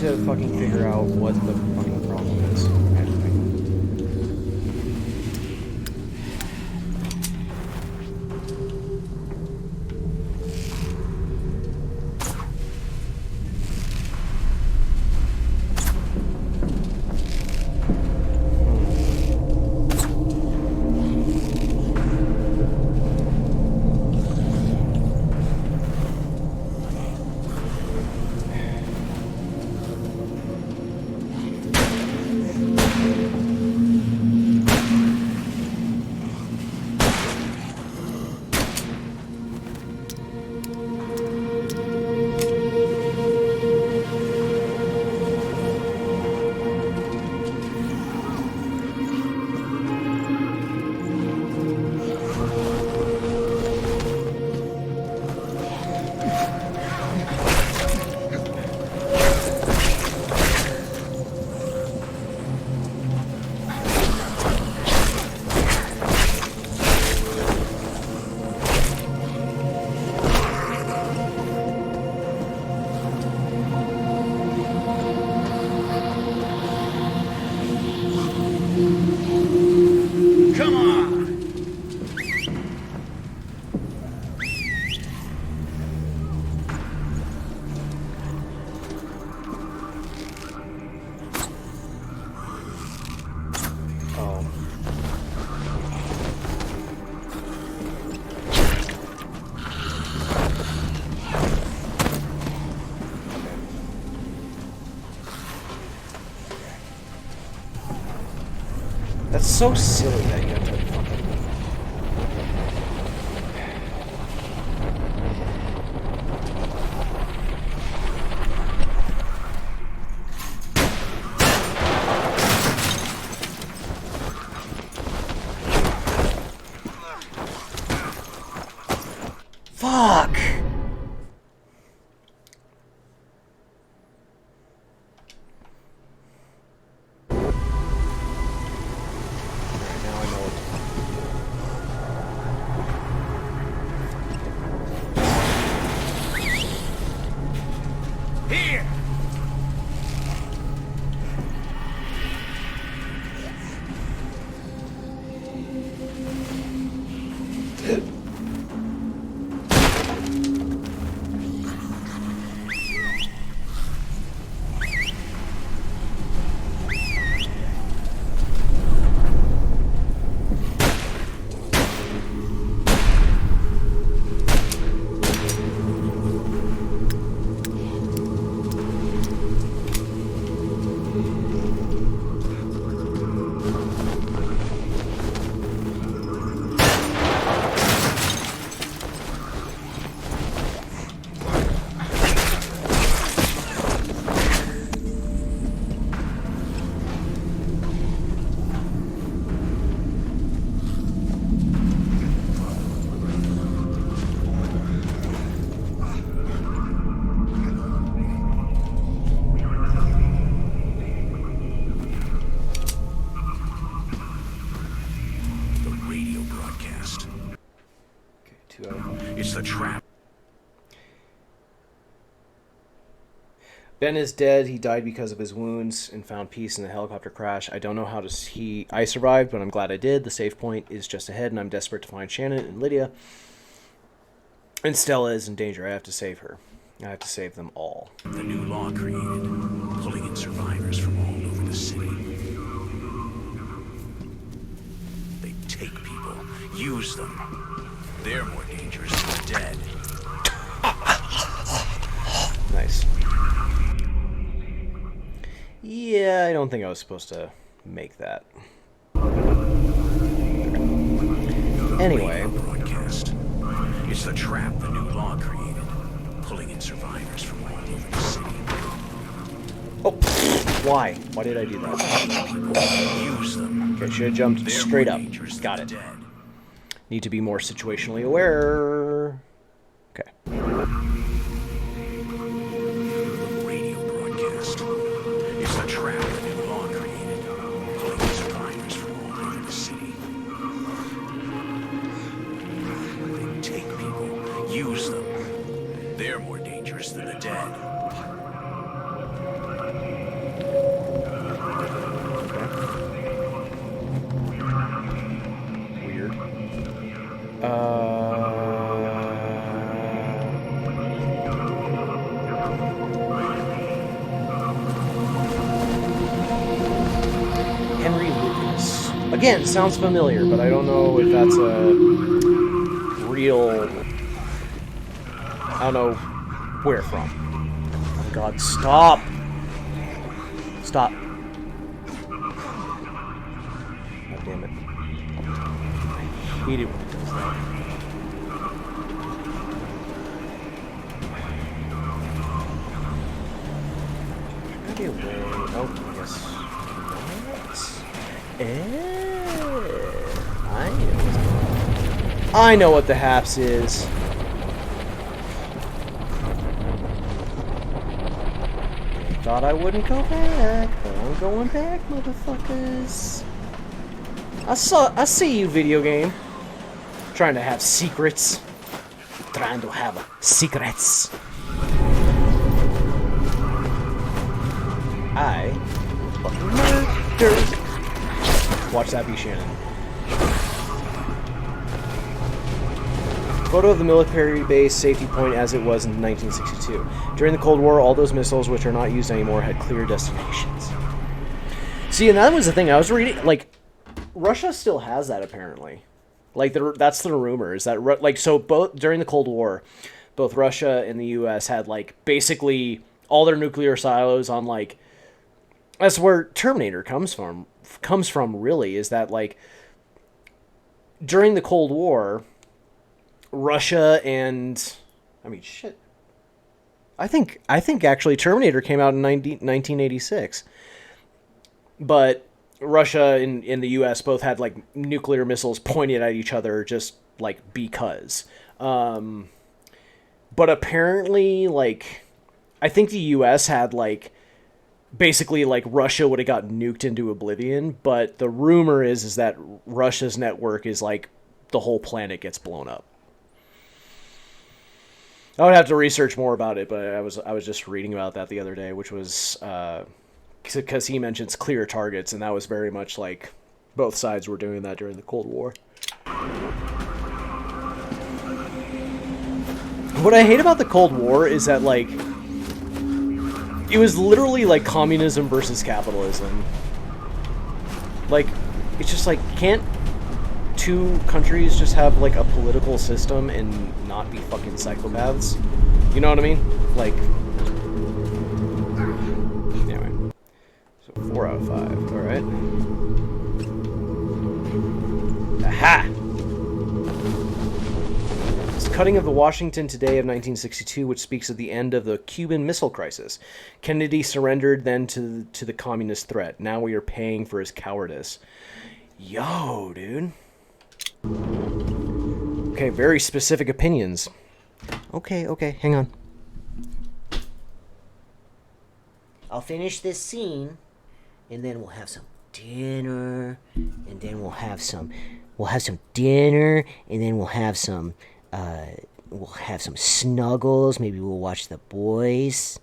to fucking figure out what the fucking problem is. That's so silly that you have to fucking... Fuck! It's the trap. Ben is dead. He died because of his wounds and found peace in the helicopter crash. I don't know how I survived, but I'm glad I did. The save point is just ahead, and I'm desperate to find Shannon and Lydia. And Stella is in danger. I have to save her. I have to save them all. The new law created, pulling in survivors from all over the city. They take people, use them. They're more dangerous than the dead. Nice. Yeah, I don't think I was supposed to make that. Anyway. Broadcast. It's the trap the new law created, pulling in survivors from all over the city. Oh, why? Why did I do that? Use them. Okay, should have jumped straight up. Got it. Dead. Need to be more situationally aware. Okay. Radio broadcast. It's the trap the new law created, pulling in survivors from all over the city. They take people, use them. They're more dangerous than the dead. Again, sounds familiar, but I don't know if that's a real... I don't know where from. Oh god, stop! Stop. God damn it. I hate it when it does that. Maybe a way. Oh, I guess. I know what the haps is. Thought I wouldn't go back, but I'm going back, motherfuckers. I see you, video game. Trying to have secrets. Trying to have secrets. I fucking murder. Watch that be Shannon. Photo of the military base safety point as it was in 1962. During the Cold War, all those missiles which are not used anymore had clear destinations. See, and that was the thing. I was reading, like, Russia still has that apparently. Like, that's the rumor, is that, like, so both during the Cold War, both Russia and the U.S. had, like, basically all their nuclear silos on, like, that's where Terminator comes from, really, is that, like, during the Cold War, Russia and, I mean, shit. I think actually Terminator came out in 1986. But Russia and the U.S. both had, like, nuclear missiles pointed at each other just, like, because. But apparently, like, I think the U.S. had, like, basically, like, Russia would have got nuked into oblivion, but the rumor is that Russia's network is, like, the whole planet gets blown up. I would have to research more about it, but I was just reading about that the other day, which was because he mentions clear targets, and that was very much like both sides were doing that during the Cold War. What I hate about the Cold War is that, like, it was literally like communism versus capitalism. Like, it's just like, can't two countries just have, like, a political system and not be fucking psychopaths? You know what I mean? Like, anyway. So 4 out of 5. All right. Aha! It's cutting of the Washington Today of 1962, which speaks of the end of the Cuban Missile Crisis. Kennedy surrendered then to the communist threat. Now we are paying for his cowardice. Yo, dude. Okay, very specific opinions. Okay, hang on. I'll finish this scene, and then we'll have some dinner, and then we'll have some dinner, and then we'll have some snuggles. Maybe we'll watch The Boys.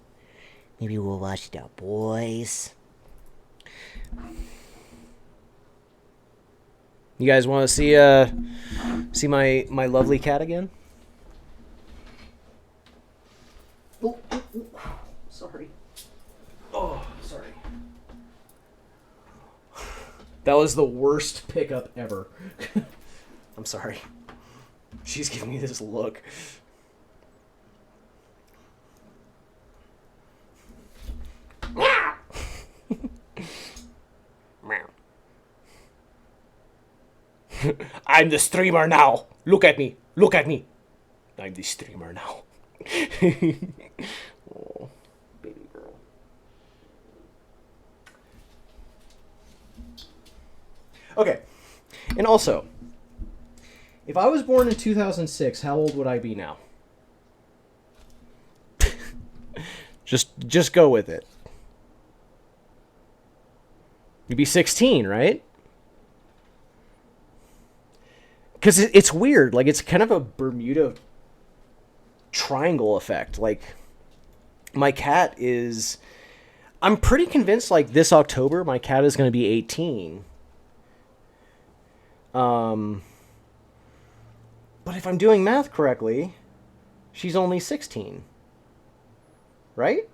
You guys want to see my lovely cat again? Oh, sorry. Oh, sorry. That was the worst pickup ever. I'm sorry. She's giving me this look. I'm the streamer now. Look at me. I'm the streamer now. Oh, baby girl. Okay. And also, if I was born in 2006, how old would I be now? Just go with it. You'd be 16, right? Because it's weird. Like, it's kind of a Bermuda Triangle effect. Like, my cat is... I'm pretty convinced, like, this October, my cat is going to be 18. But if I'm doing math correctly, she's only 16. Right?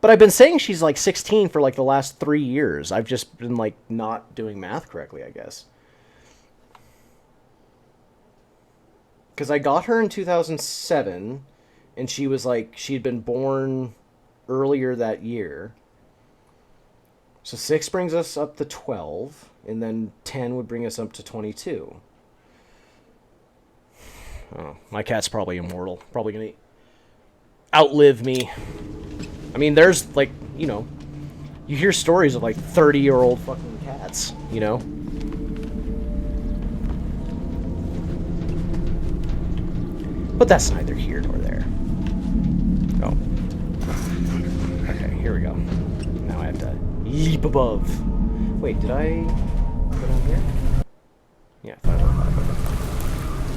But I've been saying she's like 16 for like the last 3 years. I've just been like not doing math correctly, I guess. Because I got her in 2007, and she was like, she'd been born earlier that year. So 6 brings us up to 12, and then 10 would bring us up to 22. Oh, my cat's probably immortal. Probably going to outlive me. I mean, there's like, you know, you hear stories of like 30-year-old fucking cats, you know? But that's neither here nor there. Oh. Okay, here we go. Now I have to leap above. Wait, did I go down here? Yeah, 5 out of 5.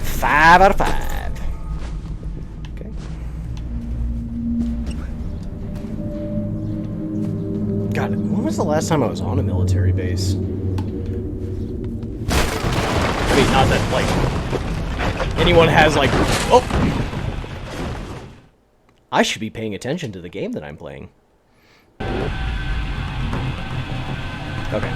5 out of 5. Okay. God, when was the last time I was on a military base? I mean, not that, like, anyone has, like... Oh! I should be paying attention to the game that I'm playing. Okay.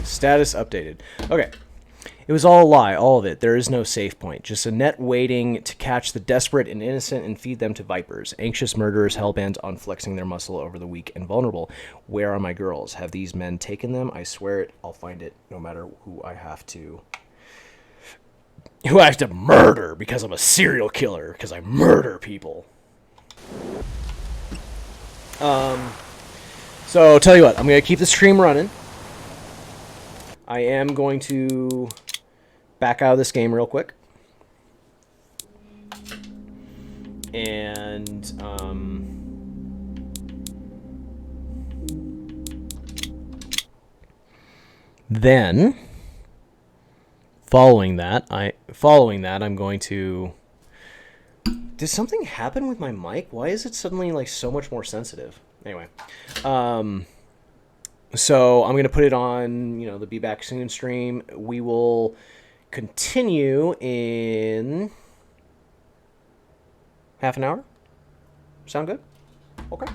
Status updated. Okay. It was all a lie, all of it. There is no save point. Just a net waiting to catch the desperate and innocent and feed them to vipers. Anxious murderers hellbent on flexing their muscle over the weak and vulnerable. Where are my girls? Have these men taken them? I swear it. I'll find it no matter who I have to... Who I have to murder because I'm a serial killer. Because I murder people. So, tell you what. I'm going to keep the stream running. I am going to back out of this game real quick. And, then, following that, I'm going to... Did something happen with my mic? Why is it suddenly, like, so much more sensitive? Anyway, so I'm going to put it on, you know, the Be Back Soon stream. We will continue in half an hour. Sound good? Okay.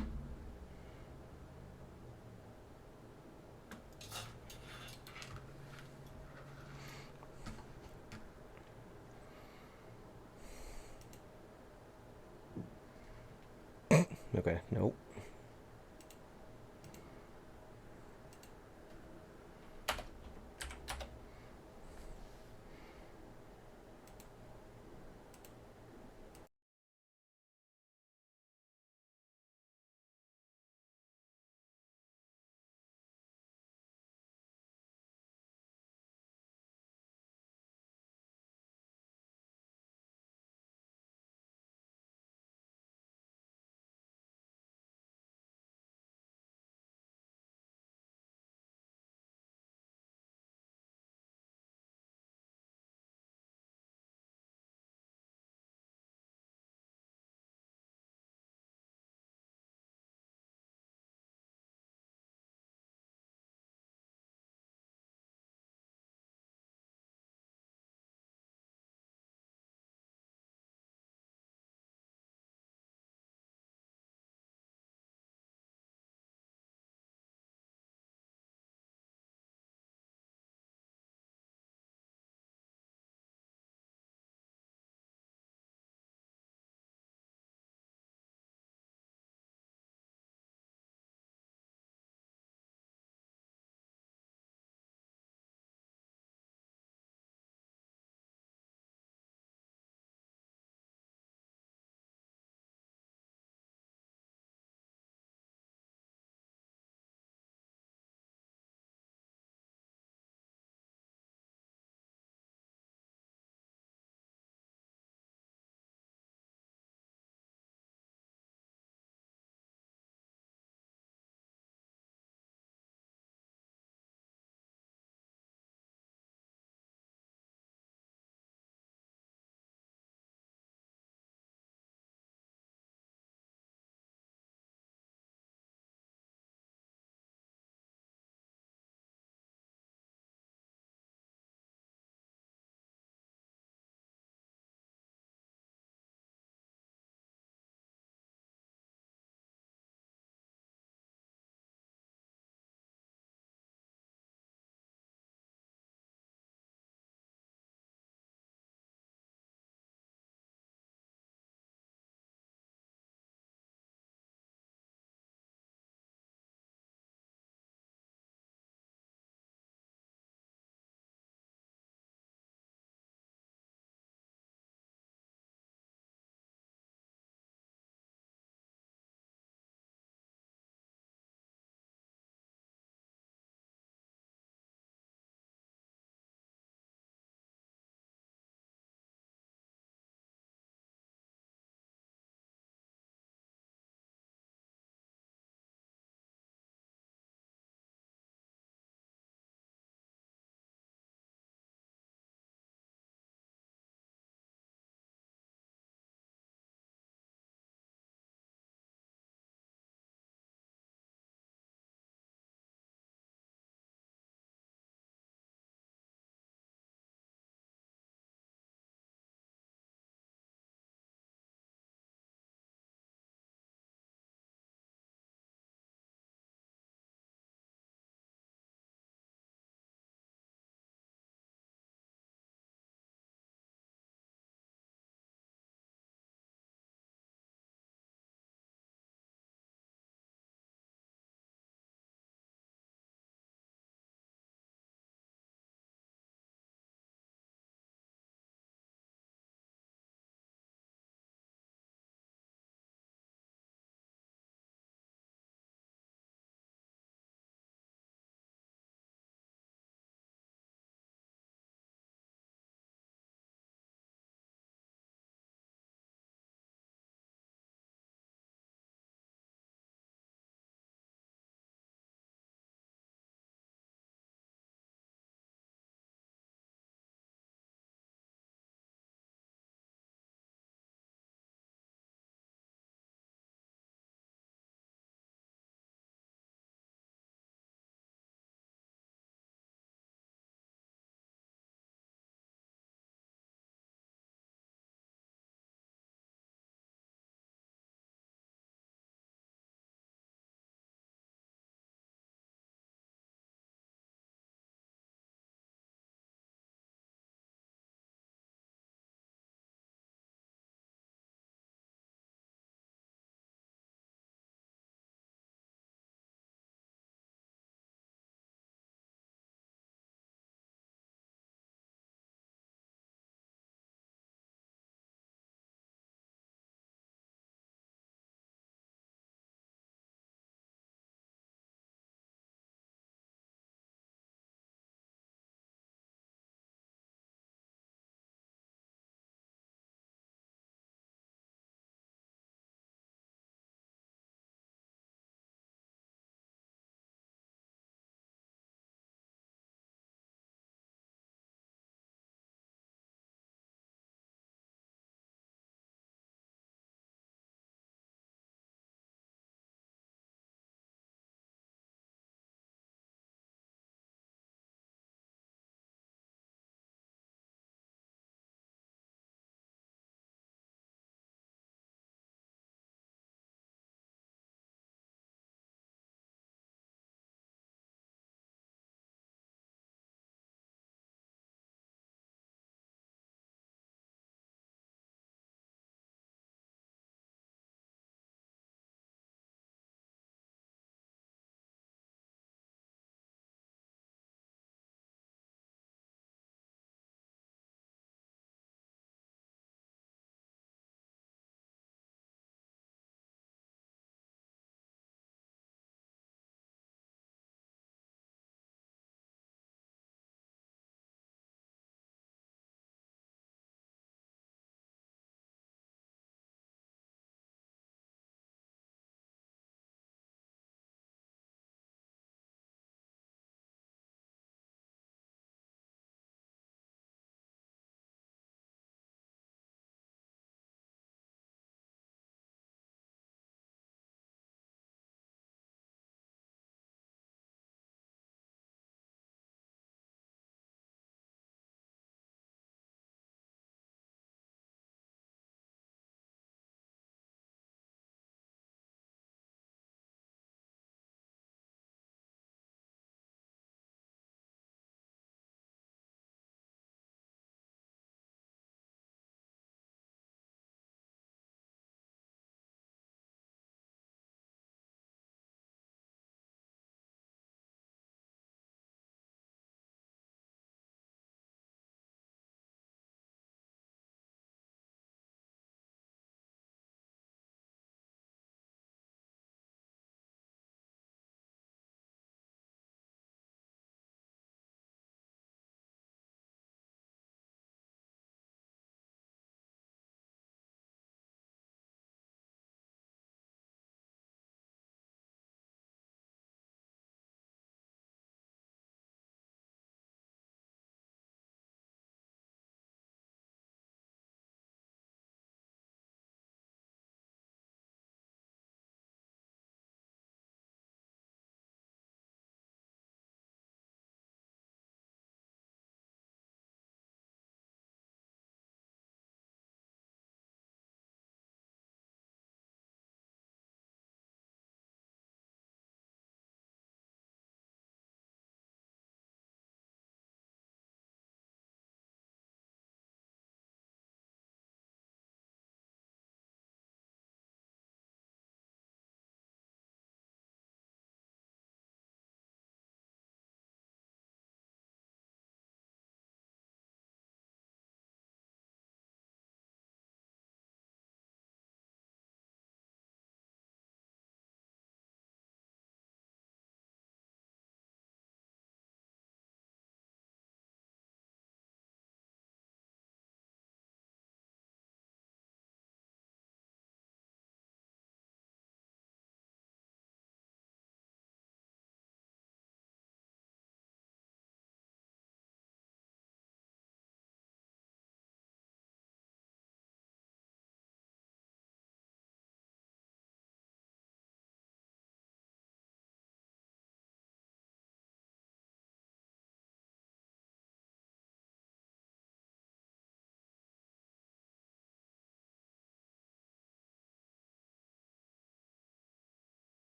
Okay, nope.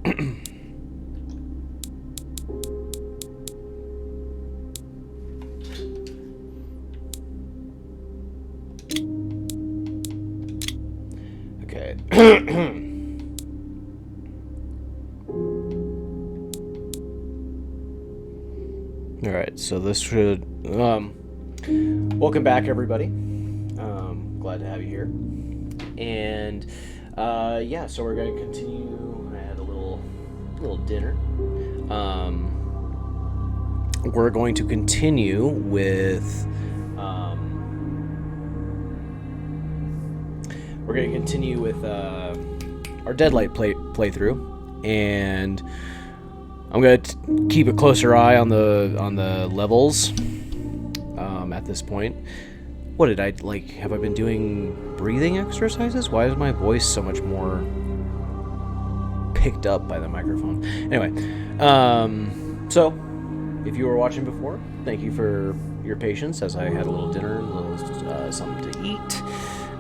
Okay. All right, so this should welcome back, everybody. Glad to have you here. And yeah, so we're going to continue. I had a little dinner. We're going to continue with our Deadlight playthrough, and I'm gonna keep a closer eye on the levels. At this point, what did I like? Have I been doing breathing exercises? Why is my voice so much more picked up by the microphone? Anyway, so if you were watching before, thank you for your patience as I had a little dinner, a little something to eat,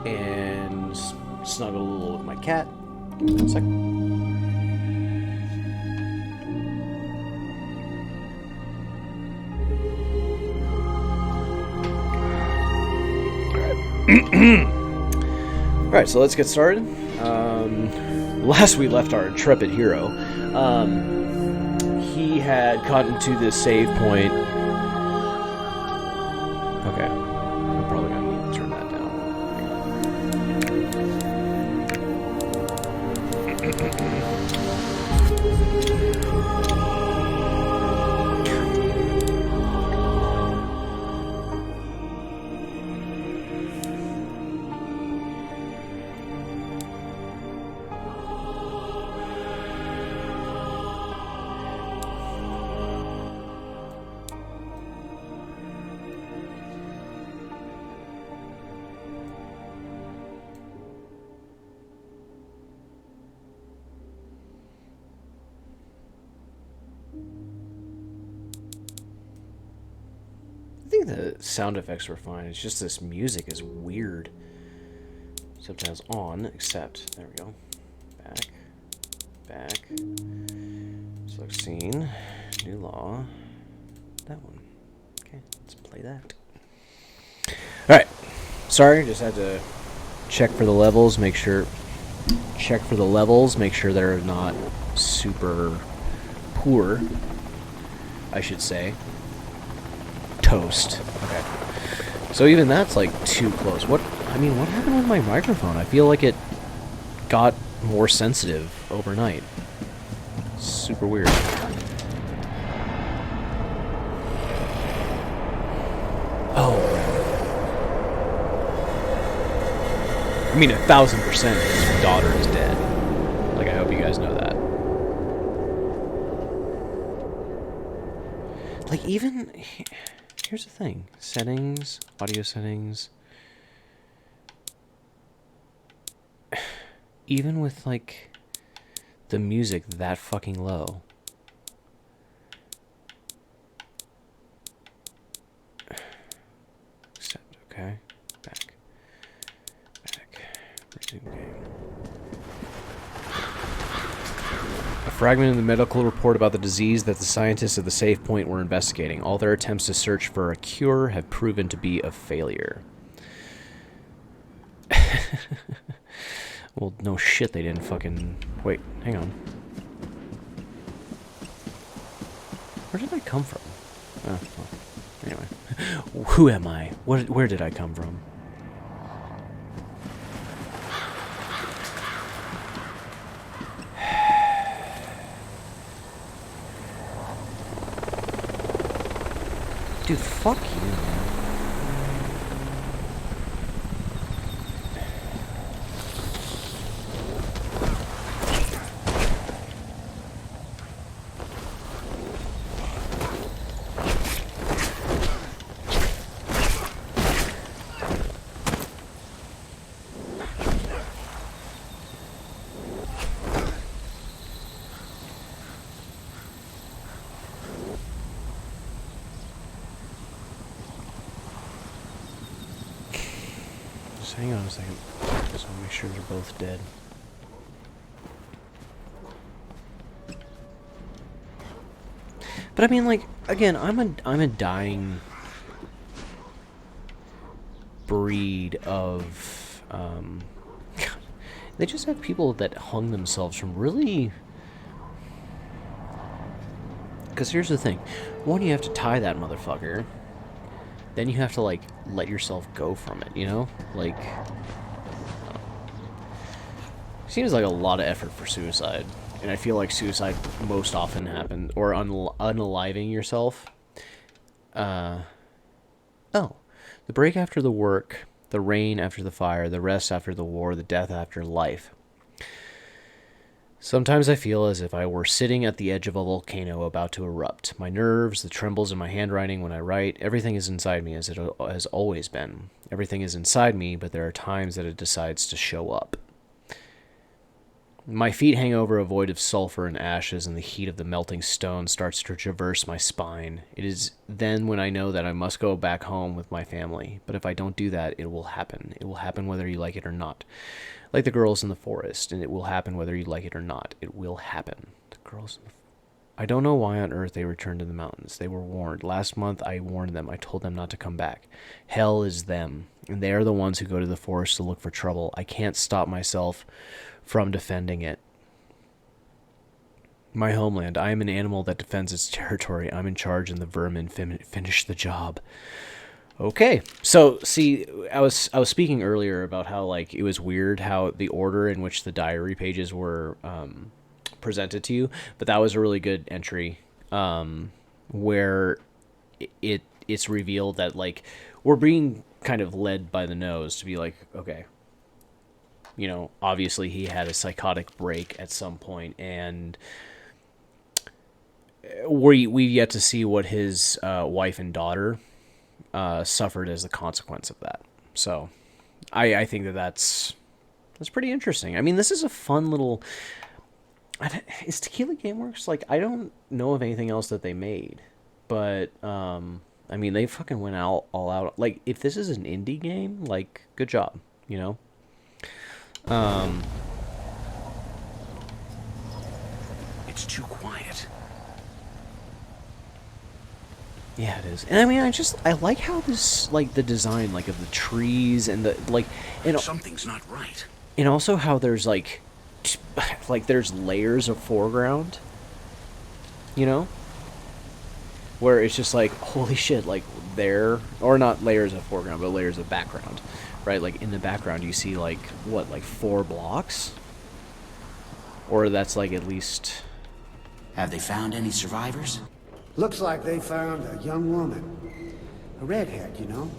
and snuggled a little with my cat. Give me 1 second. Alright, so let's get started. Last we left our intrepid hero, he had gotten to this save point. Okay, I'm probably gonna need to turn that down. I think the sound effects were fine. It's just this music is weird. Subtitles on, except, there we go. Back. Select scene, new law. That one. Okay, let's play that. Alright. Sorry, just had to check for the levels, make sure they're not super poor, I should say. Toast. Okay. So even that's like too close. What happened with my microphone? I feel like it got more sensitive overnight. Super weird. Oh. I mean, 1,000% his daughter is dead. Like, I hope you guys know that. Like, even... Here's the thing. Settings, audio settings. Even with, like, the music that fucking low. Accept, okay. Back. Resume game. A fragment in the medical report about the disease that the scientists at the save point were investigating. All their attempts to search for a cure have proven to be a failure. Well, no shit, they didn't fucking... Wait, hang on. Where did I come from? Oh, well, anyway. Who am I? Where did I come from? Dude, fuck you, man. Hang on a second. Just want to make sure they're both dead. But I mean, like, again, I'm a dying breed of, they just have people that hung themselves from really... Because here's the thing. One, you have to tie that motherfucker. Then you have to, like, let yourself go from it, you know? Like... Seems like a lot of effort for suicide. And I feel like suicide most often happens... Or unaliving yourself. Oh. The break after the work. The rain after the fire. The rest after the war. The death after life. Sometimes I feel as if I were sitting at the edge of a volcano about to erupt. My nerves, the trembles in my handwriting when I write, everything is inside me as it has always been. Everything is inside me, but there are times that it decides to show up. My feet hang over a void of sulfur and ashes, and the heat of the melting stone starts to traverse my spine. It is then when I know that I must go back home with my family. But if I don't do that, it will happen. It will happen whether you like it or not. Like the girls in the forest, and it will happen whether you like it or not. It will happen. The girls in the I don't know why on earth they returned to the mountains. They were warned. Last month I warned them. I told them not to come back. Hell is them, and they are the ones who go to the forest to look for trouble. I can't stop myself from defending it. My homeland. I am an animal that defends its territory. I'm in charge, and the vermin finish the job. Okay, so see, I was speaking earlier about how, like, it was weird how the order in which the diary pages were presented to you, but that was a really good entry, where it's revealed that, like, we're being kind of led by the nose to be like, okay, you know, obviously he had a psychotic break at some point, and we've yet to see what his wife and daughter suffered as the consequence of that. So I think that's pretty interesting. I mean, this is a fun little... Is Tequila Gameworks, like, I don't know of anything else that they made, but I mean, they fucking went all out. Like, if this is an indie game, like, good job, you know? It's too quiet. Yeah, it is. And I mean, I like how this, like, the design, like, of the trees and the, like, and something's not right. And also how there's, like there's layers of foreground, you know? Where it's just like, holy shit, like, there, or not layers of foreground, but layers of background, right? Like, in the background you see, like, what, like 4 blocks? Or that's, like, at least... Have they found any survivors? Looks like they found a young woman. A redhead, you know?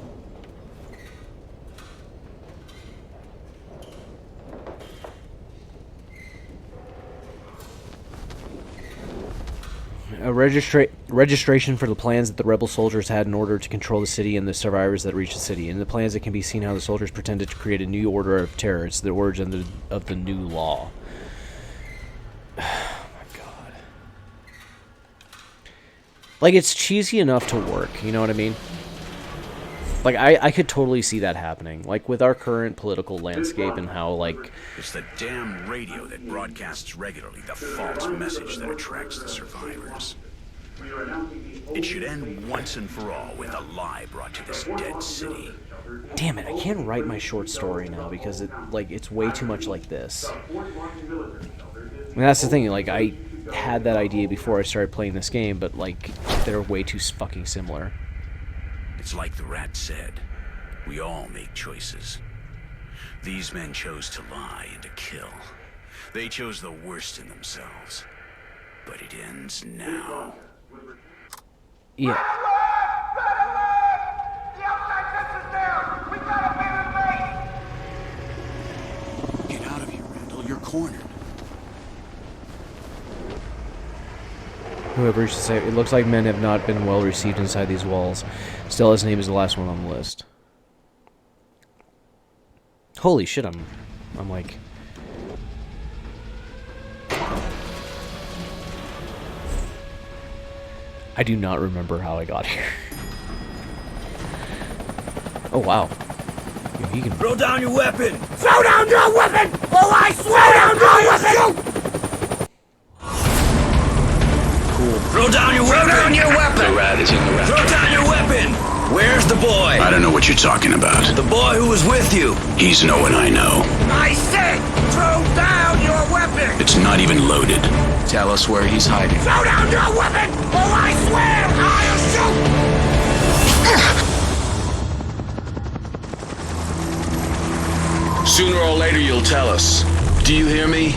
A registration for the plans that the rebel soldiers had in order to control the city and the survivors that reached the city. In the plans, it can be seen how the soldiers pretended to create a new order of terror. It's the origin of the new law. Like, it's cheesy enough to work, you know what I mean? Like, I could totally see that happening. Like, with our current political landscape and how, like... It's the damn radio that broadcasts regularly the false message that attracts the survivors. It should end once and for all with a lie brought to this dead city. Damn it, I can't write my short story now because, it's way too much like this. And that's the thing, like, I had that idea before I started playing this game, but, like, they're way too fucking similar. It's like the rat said. We all make choices. These men chose to lie and to kill. They chose the worst in themselves. But it ends now. Yeah. Get out of here, Randall. You're cornered. Whoever used to say, it looks like men have not been well received inside these walls. Stella's name is the last one on the list. Holy shit, I'm like... I do not remember how I got here. Oh, wow. Yo, he can... Throw down your weapon! Throw down your weapon! Oh, I swear down your weapon! Cool. Throw down your weapon! Throw down your weapon! The rat is in the rat. Throw down your weapon! Where's the boy? I don't know what you're talking about. The boy who was with you. He's no one I know. I said, throw down your weapon! It's not even loaded. Tell us where he's hiding. Throw down your weapon, or I swear I'll shoot! Sooner or later you'll tell us. Do you hear me?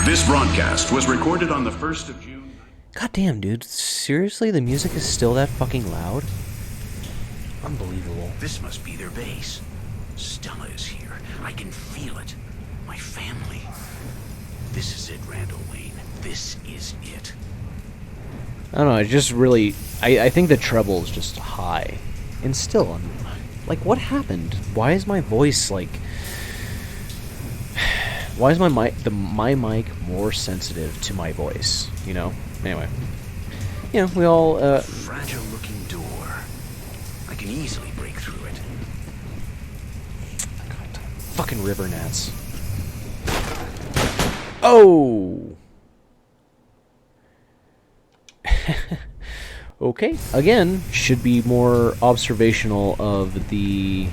This broadcast was recorded on the 1st of June. God damn, dude. Seriously? The music is still that fucking loud? Unbelievable. This must be their base. Stella is here. I can feel it. My family. This is it, Randall Wayne. This is it. I don't know, I just really... I think the treble is just high. And still, I'm... Like, what happened? Why is my voice, like... Why is my mic more sensitive to my voice? You know? Anyway. You know, we all, Fragile-looking door. I can easily break through it. God, fucking river gnats. Oh! Okay. Again, should be more observational of the,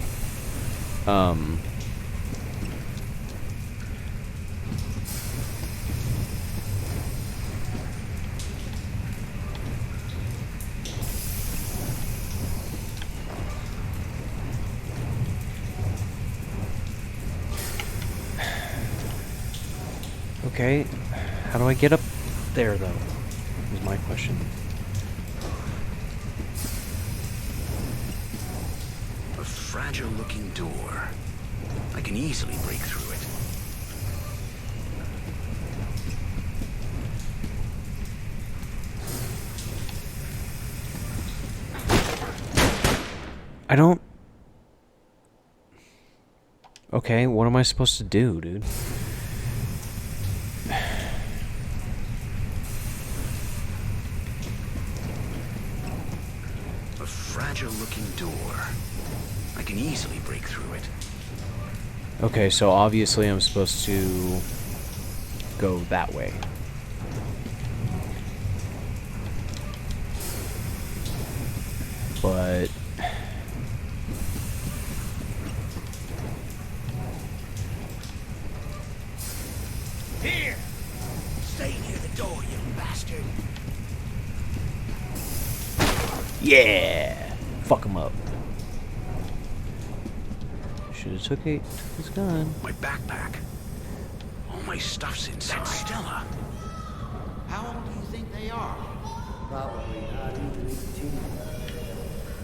Okay, how do I get up there, though? Is my question. A fragile-looking door. I can easily break through it. I don't... Okay, what am I supposed to do, dude? A fragile-looking door. I can easily break through it. Okay, so obviously I'm supposed to go that way. But... Here! Stay near the door, you bastard! Yeah! Fuck him up. Should've took his gun. My backpack. All my stuff's inside. That's Stella. How old do you think they are? Probably not even 18.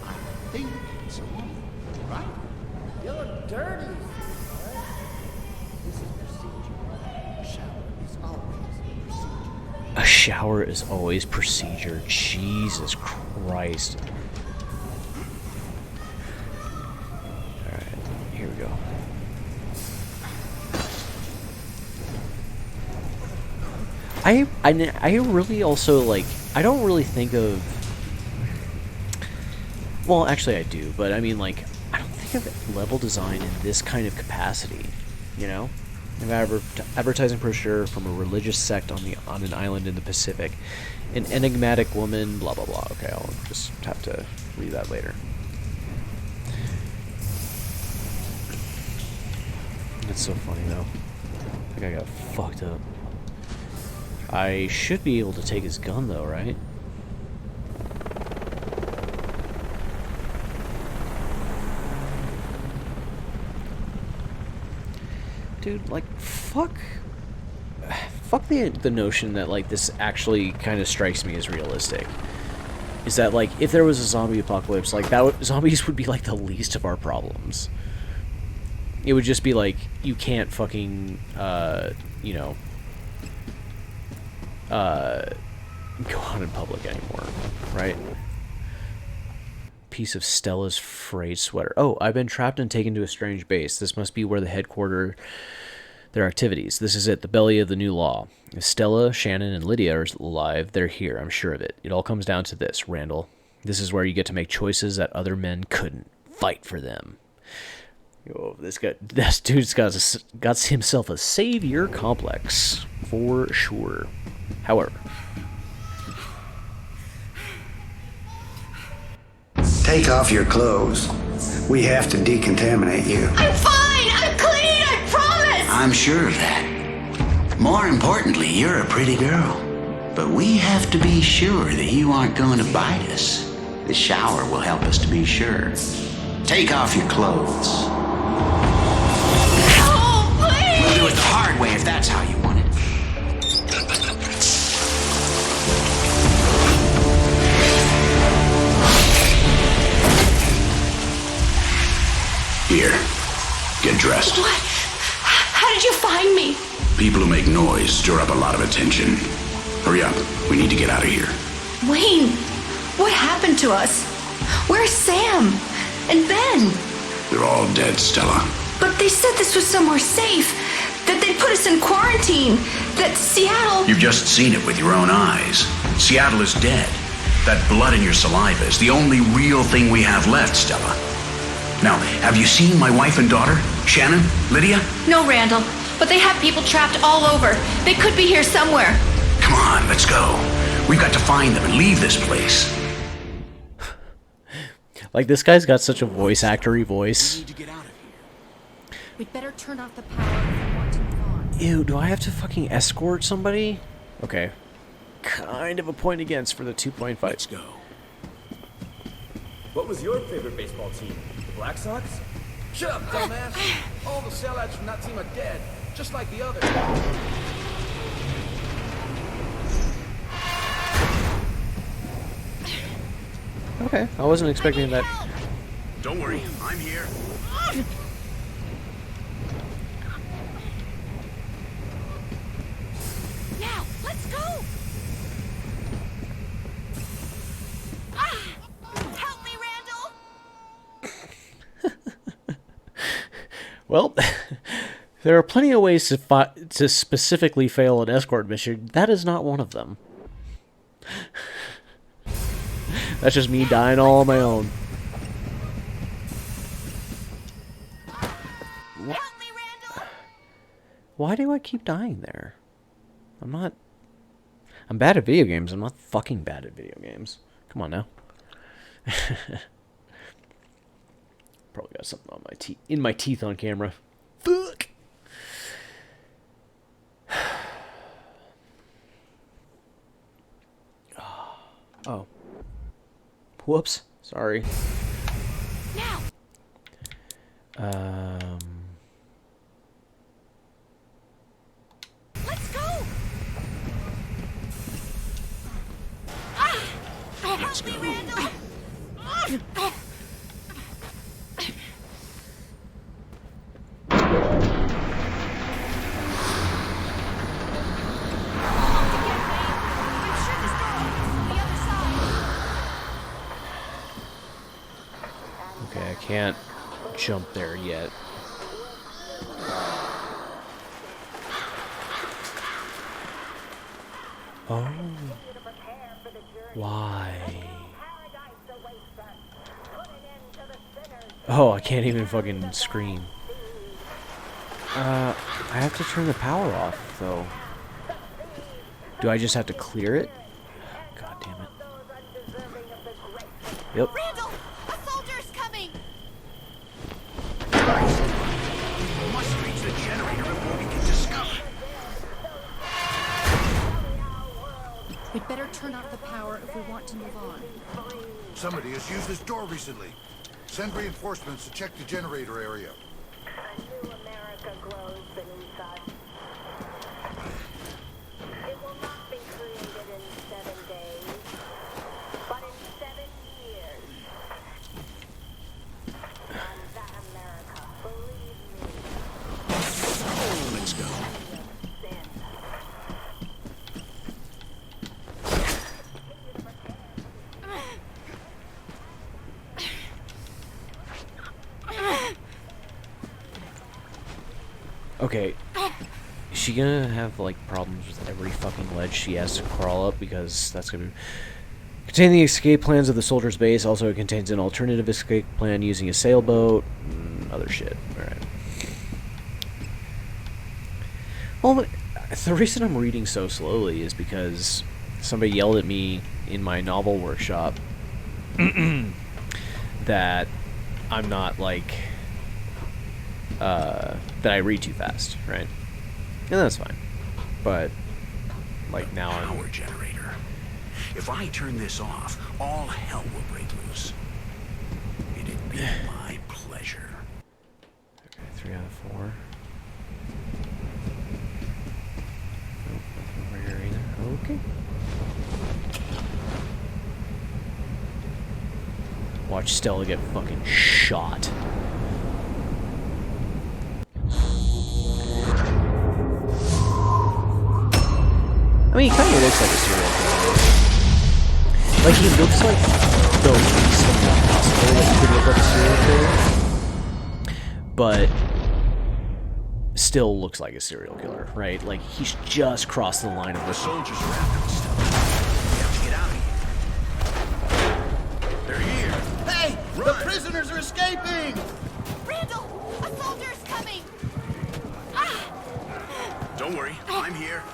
I think it's a woman, right? You look dirty. Right? This is procedure. A shower is always procedure. Jesus Christ. Alright, here we go. I really also, like, I don't really think of... Well, actually I do, but I mean, like, I don't think of level design in this kind of capacity, you know? An advertising brochure from a religious sect on an island in the Pacific. An enigmatic woman, blah blah blah. Okay, I'll just have to read that later. That's so funny though. I think I got fucked up. I should be able to take his gun though, right? Dude, like, fuck the notion that, like, this actually kind of strikes me as realistic. Is that, like, if there was a zombie apocalypse, like, zombies would be, like, the least of our problems. It would just be, like, you can't fucking, you know, go out in public anymore, right? Piece of Stella's frayed sweater. Oh, I've been trapped and taken to a strange base. This must be where the headquarters their activities. This is it, the belly of the new law. If Stella, Shannon, and Lydia are alive, they're here, I'm sure of it. It all comes down to this, Randall. This is where you get to make choices that other men couldn't. Fight for them. Yo, this dude's got himself a savior complex for sure. However, Take off your clothes. We have to decontaminate you. I'm fine! I'm clean! I promise! I'm sure of that. More importantly, you're a pretty girl. But we have to be sure that you aren't going to bite us. The shower will help us to be sure. Take off your clothes. Oh, please! We'll do it the hard way if that's how you want it. Here, get dressed. What? How did you find me? People who make noise stir up a lot of attention. Hurry up, we need to get out of here. Wayne, what happened to us? Where's Sam? And Ben? They're all dead, Stella. But they said this was somewhere safe. That they'd put us in quarantine. That Seattle... You've just seen it with your own eyes. Seattle is dead. That blood in your saliva is the only real thing we have left, Stella. Now, have you seen my wife and daughter? Shannon? Lydia? No, Randall. But they have people trapped all over. They could be here somewhere. Come on, let's go. We've got to find them and leave this place. like, this guy's got such a voice actory voice. We need to get out of here. We'd better turn off the power if we want to move on. Ew, do I have to fucking escort somebody? Okay. Kind of a point against for the 2-point fight. Let's go. What was your favorite baseball team? The Black Sox? Shut up, dumbass! All the sellouts from that team are dead, just like the others. Okay, I wasn't expecting that. Don't worry, I'm here. Now, let's go! Help me, Randall! Well, there are plenty of ways to specifically fail an escort mission. That is not one of them. That's just me dying all on my own. Help me, Randall! Why do I keep dying there? I'm bad at video games. I'm not fucking bad at video games. Come on now. Probably got something on my teeth, in my teeth on camera. Fuck. Oh. Whoops. Sorry. Now. Let's go. Help me, Randall. Okay, I can't jump there yet. Oh. Why? Oh, I can't even fucking scream. I have to turn the power off, though. Do I just have to clear it? God damn it. Yep. Randall, a soldier is coming. We must reach the generator before we can discover. We'd better turn off the power if we want to move on. Somebody has used this door recently. Send reinforcements to check the generator area. A new America grows beneath us. It will not be created in 7 days, but in 7 years. And that America, believe me, Let's go. sin. Okay. Is she gonna have, like, problems with every fucking ledge she has to crawl up? Because that's gonna contain the escape plans of the soldier's base. Also, it contains an alternative escape plan using a sailboat. other shit. All right. Well, the reason I'm reading so slowly is because somebody yelled at me in my novel workshop that I'm not like that I read too fast, right? And that's fine. But like now I'm power generator. If I turn this off, all hell will break loose. It'd be my pleasure. Okay, 3 out of 4. Nope, nothing over here either. Okay. Watch Stella get fucking shot. I mean, he kind of looks like a serial killer. Like, he looks like the least amount possible that he could look like a serial killer. But still looks like a serial killer, right? Like, he's just crossed the line of the soldiers are after us, Stella. We have to get out of here. They're here. Hey! Run. The prisoners are escaping! Randall, a soldier's coming. Ah! Don't worry, I'm here.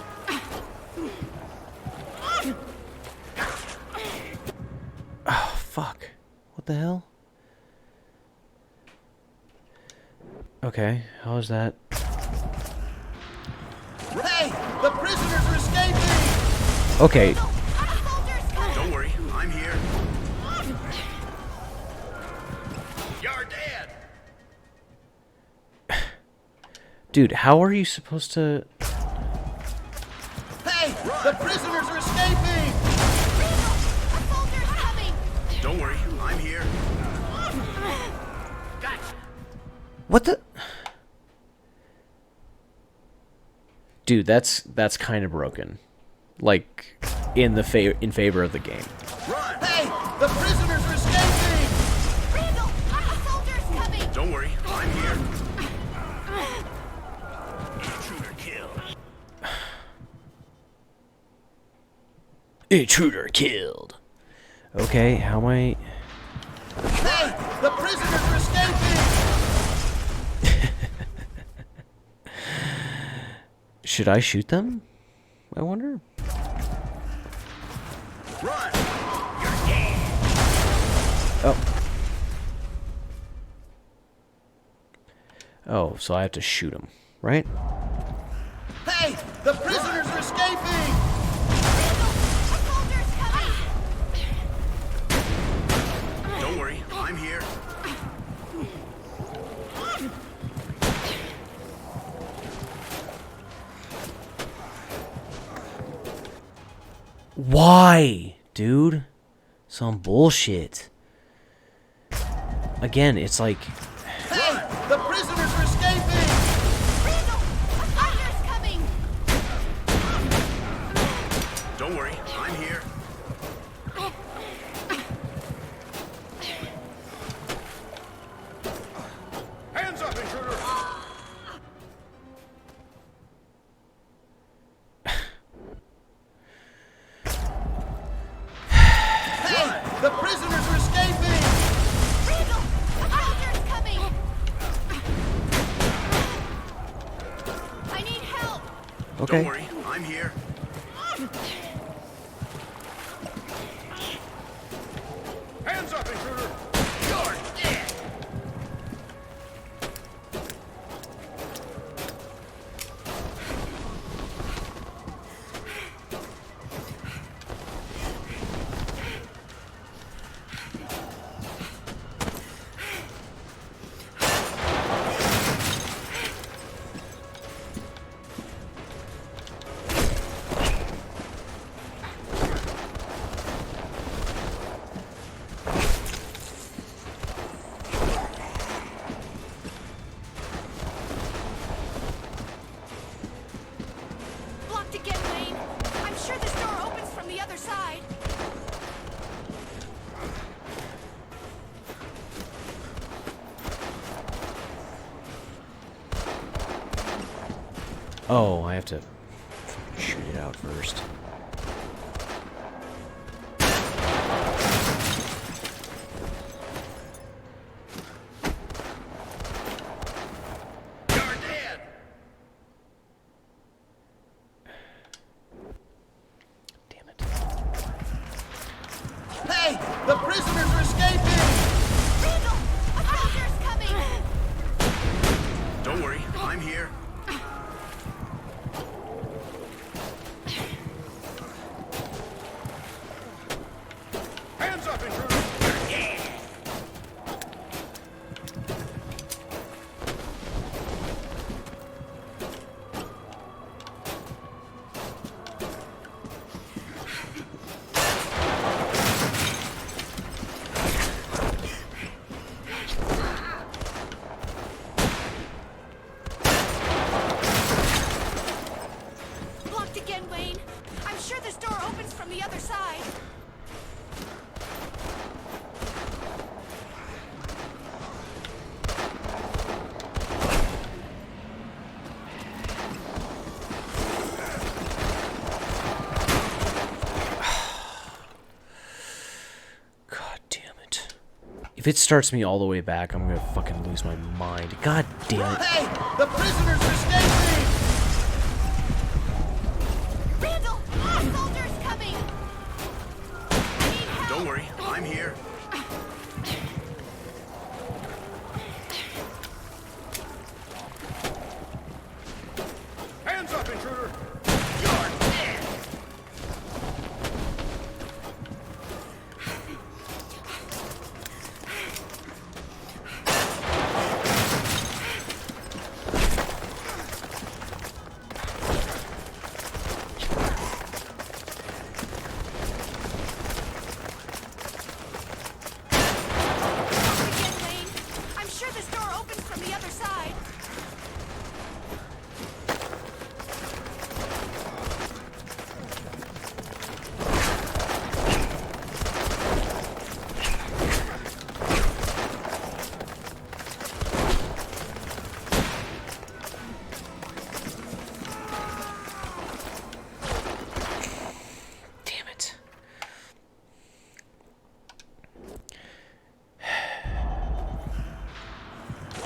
Oh, fuck. What the hell? Okay, how is that? Hey! The prisoners are escaping! Okay. Don't worry, I'm here. You're dead. Dude, how are you supposed to... Hey! The prisoners are escaping! Don't worry, I'm here. Gotcha. What the... Dude, that's kind of broken. Like, in favor of the game. Run! Hey! The prisoners are escaping! Randall, a soldier's coming. Don't worry, I'm here. Intruder killed. Intruder killed. Okay, how am I... Hey! The prisoners are escaping! Should I shoot them? I wonder. Run! You're dead. Oh. Oh, so I have to shoot them, right? Hey! The prisoners are escaping! Don't worry, I'm here. Why, dude? Some bullshit. Again, it's like... Hey! The prisoners are escaping! Randall, a soldier's coming. Don't worry, I'm here. Hands up, intruder! Hey! The prisoners are escaping! Randall, a soldier's coming. I need help. Okay. Don't worry, I'm here. Hands up, intruder! You're dead! Blocked again, Wayne. I'm sure this door opens from the other side. Oh, I have to shoot it out first. If it starts me all the way back, I'm gonna fucking lose my mind. God damn it. Hey! The prisoners are escaping! Randall! More soldiers coming! Don't worry, I'm here. Hands up, intruder! You're dead! Again, Wayne. I'm sure this door opens from the other side. Damn it.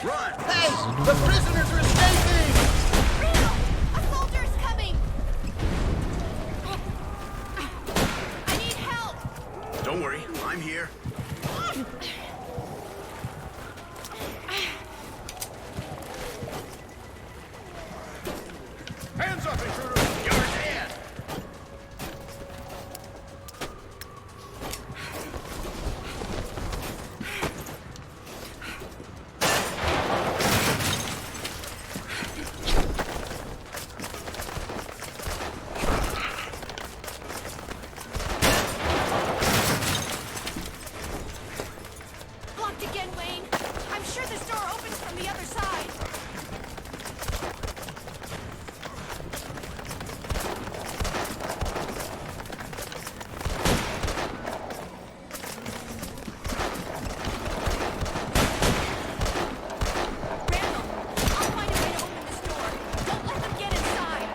Run! Hey! The prisoners are escaping! Randall! A soldier's coming! I need help! Don't worry, I'm here. Hands up, intruder! You're dead! Blocked again, Wayne. I'm sure this door opens from the other side. Randall, I'll find a way to open this door. Don't let them get inside.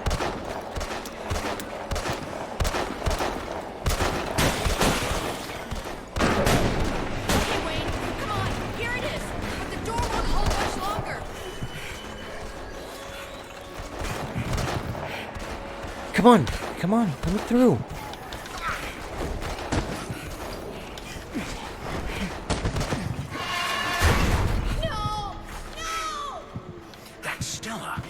Okay, Wayne, come on. Here it is. But the door won't hold much longer. Come on. Come on. Let me through. No! No! That's Stella.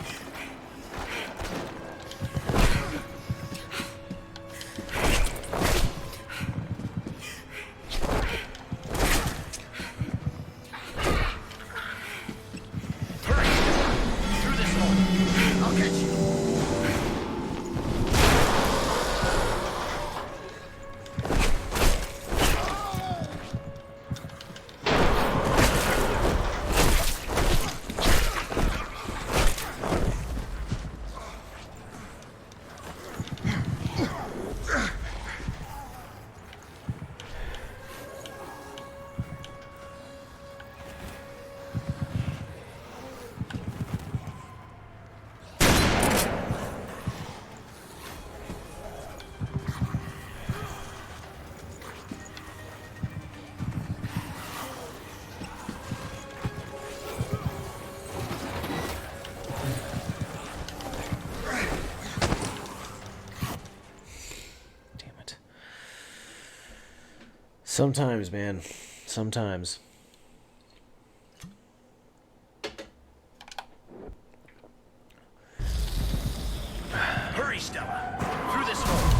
Hurry! Through this hole. I'll catch you. Damn it. Sometimes, man. Sometimes. Hurry, Stella. Through this hole.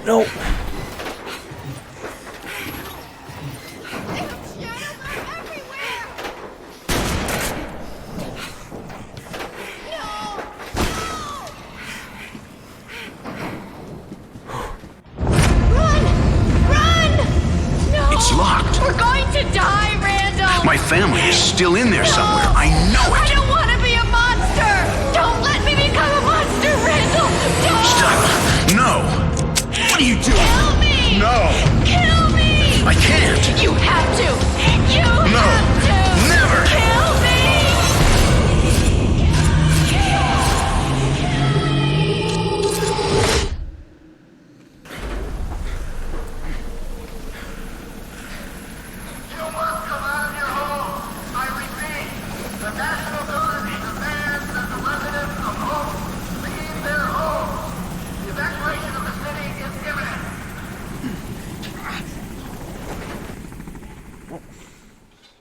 No. It's locked. We're going to die, Randall! My family is still in there somewhere. I know I it. don't want to be a monster! Don't let me become a monster, Randall! Don't! Stella, no. What are you doing? Kill me! No. Kill me! I can't. You have to! You No. have to! Never. Kill me!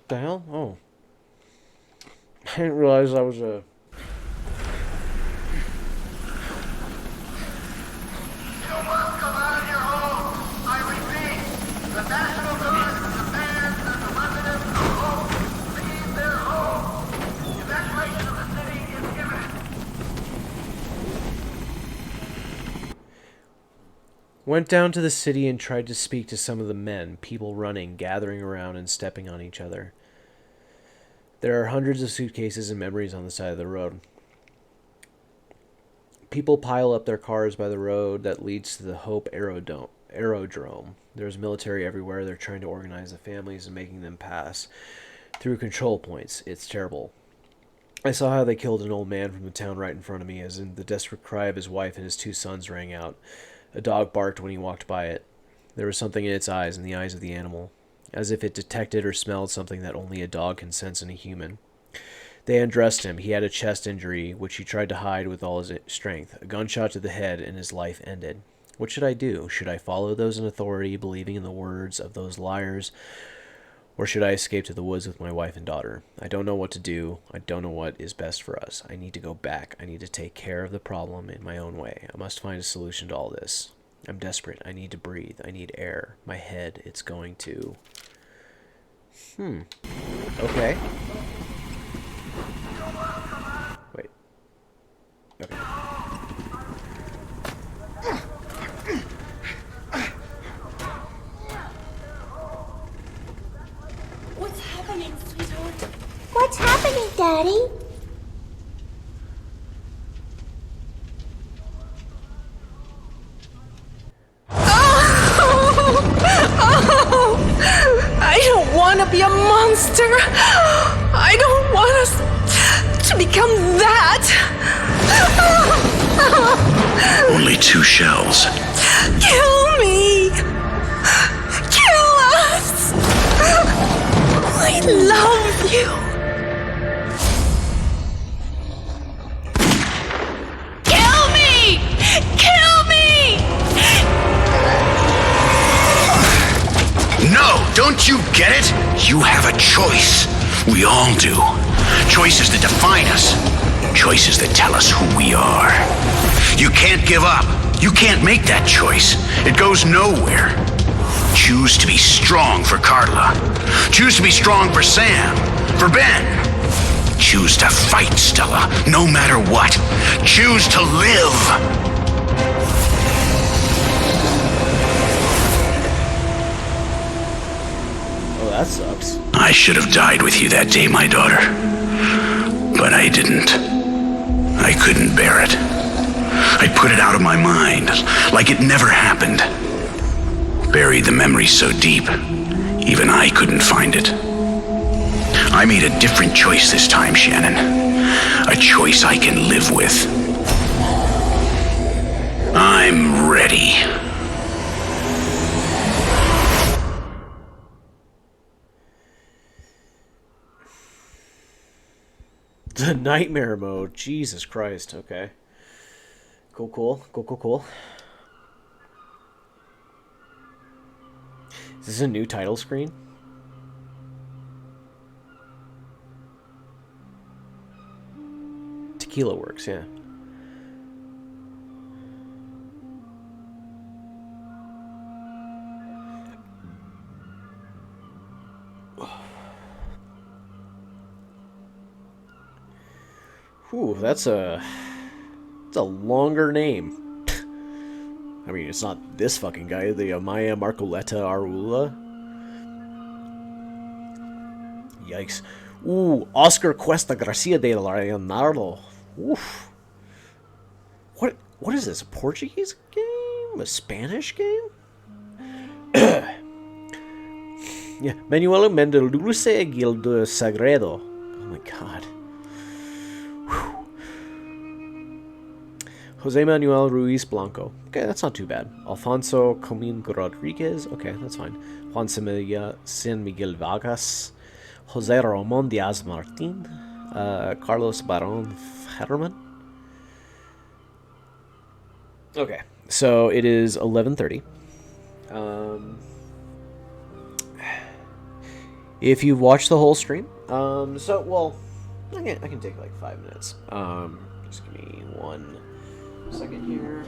The hell? Oh. I didn't realize I was a... Went down to the city and tried to speak to some of the men, people running, gathering around and stepping on each other. There are hundreds of suitcases and memories on the side of the road. People pile up their cars by the road that leads to the Hope Aerodrome. There's military everywhere. They're trying to organize the families and making them pass through control points. It's terrible. I saw how they killed an old man from the town right in front of me, as in the desperate cry of his wife and his 2 sons rang out. A dog barked when he walked by it. There was something in its eyes, in the eyes of the animal, as if it detected or smelled something that only a dog can sense in a human. They undressed him. He had a chest injury, which he tried to hide with all his strength. A gunshot to the head, and his life ended. What should I do? Should I follow those in authority, believing in the words of those liars? Or should I escape to the woods with my wife and daughter? I don't know what to do. I don't know what is best for us. I need to go back. I need to take care of the problem in my own way. I must find a solution to all this. I'm desperate. I need to breathe. I need air. My head, it's going to... Okay. Wait. Okay. What's happening, sweetheart? What's happening, Daddy? Oh, I don't want to be a monster. I don't want us to become that. Only 2 shells. Kill me. Kill us. I love you. Kill me! Kill me! No, don't you get it? You have a choice. We all do. Choices that define us. Choices that tell us who we are. You can't give up. You can't make that choice. It goes nowhere. Choose to be strong for Carla. Choose to be strong for Sam. For Ben. Choose to fight, Stella, no matter what. Choose to live. Oh, that sucks. I should have died with you that day, my daughter. But I didn't. I couldn't bear it. I put it out of my mind, like it never happened. Buried the memory so deep, even I couldn't find it. I made a different choice this time, Shannon. A choice I can live with. I'm ready. The nightmare mode. Jesus Christ. Okay. Cool. Is this a new title screen? Tequila works, yeah. Whew, that's a longer name. I mean, it's not this fucking guy, the Amaya Marcoleta Arula. Yikes. Ooh, Oscar Cuesta Garcia de Leonardo. Oof. What is this? A Portuguese game? A Spanish game? Yeah, Manuel Mendeluce Gildo Sagredo. Oh my god. Whew. Jose Manuel Ruiz Blanco. Okay, that's not too bad. Alfonso Comín Rodriguez. Okay, that's fine. Juan San Miguel Vargas. Jose Ramon Diaz Martin. Carlos Baron Herman. Okay, so it is 11:30. If you've watched the whole stream, well, I can take like 5 minutes. Just give me 1 second here.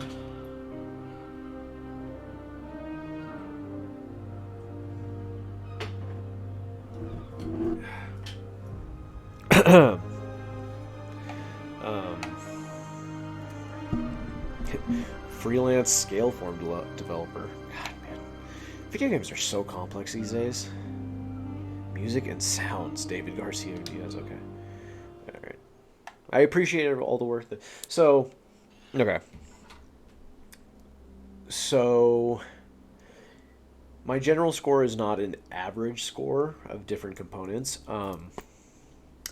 Freelance scale form developer. God, man. Video games are so complex these days. Music and sounds. David Garcia Diaz. Okay. Alright. I appreciate all the work that... So, okay. So, my general score is not an average score of different components.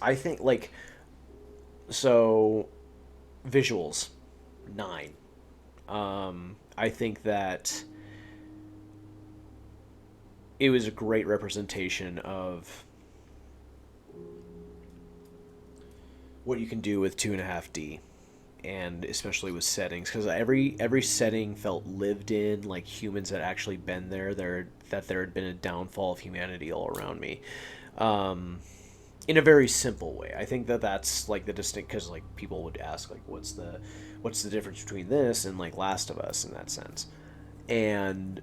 I think, like... So, visuals. 9. I think that it was a great representation of what you can do with 2.5D, and especially with settings, because every setting felt lived in, like humans had actually been there. That there had been a downfall of humanity all around me, in a very simple way. I think that's like the distinct, because like people would ask like what's the difference between this and like Last of Us in that sense, and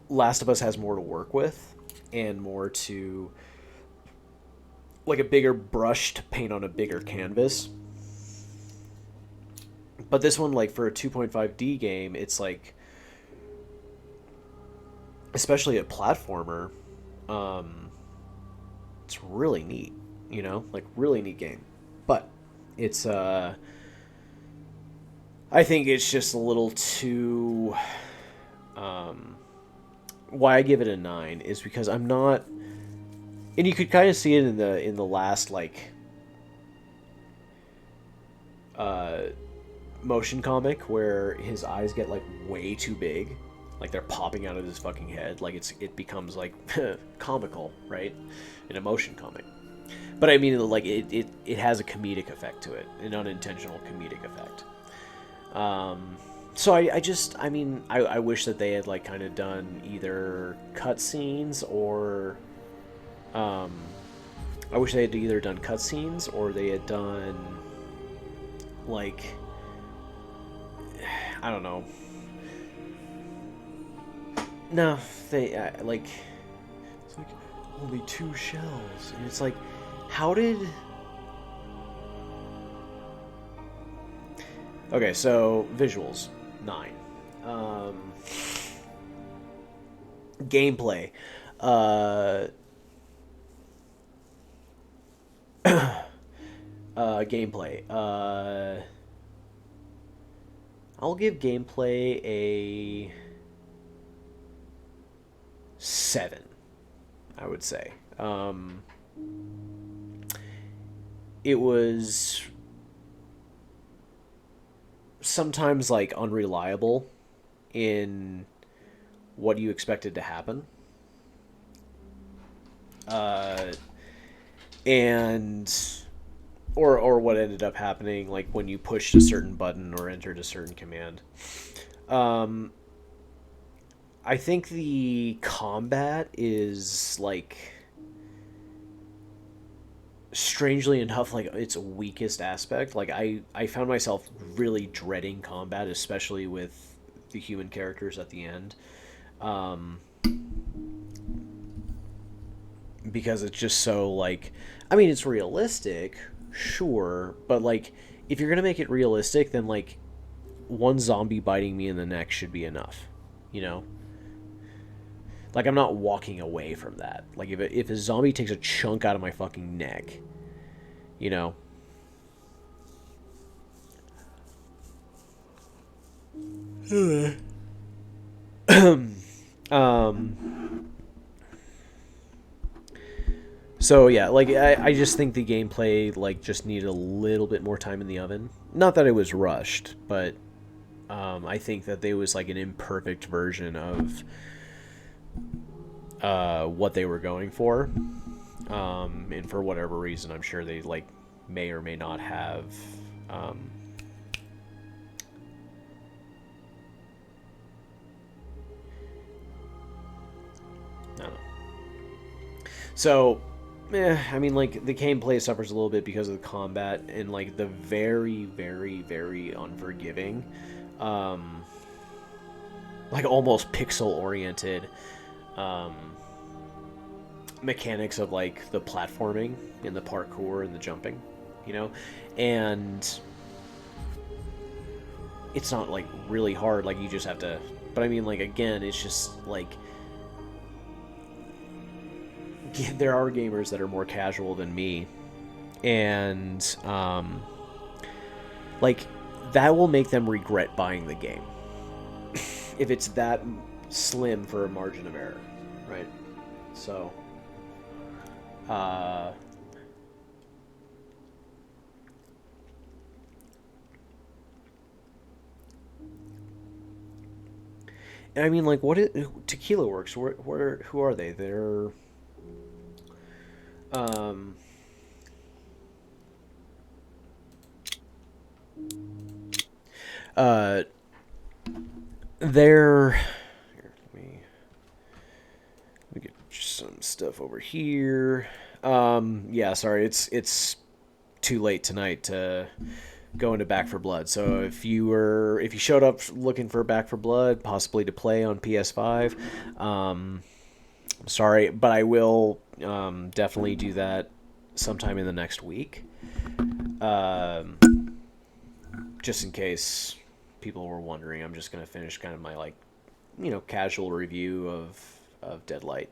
Last of Us has more to work with and more to, like, a bigger brush to paint on a bigger canvas. But this one, like, for a 2.5D game, it's like, especially a platformer, it's really neat, you know, like really neat game. But it's I think it's just a little too why I give it a 9 is because I'm not, and you could kind of see it in the last like motion comic where his eyes get like way too big, like they're popping out of his fucking head, like it becomes like comical, right, in a motion comic. But I mean, like it has a comedic effect to it, an unintentional comedic effect. So I wish that they had like kind of done either cutscenes or I wish they had either done cutscenes or they had done like, I don't know. No, they like, it's like only 2 shells, and it's like, how did? Okay, so visuals 9. Gameplay. Gameplay. I'll give gameplay a 7, I would say. It was sometimes like unreliable in what you expected to happen. And or what ended up happening, like when you pushed a certain button or entered a certain command. I think the combat is like, strangely enough, like its weakest aspect. Like I found myself really dreading combat, especially with the human characters at the end, because it's just so like, I mean, it's realistic, sure, but like if you're gonna make it realistic, then like one zombie biting me in the neck should be enough, you know? Like I'm not walking away from that. Like if a zombie takes a chunk out of my fucking neck, you know? So yeah, like I just think the gameplay like just needed a little bit more time in the oven. Not that it was rushed, but I think that there was like an imperfect version of what they were going for, and for whatever reason, I'm sure they like may or may not have. I don't know. So, I mean, like, the gameplay suffers a little bit because of the combat and, like, the very, very, very unforgiving, like, almost pixel-oriented, mechanics of, like, the platforming and the parkour and the jumping, you know? And it's not, like, really hard, like, you just have to... But, I mean, like, again, it's just, like... There are gamers that are more casual than me, and like that will make them regret buying the game if it's that slim for a margin of error, right? So and I mean, like, Tequila Works? Who are they? They're they're here, let me get some stuff over here. Yeah, sorry, it's too late tonight to go into Back for Blood. So if you showed up looking for Back for Blood, possibly to play on PS5, sorry, but I will definitely do that sometime in the next week. Just in case people were wondering, I'm just going to finish kind of my, like, you know, casual review of Deadlight.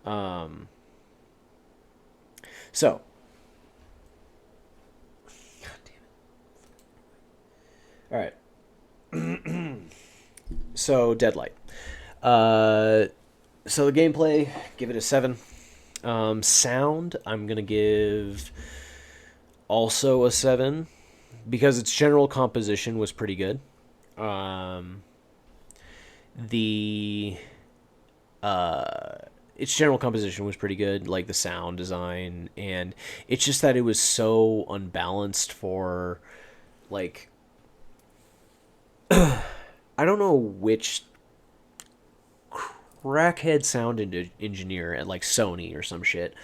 So, God damn it. Alright. So, Deadlight. So the gameplay, give it a 7. Sound, I'm going to give also a 7. Because its general composition was pretty good. Its general composition was pretty good, like the sound design, and it's just that it was so unbalanced for, like, I don't know which crackhead sound engineer at, like, Sony or some shit,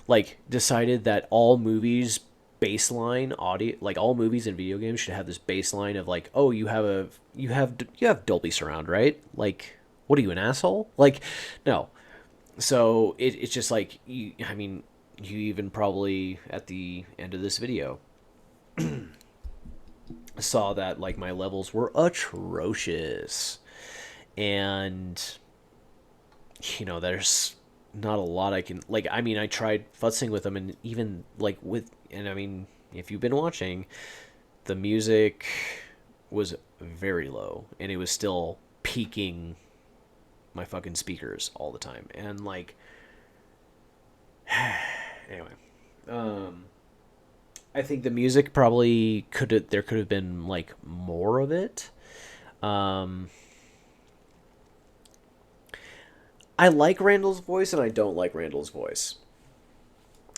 like, decided that all movies baseline audio, like all movies and video games should have this baseline of, like, oh, you have Dolby Surround, right? Like, what are you, an asshole? Like, no. So it's just like, I mean, you even probably at the end of this video saw that, like, my levels were atrocious, and you know, there's not a lot I can, like, I mean, I tried futzing with them, and even, like, and I mean, if you've been watching, the music was very low, and it was still peaking my fucking speakers all the time, and, like, anyway, I think the music probably there could have been, like, more of it. I like Randall's voice, and I don't like Randall's voice.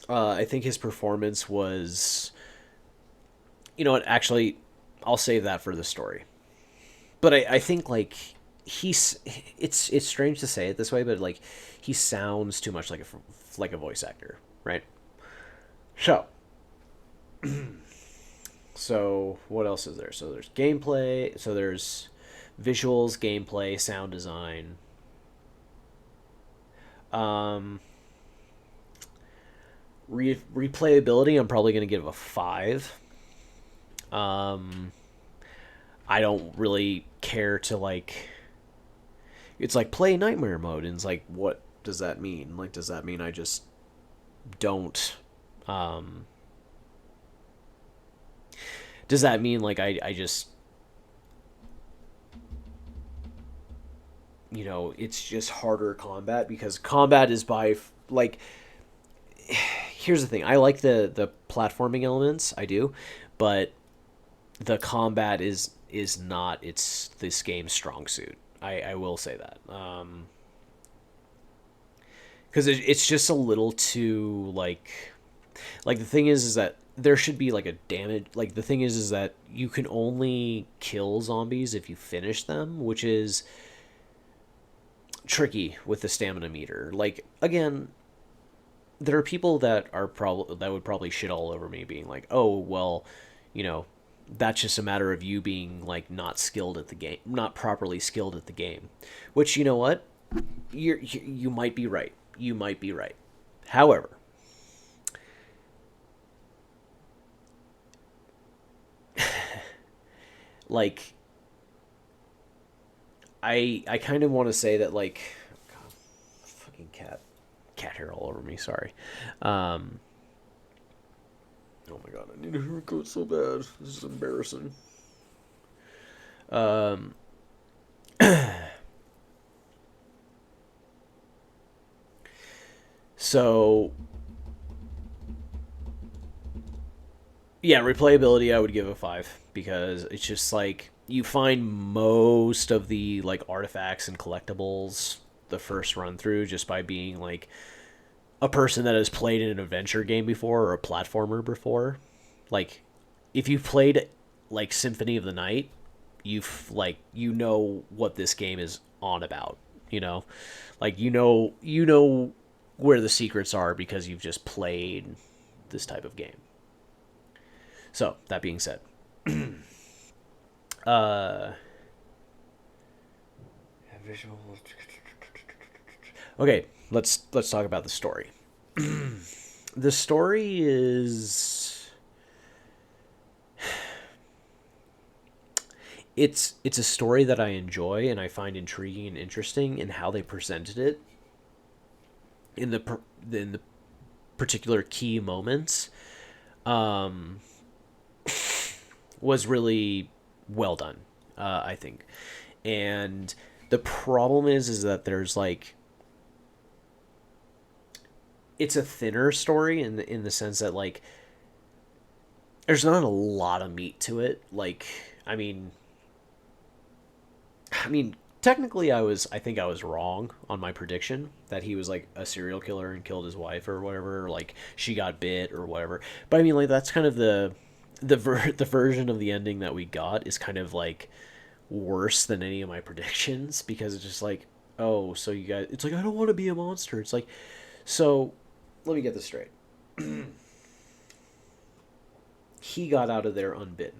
I think his performance was... You know what, actually, I'll save that for the story. But I think, like, it's strange to say it this way, but, like, he sounds too much like a voice actor, right? So what else is there? So there's gameplay, so there's visuals, gameplay, sound design. Replayability, I'm probably going to give a 5. I don't really care to, like... It's like, play Nightmare Mode, and it's like, what does that mean? Like, does that mean I just don't... Does that mean, like, I just... You know, it's just harder combat, because combat is by, like... Here's the thing. I like the platforming elements. I do. But the combat is not this game's strong suit. I will say that. Because it's just a little too, like... Like, the thing is that there should be, like, a damage... Like, the thing is that you can only kill zombies if you finish them, which is tricky with the stamina meter. Like, again... There are people that would probably shit all over me, being like, "Oh, well, you know, that's just a matter of you being like not skilled at the game, not properly skilled at the game." Which, you know what, you might be right. You might be right. However, like, I kind of want to say that, like, God, fucking cat hair all over me, sorry. Oh my god, I need a haircut so bad. This is embarrassing. So yeah, replayability I would give a 5, because it's just like you find most of the like artifacts and collectibles the first run through just by being like a person that has played in an adventure game before or a platformer before. Like, if you've played like Symphony of the Night, you know what this game is on about, you know? Like, you know where the secrets are because you've just played this type of game. So, that being said, okay, let's talk about the story. The story is... It's a story that I enjoy and I find intriguing and interesting in how they presented it in the particular key moments. Was really well done, I think. And the problem is that there's like... It's a thinner story in the sense that, like, there's not a lot of meat to it. Like, I mean, technically I think I was wrong on my prediction that he was like a serial killer and killed his wife or whatever, or like she got bit or whatever. But I mean, like, that's kind of the version of the ending that we got is kind of like worse than any of my predictions, because it's just like, oh, so you guys, it's like, I don't want to be a monster. It's like, so let me get this straight. He got out of there unbitten.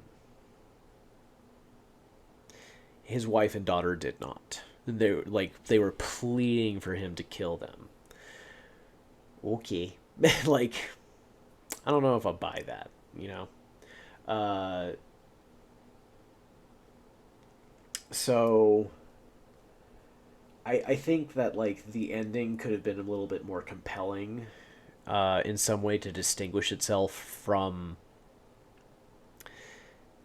His wife and daughter did not. They were pleading for him to kill them. Okay. Like, I don't know if I buy that, you know? So I think that, like, the ending could have been a little bit more compelling in some way to distinguish itself from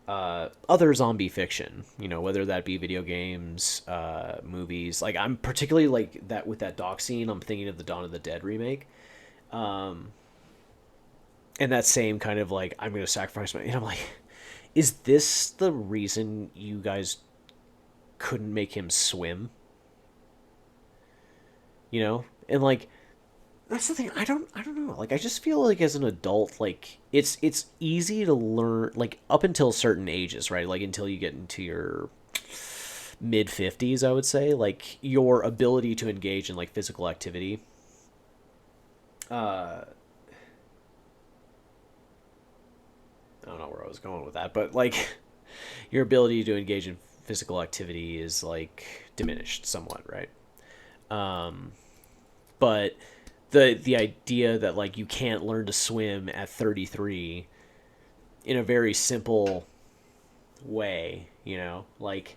other zombie fiction, you know, whether that be video games, movies. Like, I'm particularly, like, that with that dock scene, I'm thinking of the Dawn of the Dead remake. And that same kind of, like, I'm going to sacrifice my... And I'm like, is this the reason you guys couldn't make him swim? You know? And, like, that's the thing. I don't know. Like, I just feel like as an adult, like, it's easy to learn, like, up until certain ages, right? Like, until you get into your mid-50s, I would say. Like, your ability to engage in, like, physical activity. I don't know where I was going with that, but, like, your ability to engage in physical activity is, like, diminished somewhat, right? But the idea that like you can't learn to swim at 33 in a very simple way, you know, like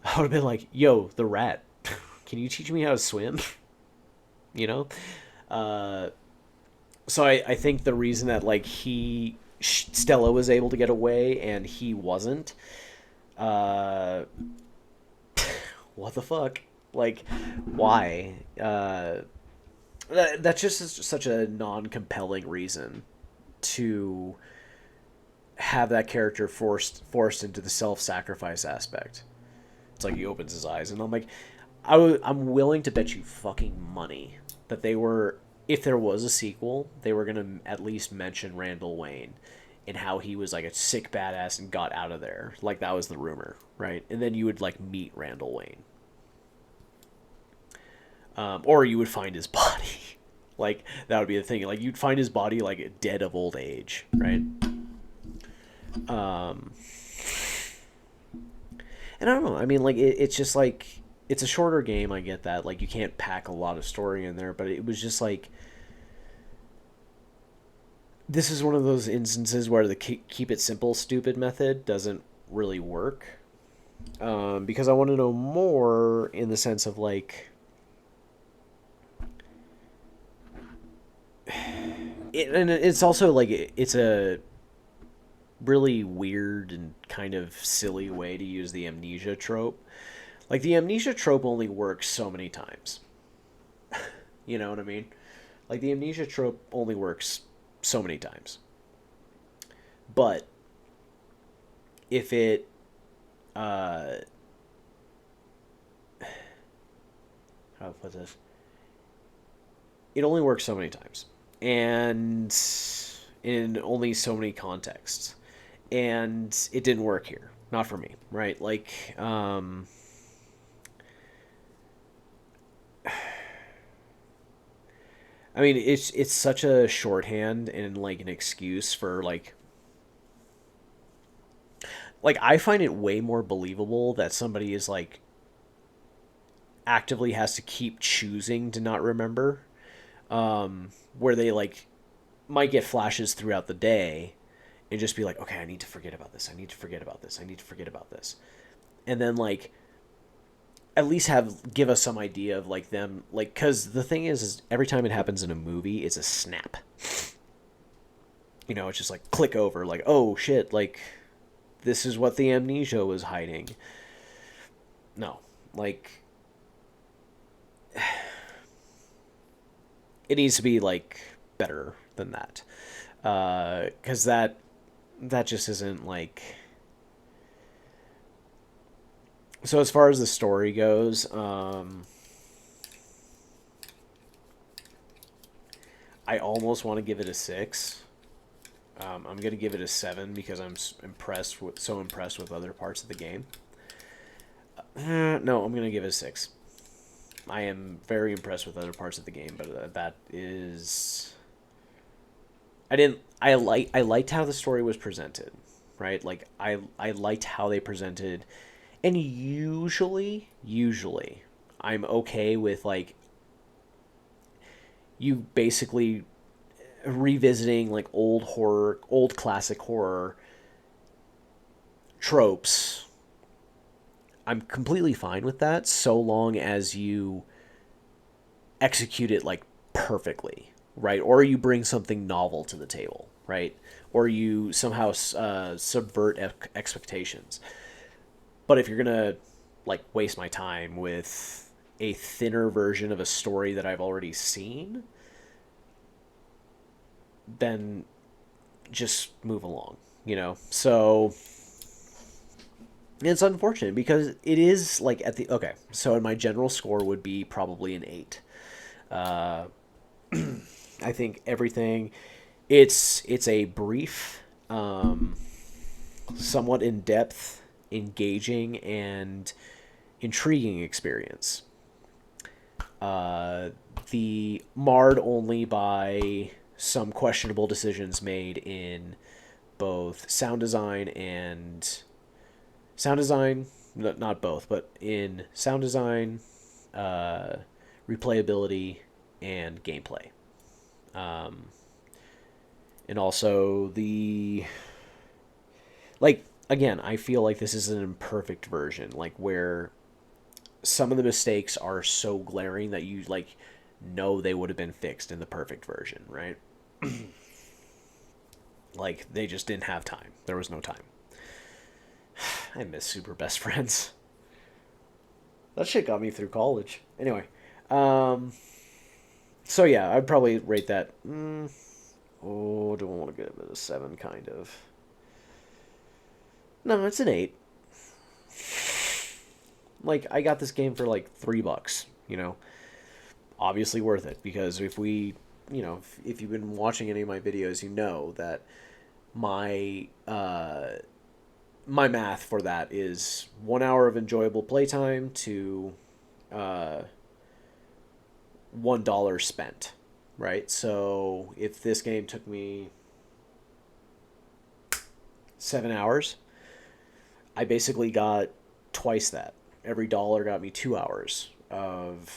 I would have been like, yo, the rat, can you teach me how to swim? You know? So I think the reason that like Stella was able to get away and he wasn't, what the fuck? Like, why? That's just such a non-compelling reason to have that character forced into the self-sacrifice aspect. It's like he opens his eyes, and I'm like, I'm willing to bet you fucking money that they were, if there was a sequel, they were gonna at least mention Randall Wayne and how he was like a sick badass and got out of there. Like that was the rumor, right? And then you would like meet Randall Wayne. Or you would find his body. Like, that would be the thing. Like, you'd find his body, like, dead of old age, right? And I don't know. I mean, like, it's just, like, it's a shorter game, I get that. Like, you can't pack a lot of story in there, but it was just, like, this is one of those instances where the keep it simple, stupid method doesn't really work. Because I want to know more in the sense of, like, and it's also like it's a really weird and kind of silly way to use the amnesia trope. Like the amnesia trope only works so many times. You know what I mean? Like the amnesia trope only works so many times. But if it how to put this? It only works so many times. And in only so many contexts. And it didn't work here. Not for me, right? Like, I mean, it's such a shorthand and, like, an excuse for, like, I find it way more believable that somebody is, like, actively has to keep choosing to not remember. Where they like might get flashes throughout the day and just be like, okay, I need to forget about this. I need to forget about this. I need to forget about this. And then like at least give us some idea of like them, like, cause the thing is every time it happens in a movie, it's a snap. You know, it's just like click over like, oh shit, like this is what the amnesia was hiding. No, like it needs to be like better than that, because that just isn't like. So as far as the story goes, I almost want to give it a 6. I'm gonna give it a 7 because I'm so impressed with other parts of the game. No, I'm gonna give it a 6. I am very impressed with other parts of the game, but that is. I liked how the story was presented, right? Like I liked how they presented, and usually I'm okay with like you basically revisiting like old classic horror tropes. I'm completely fine with that so long as you execute it like perfectly, right? Or you bring something novel to the table, right? Or you somehow subvert expectations. But if you're gonna like waste my time with a thinner version of a story that I've already seen, then just move along, you know? So it's unfortunate because it is like okay, so my general score would be probably an 8. I think everything, it's a brief, somewhat in-depth, engaging, and intriguing experience. The marred only by some questionable decisions made in both sound design, not both, but in sound design, replayability, and gameplay. And also the, like, again, I feel like this is an imperfect version, like where some of the mistakes are so glaring that you like know they would have been fixed in the perfect version, right? Like they just didn't have time. There was no time. I miss Super Best Friends. That shit got me through college. Anyway, so yeah, I'd probably rate that. Oh, do I want to give it a 7? Kind of. No, it's an 8. Like, I got this game for like $3, you know? Obviously worth it, because if we, you know, if you've been watching any of my videos, you know that my my math for that is 1 hour of enjoyable playtime to $1 spent, right? So if this game took me 7 hours, I basically got twice that. Every dollar got me 2 hours of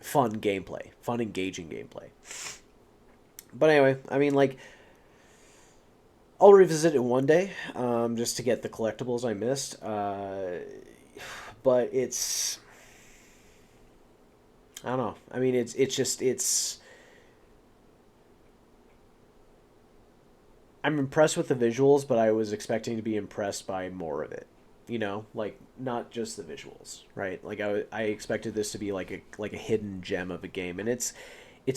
fun gameplay, fun engaging gameplay. But anyway, I mean, like, I'll revisit it one day, just to get the collectibles I missed. But it's, I don't know. I mean, it's. I'm impressed with the visuals, but I was expecting to be impressed by more of it. You know, like not just the visuals, right? Like I expected this to be like a hidden gem of a game, and it's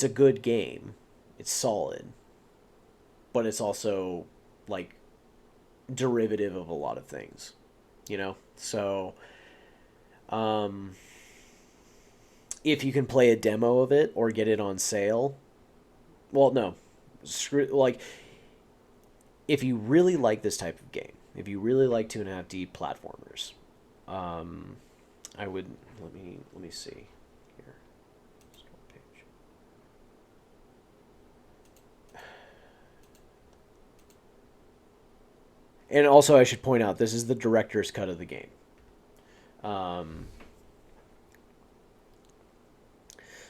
a good game. It's solid, but it's also like derivative of a lot of things, you know? So if you can play a demo of it or get it on sale, well, no. Like if you really like this type of game, if you really like 2.5D platformers, I would let me see here. Page. And also, I should point out this is the director's cut of the game.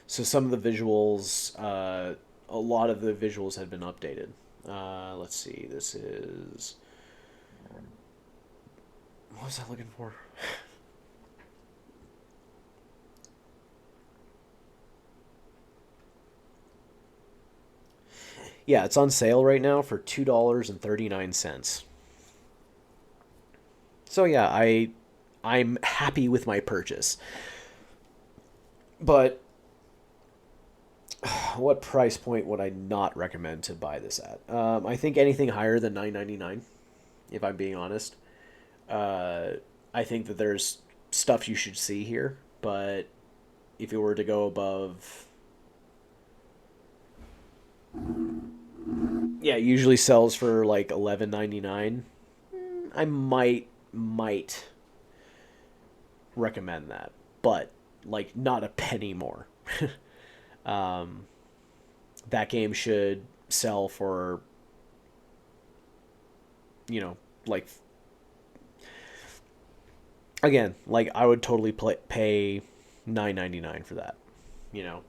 So some of the visuals, a lot of the visuals had been updated. Let's see. This is. What was I looking for? Yeah, it's on sale right now for $2.39. So yeah, I'm happy with my purchase. But what price point would I not recommend to buy this at? I think anything higher than $9.99, if I'm being honest. I think that there's stuff you should see here, but if it were to go above, yeah, it usually sells for like $11.99. I might recommend that, but like not a penny more. That game should sell for, you know, like, again, like I would totally pay $9.99 for that, you know.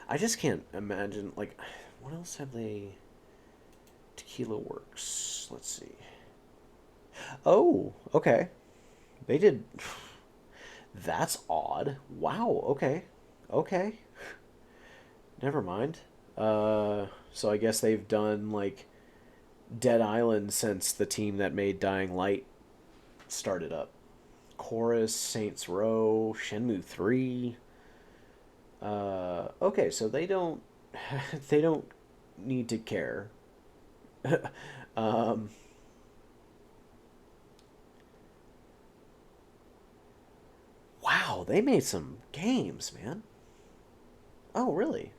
I just can't imagine, like, what else have they? Tequila Works. Let's see. Oh, okay. They did. That's odd. Wow. Okay. Okay. Never mind. So I guess they've done like Dead Island since the team that made Dying Light started up. Chorus, Saints Row, Shenmue 3. Okay, so they don't they don't need to care. Wow, they made some games, man. Oh, really?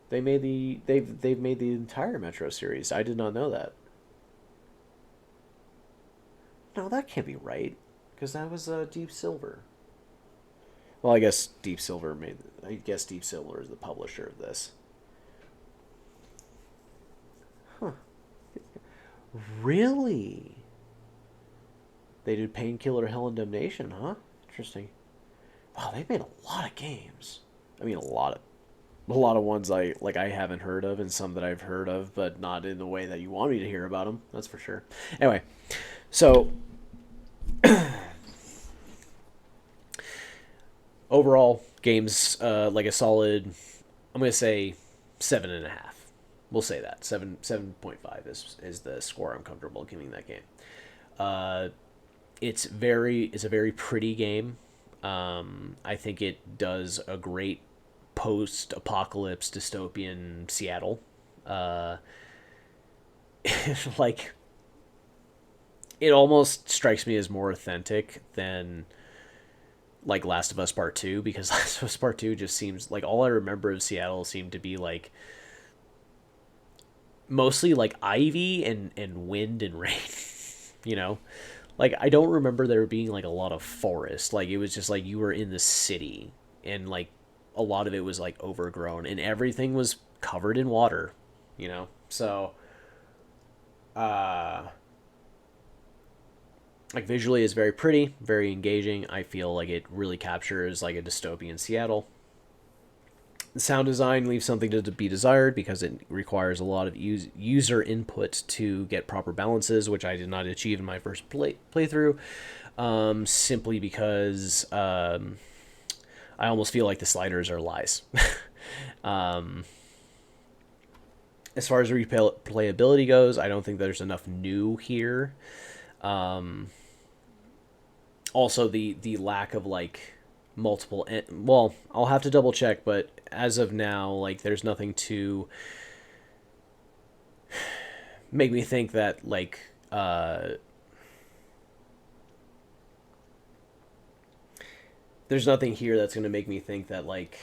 They've made the entire Metro series. I did not know that. No, that can't be right, because that was Deep Silver. Well, I guess Deep Silver is the publisher of this. Huh. Really? They did Painkiller, Hell, and Damnation, huh? Interesting. Oh, they've made a lot of games. I mean, a lot of ones I haven't heard of, and some that I've heard of, but not in the way that you want me to hear about them. That's for sure. Anyway, so overall, games like a solid. I'm gonna say 7.5. We'll say that 7.5 is the score I'm comfortable giving that game. It's a very pretty game. I think it does a great post-apocalypse dystopian Seattle. Like, it almost strikes me as more authentic than like Last of Us Part 2, because Last of Us Part 2 just seems like all I remember of Seattle seemed to be like mostly like ivy and wind and rain. You know? Like, I don't remember there being like a lot of forest. Like, it was just like you were in the city, and like a lot of it was like overgrown, and everything was covered in water, you know? So like, visually it's very pretty, very engaging. I feel like it really captures like a dystopian Seattle. The sound design leaves something to be desired, because it requires a lot of user input to get proper balances, which I did not achieve in my first playthrough, simply because I almost feel like the sliders are lies. As far as replayability goes, I don't think there's enough new here. Also, the lack of like multiple well, I'll have to double check, but as of now, like, there's nothing to make me think that like there's nothing here that's going to make me think that like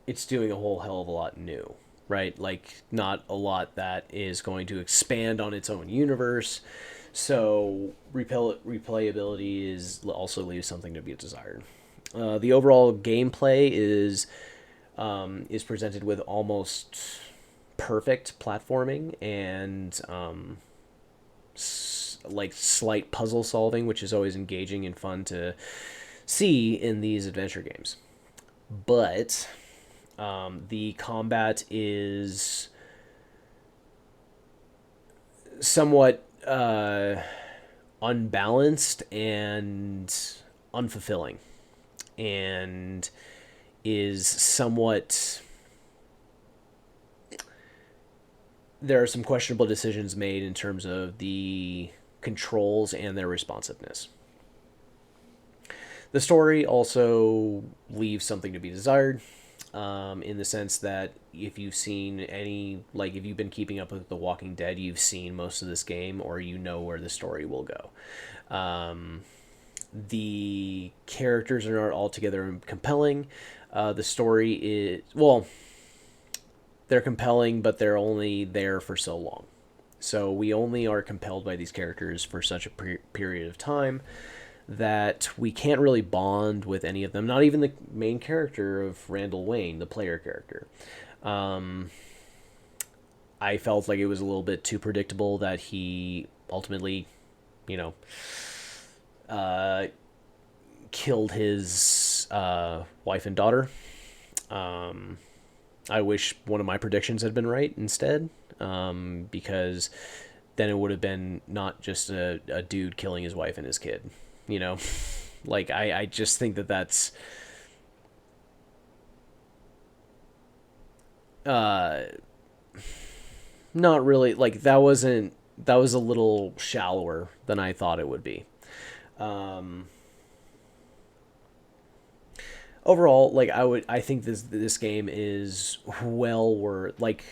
it's doing a whole hell of a lot new, right? Like, not a lot that is going to expand on its own universe. So replayability also leaves something to be desired. The overall gameplay is presented with almost perfect platforming and like slight puzzle solving, which is always engaging and fun to see in these adventure games. But the combat is somewhat unbalanced and unfulfilling, and is somewhat... There are some questionable decisions made in terms of the controls and their responsiveness. The story also leaves something to be desired, in the sense that if you've seen if you've been keeping up with The Walking Dead, you've seen most of this game, or you know where the story will go. The characters are not altogether compelling. The story is... Well, they're compelling, but they're only there for so long. So we only are compelled by these characters for such a period of time that we can't really bond with any of them. Not even the main character of Randall Wayne, the player character. I felt like it was a little bit too predictable that he ultimately, killed his wife and daughter. I wish one of my predictions had been right instead, because then it would have been not just a dude killing his wife and his kid. Like, I just think that's not really, like, that was a little shallower than I thought it would be. Overall, like, I think this game is well worth, like,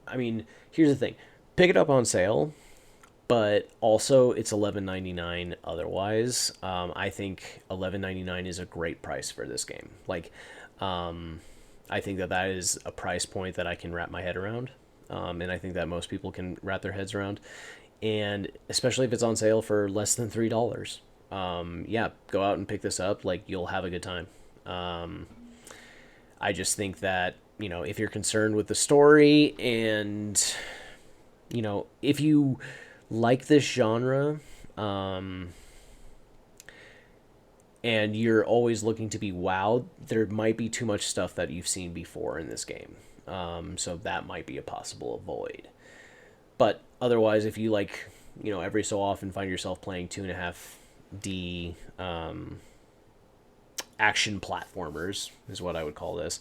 I mean, here's the thing. Pick it up on sale, but also it's $11.99 otherwise. I think $11.99 is a great price for this game. Like, I think that is a price point that I can wrap my head around. And I think that most people can wrap their heads around. And especially if it's on sale for less than $3. Yeah, go out and pick this up. Like, you'll have a good time. I just think that, if you're concerned with the story and, if you like this genre, and you're always looking to be wowed, there might be too much stuff that you've seen before in this game. So that might be a possible avoid. But otherwise, if you like, every so often find yourself playing 2.5D action platformers, is what I would call this.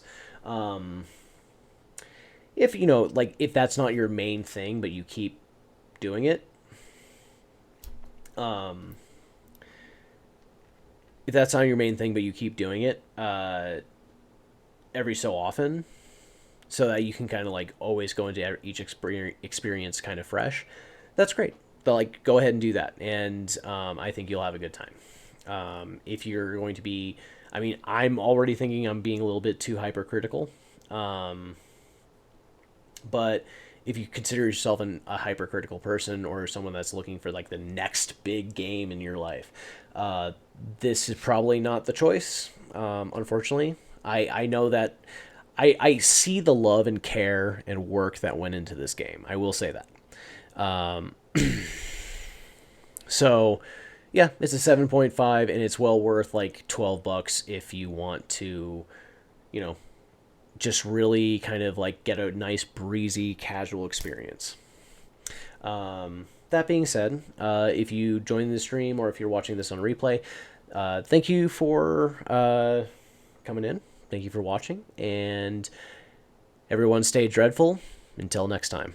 If, if that's not your main thing, but you keep doing it, if that's not your main thing, but you keep doing it every so often, so that you can kind of like always go into each experience kind of fresh, that's great. But like, go ahead and do that, and I think you'll have a good time. If you're going to be, I'm already thinking I'm being a little bit too hypercritical, but if you consider yourself a hypercritical person or someone that's looking for like the next big game in your life, this is probably not the choice. Unfortunately, I know that I see the love and care and work that went into this game. I will say that. So yeah, it's a 7.5 and it's well worth like $12 if you want to, just really kind of like get a nice breezy casual experience. That being said, if you join the stream or if you're watching this on replay, thank you for coming in. Thank you for watching, and everyone stay dreadful until next time.